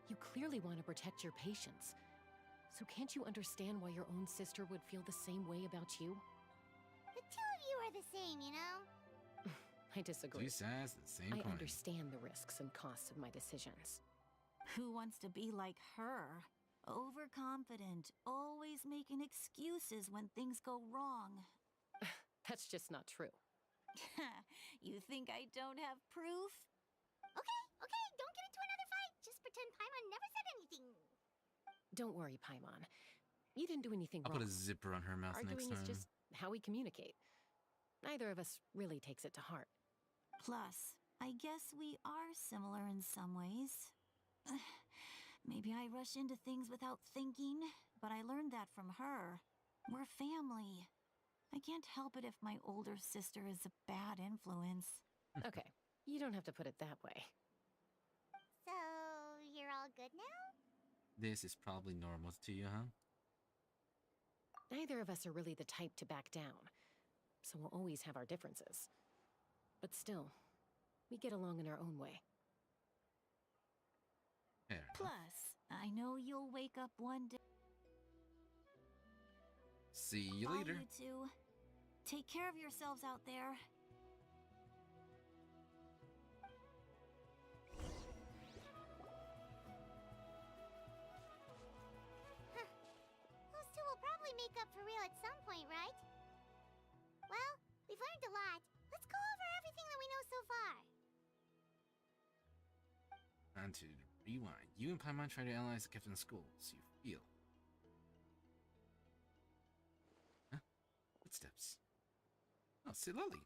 L: You clearly want to protect your patients. So can't you understand why your own sister would feel the same way about you?
B: The two of you are the same, you know?
L: I disagree.
A: Two sides of the same
L: I
A: coin.
L: understand the risks and costs of my decisions.
I: Who wants to be like her? Overconfident, always making excuses when things go wrong.
L: That's just not true.
I: You think I don't have proof?
B: Okay, don't get into another fight. Just pretend Paimon never said anything.
L: Don't worry, Paimon. You didn't do anything
A: I'll
L: wrong.
A: put a zipper on her mouth next
L: Arguing
A: time.
L: is just how we communicate. Neither of us really takes it to heart.
I: Plus, I guess we are similar in some ways. Maybe I rush into things without thinking, but I learned that from her. We're family. I can't help it if my older sister is a bad influence.
L: Okay, you don't have to put it that way.
B: So, you're all good now?
A: This is probably normal to you, huh?
L: Neither of us are really the type to back down, so we'll always have our differences. But still, we get along in our own way.
A: Fair enough.
I: Plus, I know you'll wake up one day.
A: See you
I: Bye,
A: later.
I: you two. Take care of yourselves out there.
B: Those two will probably make up for real at some point, right? Well, we've learned a lot. Let's go over everything that we know so far.
A: On to rewind. You and Paimon try to analyze the captain's skull, so you feel. Huh? Footsteps. Oh, Silali.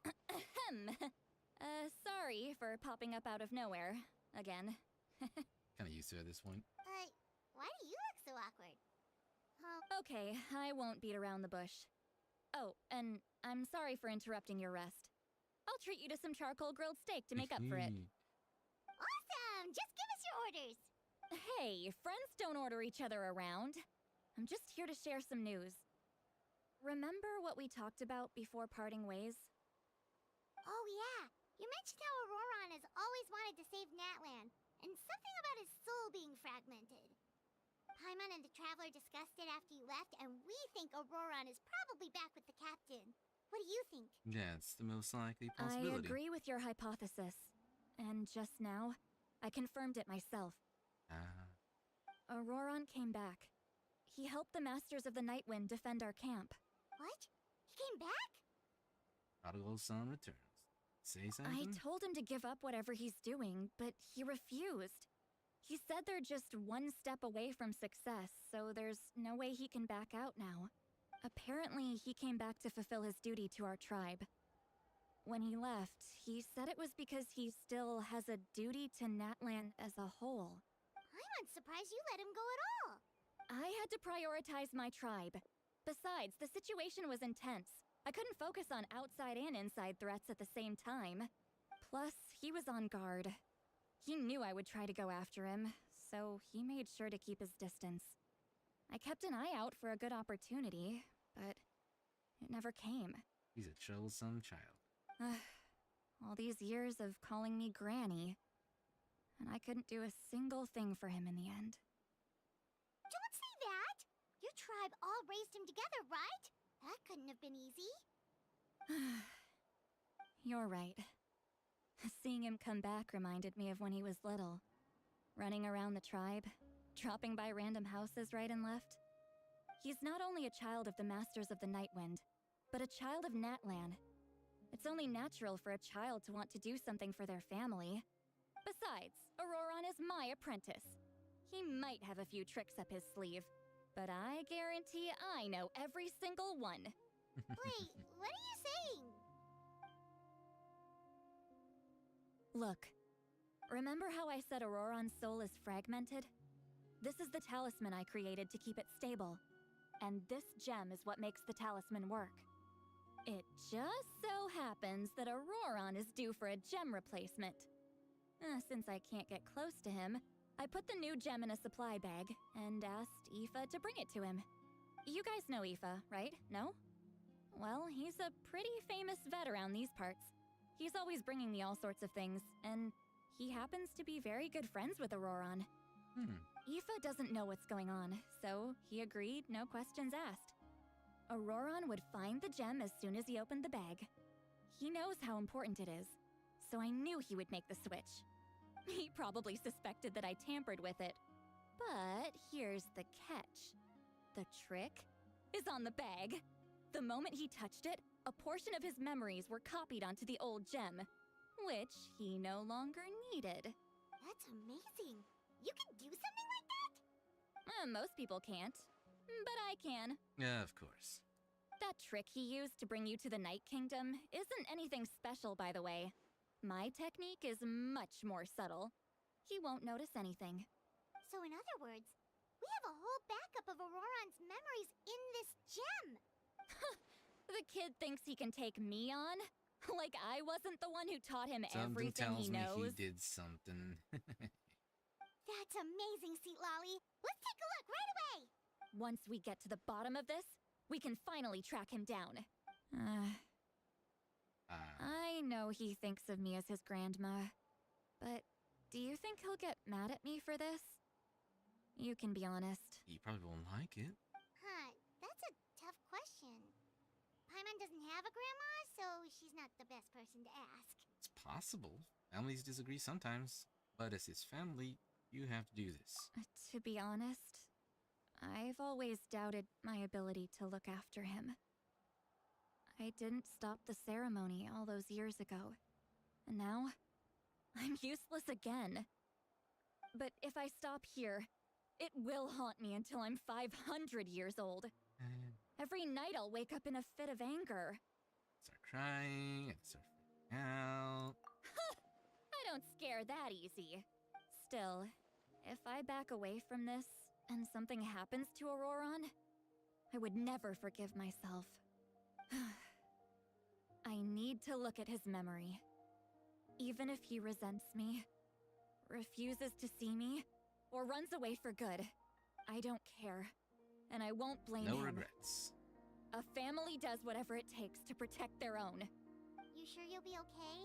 G: Sorry for popping up out of nowhere. Again.
A: Kinda used to it at this point.
B: Why do you look so awkward?
G: Okay, I won't beat around the bush. Oh, and I'm sorry for interrupting your rest. I'll treat you to some charcoal grilled steak to make up for it.
B: Awesome! Just give us your orders!
G: Hey, friends don't order each other around. I'm just here to share some news. Remember what we talked about before parting ways?
B: Oh yeah, you mentioned how Auroron has always wanted to save Natlan, and something about his soul being fragmented. Paimon and the Traveler discussed it after you left, and we think Auroron is probably back with the captain. What do you think?
A: That's the most likely possibility.
G: I agree with your hypothesis. And just now, I confirmed it myself. Auroron came back. He helped the Masters of the Nightwind defend our camp.
B: What? He came back?
A: Prodigal son returns. Say something?
G: I told him to give up whatever he's doing, but he refused. He said they're just one step away from success, so there's no way he can back out now. Apparently, he came back to fulfill his duty to our tribe. When he left, he said it was because he still has a duty to Natlan as a whole.
B: I'm surprised you let him go at all.
G: I had to prioritize my tribe. Besides, the situation was intense. I couldn't focus on outside and inside threats at the same time. Plus, he was on guard. He knew I would try to go after him, so he made sure to keep his distance. I kept an eye out for a good opportunity, but it never came.
A: He's a troublesome child.
G: All these years of calling me Granny, and I couldn't do a single thing for him in the end.
B: Don't say that! Your tribe all raised him together, right? That couldn't have been easy.
G: You're right. Seeing him come back reminded me of when he was little. Running around the tribe, dropping by random houses right and left. He's not only a child of the Masters of the Nightwind, but a child of Natlan. It's only natural for a child to want to do something for their family. Besides, Auroron is my apprentice. He might have a few tricks up his sleeve, but I guarantee I know every single one.
B: Wait, what are you saying?
G: Look, remember how I said Auroron's soul is fragmented? This is the talisman I created to keep it stable. And this gem is what makes the talisman work. It just so happens that Auroron is due for a gem replacement. Since I can't get close to him, I put the new gem in a supply bag and asked Aoife to bring it to him. You guys know Aoife, right? No? Well, he's a pretty famous vet around these parts. He's always bringing me all sorts of things, and he happens to be very good friends with Auroron. Aoife doesn't know what's going on, so he agreed, no questions asked. Auroron would find the gem as soon as he opened the bag. He knows how important it is, so I knew he would make the switch. He probably suspected that I tampered with it. But here's the catch. The trick is on the bag. The moment he touched it, a portion of his memories were copied onto the old gem, which he no longer needed.
B: That's amazing. You can do something like that?
G: Most people can't, but I can.
A: Yeah, of course.
G: That trick he used to bring you to the Night Kingdom isn't anything special, by the way. My technique is much more subtle. He won't notice anything.
B: So in other words, we have a whole backup of Auroron's memories in this gem.
G: The kid thinks he can take me on? Like I wasn't the one who taught him
A: Something
G: everything
A: tells
G: he
A: me
G: knows?
A: he did something.
B: That's amazing, Seat Lolly. Let's take a look right away.
G: Once we get to the bottom of this, we can finally track him down. I know he thinks of me as his grandma, but do you think he'll get mad at me for this? You can be honest.
A: He probably won't like it.
B: That's a tough question. Paimon doesn't have a grandma, so she's not the best person to ask.
A: It's possible. Families disagree sometimes, but as his family, you have to do this.
G: To be honest, I've always doubted my ability to look after him. I didn't stop the ceremony all those years ago, and now I'm useless again. But if I stop here, it will haunt me until I'm 500 years old. Every night I'll wake up in a fit of anger.
A: Start crying, I start freaking out.
G: I don't scare that easy. Still, if I back away from this and something happens to Auroron, I would never forgive myself. I need to look at his memory. Even if he resents me, refuses to see me, or runs away for good, I don't care, and I won't blame him.
A: No regrets.
G: A family does whatever it takes to protect their own.
B: You sure you'll be okay?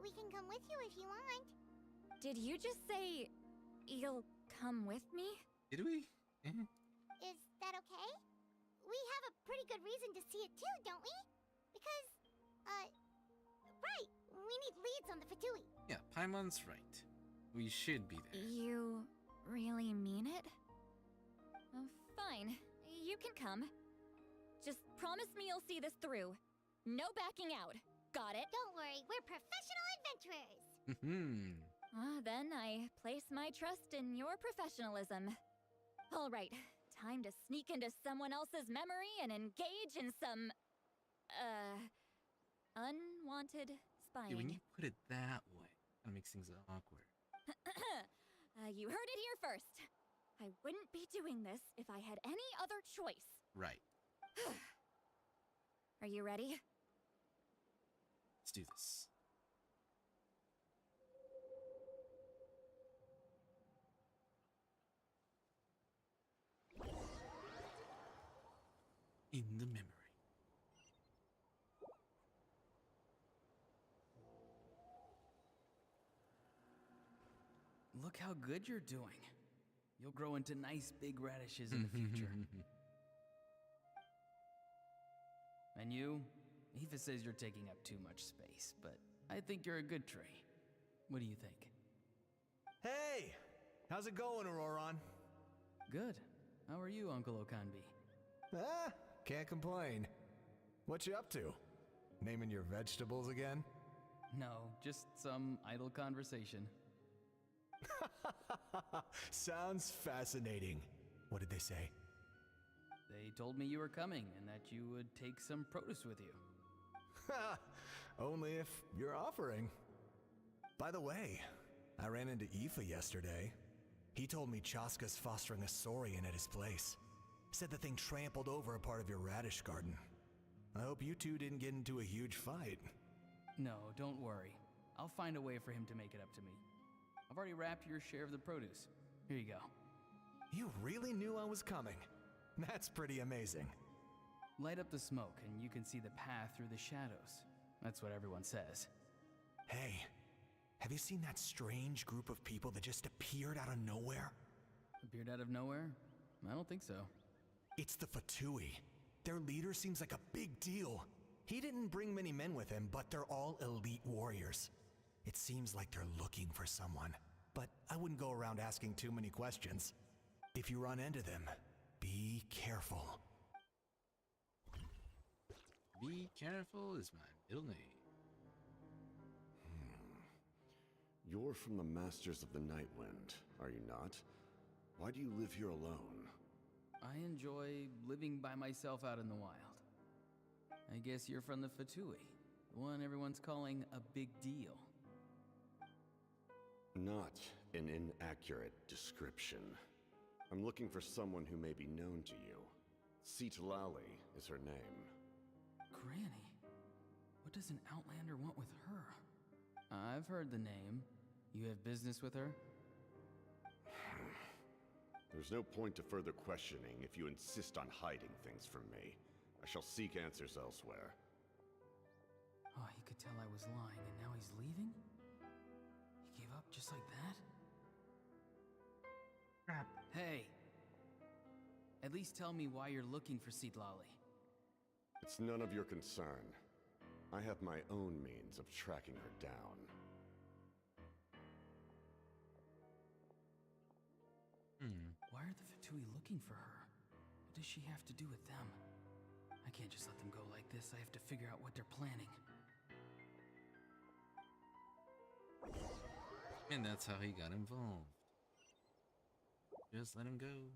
B: We can come with you if you want.
G: Did you just say you'll come with me?
A: Did we?
B: Is that okay? We have a pretty good reason to see it too, don't we? Because, right, we need leads on the Fatui.
A: Yeah, Paimon's right. We should be there.
G: You really mean it? Oh, fine. You can come. Just promise me you'll see this through. No backing out. Got it?
B: Don't worry, we're professional adventurers.
G: Then I place my trust in your professionalism. All right, time to sneak into someone else's memory and engage in some, unwanted spying.
A: Yeah, when you put it that way, that makes things awkward.
G: You heard it here first. I wouldn't be doing this if I had any other choice.
A: Right.
G: Are you ready?
A: Let's do this. In the memory.
C: Look how good you're doing. You'll grow into nice big radishes in the future. And you? Aoife says you're taking up too much space, but I think you're a good tree. What do you think?
Q: Hey! How's it going, Auroron?
C: Good. How are you, Uncle Okanbi?
Q: Ah, can't complain. What you up to? Naming your vegetables again?
C: No, just some idle conversation.
Q: Sounds fascinating. What did they say?
C: They told me you were coming and that you would take some produce with you.
Q: Ha! Only if you're offering. By the way, I ran into Aoife yesterday. He told me Chaska's fostering a saurian at his place. Said the thing trampled over a part of your radish garden. I hope you two didn't get into a huge fight.
C: No, don't worry. I'll find a way for him to make it up to me. I've already wrapped your share of the produce. Here you go.
Q: You really knew I was coming. That's pretty amazing.
C: Light up the smoke and you can see the path through the shadows. That's what everyone says.
Q: Hey, have you seen that strange group of people that just appeared out of nowhere?
C: Appeared out of nowhere? I don't think so.
Q: It's the Fatui. Their leader seems like a big deal. He didn't bring many men with him, but they're all elite warriors. It seems like they're looking for someone, but I wouldn't go around asking too many questions. If you run into them, be careful.
A: Be careful is my middle name.
F: You're from the Masters of the Nightwind, are you not? Why do you live here alone?
C: I enjoy living by myself out in the wild. I guess you're from the Fatui, the one everyone's calling a big deal.
F: Not an inaccurate description. I'm looking for someone who may be known to you. Citlali is her name.
C: Granny? What does an Outlander want with her? I've heard the name. You have business with her?
F: There's no point to further questioning if you insist on hiding things from me. I shall seek answers elsewhere.
C: Oh, he could tell I was lying and now he's leaving? He gave up just like that?
A: Crap.
C: Hey! At least tell me why you're looking for Citlali.
F: It's none of your concern. I have my own means of tracking her down.
C: Why are the Fatui looking for her? What does she have to do with them? I can't just let them go like this. I have to figure out what they're planning.
A: And that's how he got involved. Just let him go.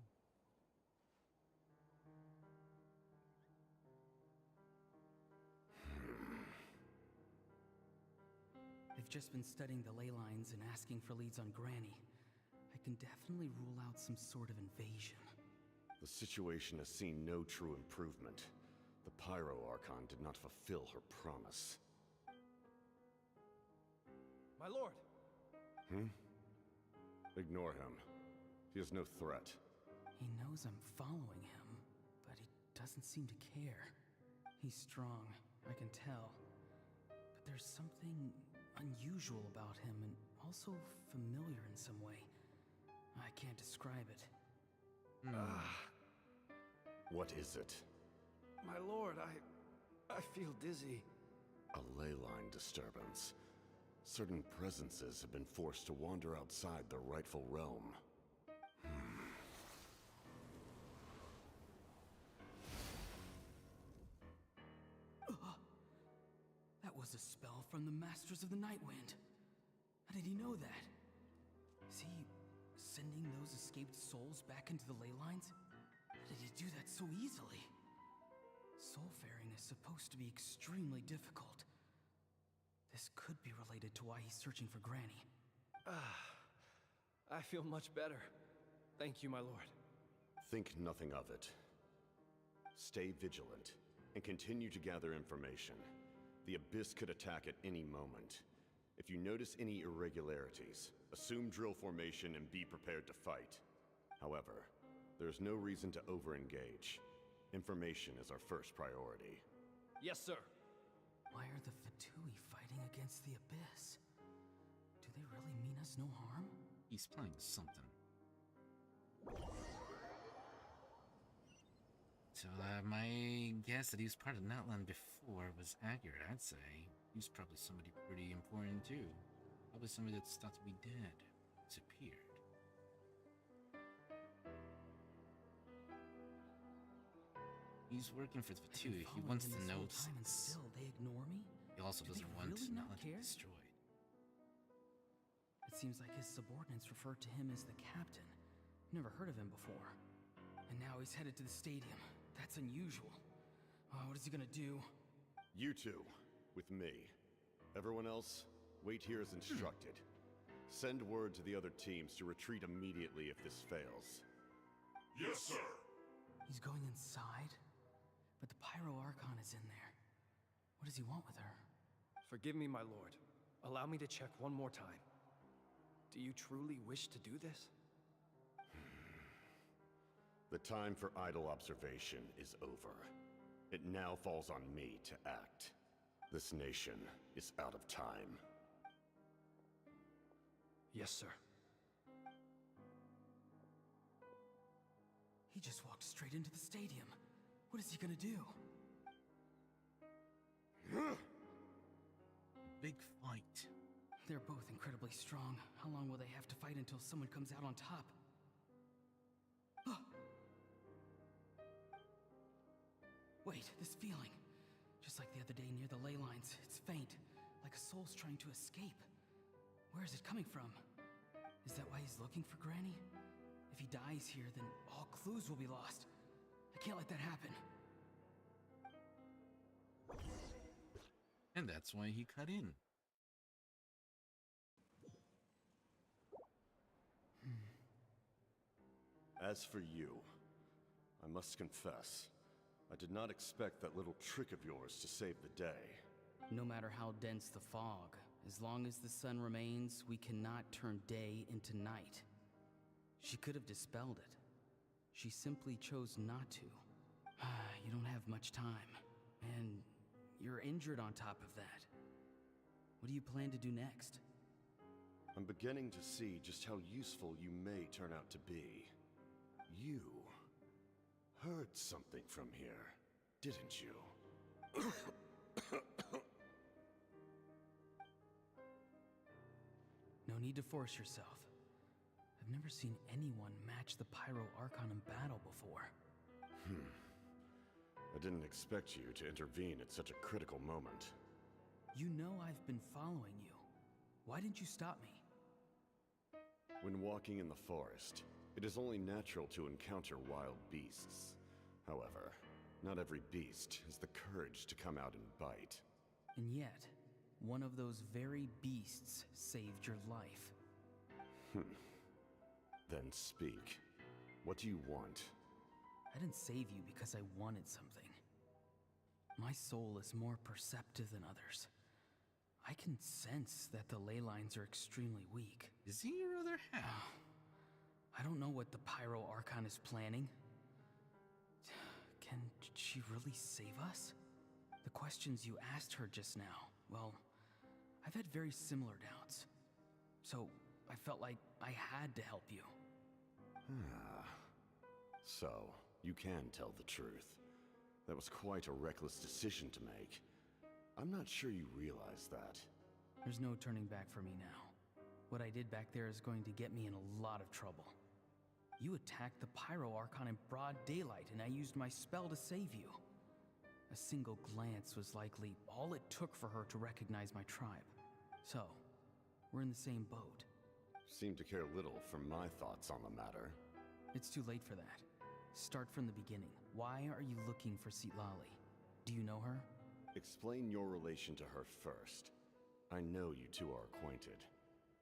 C: They've just been studying the ley lines and asking for leads on Granny. I can definitely rule out some sort of invasion.
F: The situation has seen no true improvement. The Pyro Archon did not fulfill her promise.
N: My lord!
F: Ignore him. He is no threat.
C: He knows I'm following him, but he doesn't seem to care. He's strong, I can tell. But there's something unusual about him and also familiar in some way. I can't describe it.
F: What is it?
N: My lord, I feel dizzy.
F: A ley line disturbance. Certain presences have been forced to wander outside their rightful realm.
C: That was a spell from the Masters of the Nightwind. How did he know that? Is he sending those escaped souls back into the ley lines? How did he do that so easily? Soulfaring is supposed to be extremely difficult. This could be related to why he's searching for Granny.
N: I feel much better. Thank you, my lord.
F: Think nothing of it. Stay vigilant, and continue to gather information. The Abyss could attack at any moment. If you notice any irregularities, assume drill formation and be prepared to fight. However, there's no reason to over-engage. Information is our first priority.
N: Yes, sir.
C: Why are the Fatui fighting against the Abyss? Do they really mean us no harm?
A: He's playing something. So, my guess that he was part of Natlan before was accurate, I'd say. He was probably somebody pretty important too. Probably somebody that's thought to be dead. Disappeared. He's working for the Fatui. He wants to know
C: time and still they ignore me?
A: He also doesn't want
C: really not
A: Natlan to be
C: care?
A: destroyed.
C: It seems like his subordinates refer to him as the captain. Never heard of him before. And now he's headed to the stadium. That's unusual. What is he gonna do?
F: You two, with me. Everyone else, wait here as instructed. Send word to the other teams to retreat immediately if this fails.
M: Yes, sir.
C: He's going inside? But the Pyro Archon is in there. What does he want with her?
N: Forgive me, my lord. Allow me to check one more time. Do you truly wish to do this?
F: The time for idle observation is over. It now falls on me to act. This nation is out of time.
N: Yes, sir.
C: He just walked straight into the stadium. What is he gonna do?
A: Big fight.
C: They're both incredibly strong. How long will they have to fight until someone comes out on top? Wait, this feeling. Just like the other day near the ley lines, it's faint, like a soul's trying to escape. Where is it coming from? Is that why he's looking for Granny? If he dies here, then all clues will be lost. I can't let that happen.
A: And that's why he cut in.
F: As for you, I must confess, I did not expect that little trick of yours to save the day.
C: No matter how dense the fog, as long as the sun remains, we cannot turn day into night. She could have dispelled it. She simply chose not to. You don't have much time, and you're injured on top of that. What do you plan to do next?
F: I'm beginning to see just how useful you may turn out to be. You heard something from here, didn't you?
C: No need to force yourself. I've never seen anyone match the Pyro Archon in battle before.
F: I didn't expect you to intervene at such a critical moment.
C: You know I've been following you. Why didn't you stop me?
F: When walking in the forest, it is only natural to encounter wild beasts. However, not every beast has the courage to come out and bite.
C: And yet, one of those very beasts saved your life.
F: Then speak. What do you want?
C: I didn't save you because I wanted something. My soul is more perceptive than others. I can sense that the ley lines are extremely weak.
A: Is he your other half?
C: I don't know what the Pyro Archon is planning. Can she really save us? The questions you asked her just now, well, I've had very similar doubts. So, I felt like I had to help you.
F: So, you can tell the truth. That was quite a reckless decision to make. I'm not sure you realize that.
C: There's no turning back for me now. What I did back there is going to get me in a lot of trouble. You attacked the Pyro Archon in broad daylight, and I used my spell to save you. A single glance was likely all it took for her to recognize my tribe. So, we're in the same boat.
F: Seem to care little for my thoughts on the matter.
C: It's too late for that. Start from the beginning. Why are you looking for Sitlali? Do you know her?
F: Explain your relation to her first. I know you two are acquainted.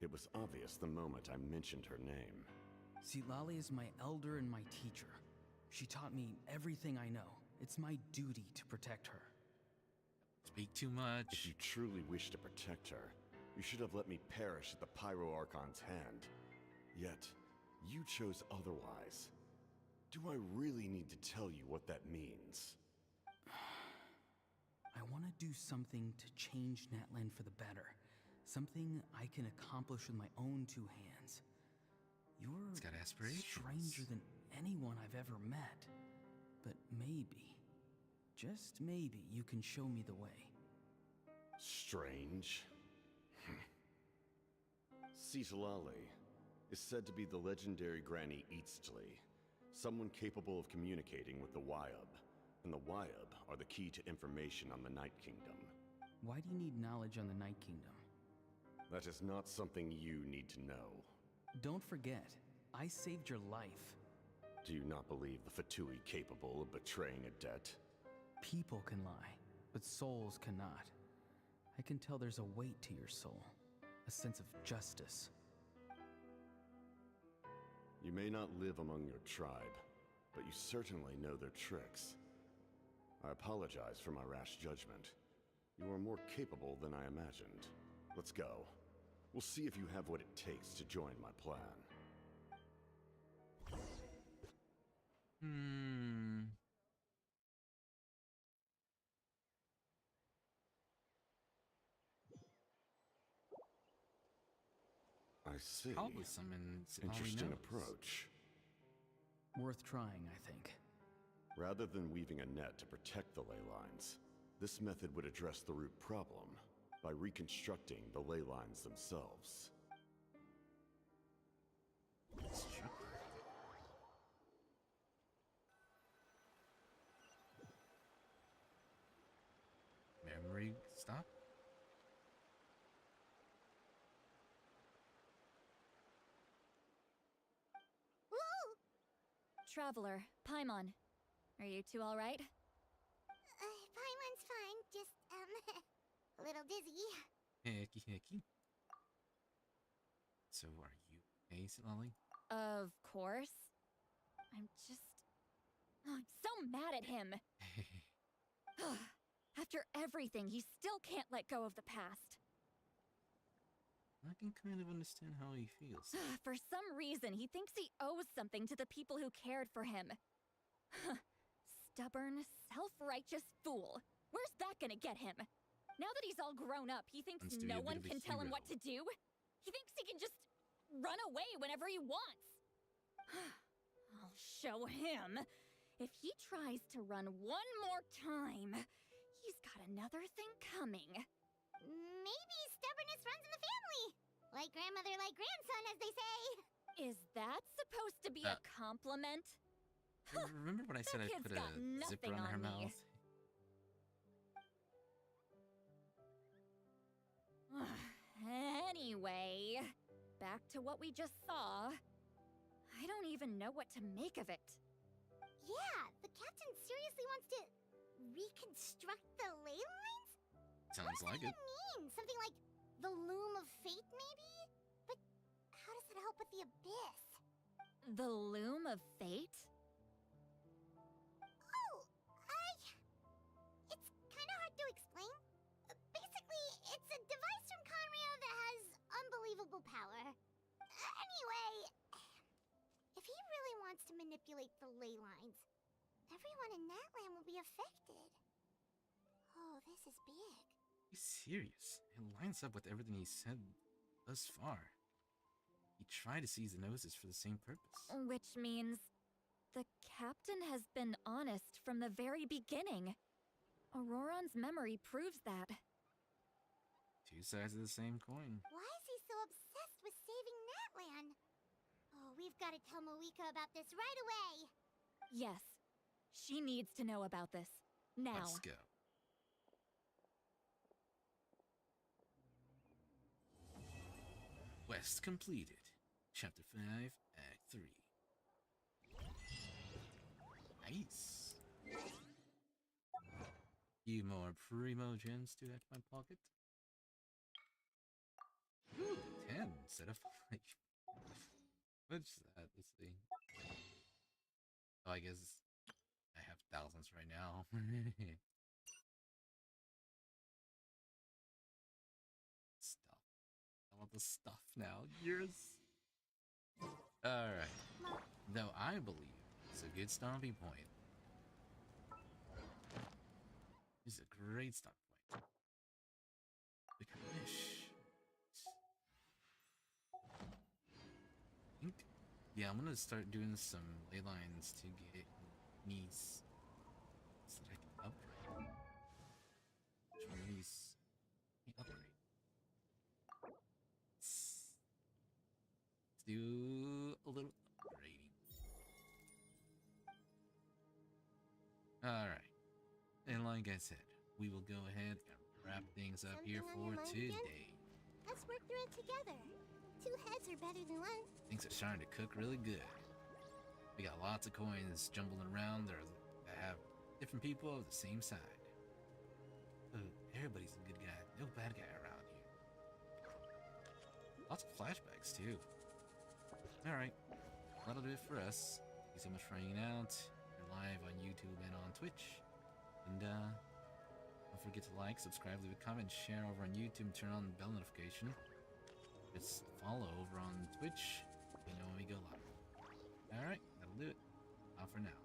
F: It was obvious the moment I mentioned her name.
C: Sitlali is my elder and my teacher. She taught me everything I know. It's my duty to protect her.
A: Speak too much.
F: If you truly wish to protect her, you should have let me perish at the Pyro Archon's hand. Yet, you chose otherwise. Do I really need to tell you what that means?
C: I want to do something to change Natlan for the better. Something I can accomplish with my own two hands. You're
A: got aspirations.
C: Stranger than anyone I've ever met. But maybe, just maybe, you can show me the way.
F: Strange? Sitlali is said to be the legendary Granny Eastly, someone capable of communicating with the Wyub, and the Wyub are the key to information on the Night Kingdom.
C: Why do you need knowledge on the Night Kingdom?
F: That is not something you need to know.
C: Don't forget, I saved your life.
F: Do you not believe the Fatui capable of betraying a debt?
C: People can lie, but souls cannot. I can tell there's a weight to your soul, a sense of justice.
F: You may not live among your tribe, but you certainly know their tricks. I apologize for my rash judgment. You are more capable than I imagined. Let's go. We'll see if you have what it takes to join my plan. I see.
A: Probably summon Sitlali
F: Interesting
A: knows.
F: approach.
C: Worth trying, I think.
F: Rather than weaving a net to protect the ley lines, this method would address the root problem by reconstructing the ley lines themselves.
A: Memory stop?
B: Whoa!
G: Traveler, Paimon. Are you two alright?
B: Paimon's fine, just, a little dizzy.
A: Hickey. So are you okay, Sitlali?
G: Of course. I'm so mad at him. After everything, he still can't let go of the past.
A: I can kind of understand how he feels.
G: For some reason, he thinks he owes something to the people who cared for him. Stubborn, self-righteous fool. Where's that gonna get him? Now that he's all grown up, he thinks
A: Wants to be
G: no
A: a bit
G: one
A: of a
G: can tell him
A: hero.
G: what to do? He thinks he can just run away whenever he wants. I'll show him. If he tries to run one more time, he's got another thing coming.
B: Maybe stubbornness runs in the family. Like grandmother, like grandson, as they say.
G: Is that supposed to be a compliment?
A: Remember when I said I
G: That
A: put
G: kid's
A: a
G: got
A: zipper
G: nothing
A: on her
G: on me.
A: mouth?
G: Anyway, back to what we just saw. I don't even know what to make of it.
B: Yeah, the captain seriously wants to reconstruct the ley lines?
A: Sounds
B: what
A: like
B: does
A: it.
B: that mean? Something like the loom of fate, maybe? But how does that help with the abyss?
G: The loom of fate?
B: Oh, it's kind of hard to explain. Basically, it's a device from Conrio that has unbelievable power. Anyway, if he really wants to manipulate the ley lines, everyone in Natlan will be affected. Oh, this is big.
A: He's serious. It lines up with everything he said thus far. He tried to seize the Gnosis for the same purpose.
G: Which means the captain has been honest from the very beginning. Auroron's memory proves that.
A: Two sides of the same coin.
B: Why is he so obsessed with saving Natlan? Oh, we've got to tell Moeka about this right away.
G: Yes, she needs to know about this. Now.
A: Let's go. Quest completed. Chapter 5, Act 3. Nice. Few more primo gems to add to my pocket. Ooh, 10 instead of 5. What's that? Let's see. Oh, I guess I have thousands right now. Stuff. I want the stuff now. Yours. Alright. Though I believe it's a good stomping point. This is a great stomping point. We can wish. Yeah, I'm gonna start doing some ley lines to get Niece so that I can upgrade. Which one Niece can upgrade? Let's do a little upgrading. Alright. And like I said, we will go ahead and wrap things up here for today.
B: Let's work through it together. Two heads are better than one.
A: Things are starting to cook really good. We got lots of coins jumbling around there that have different people of the same side. Oh, everybody's a good guy. No bad guy around here. Lots of flashbacks too. Alright, that'll do it for us. Thank you so much for hanging out. We're live on YouTube and on Twitch. And don't forget to like, subscribe, leave a comment, share over on YouTube, and turn on the bell notification. Just follow over on Twitch, you know when we go live. Alright, that'll do it. Out for now.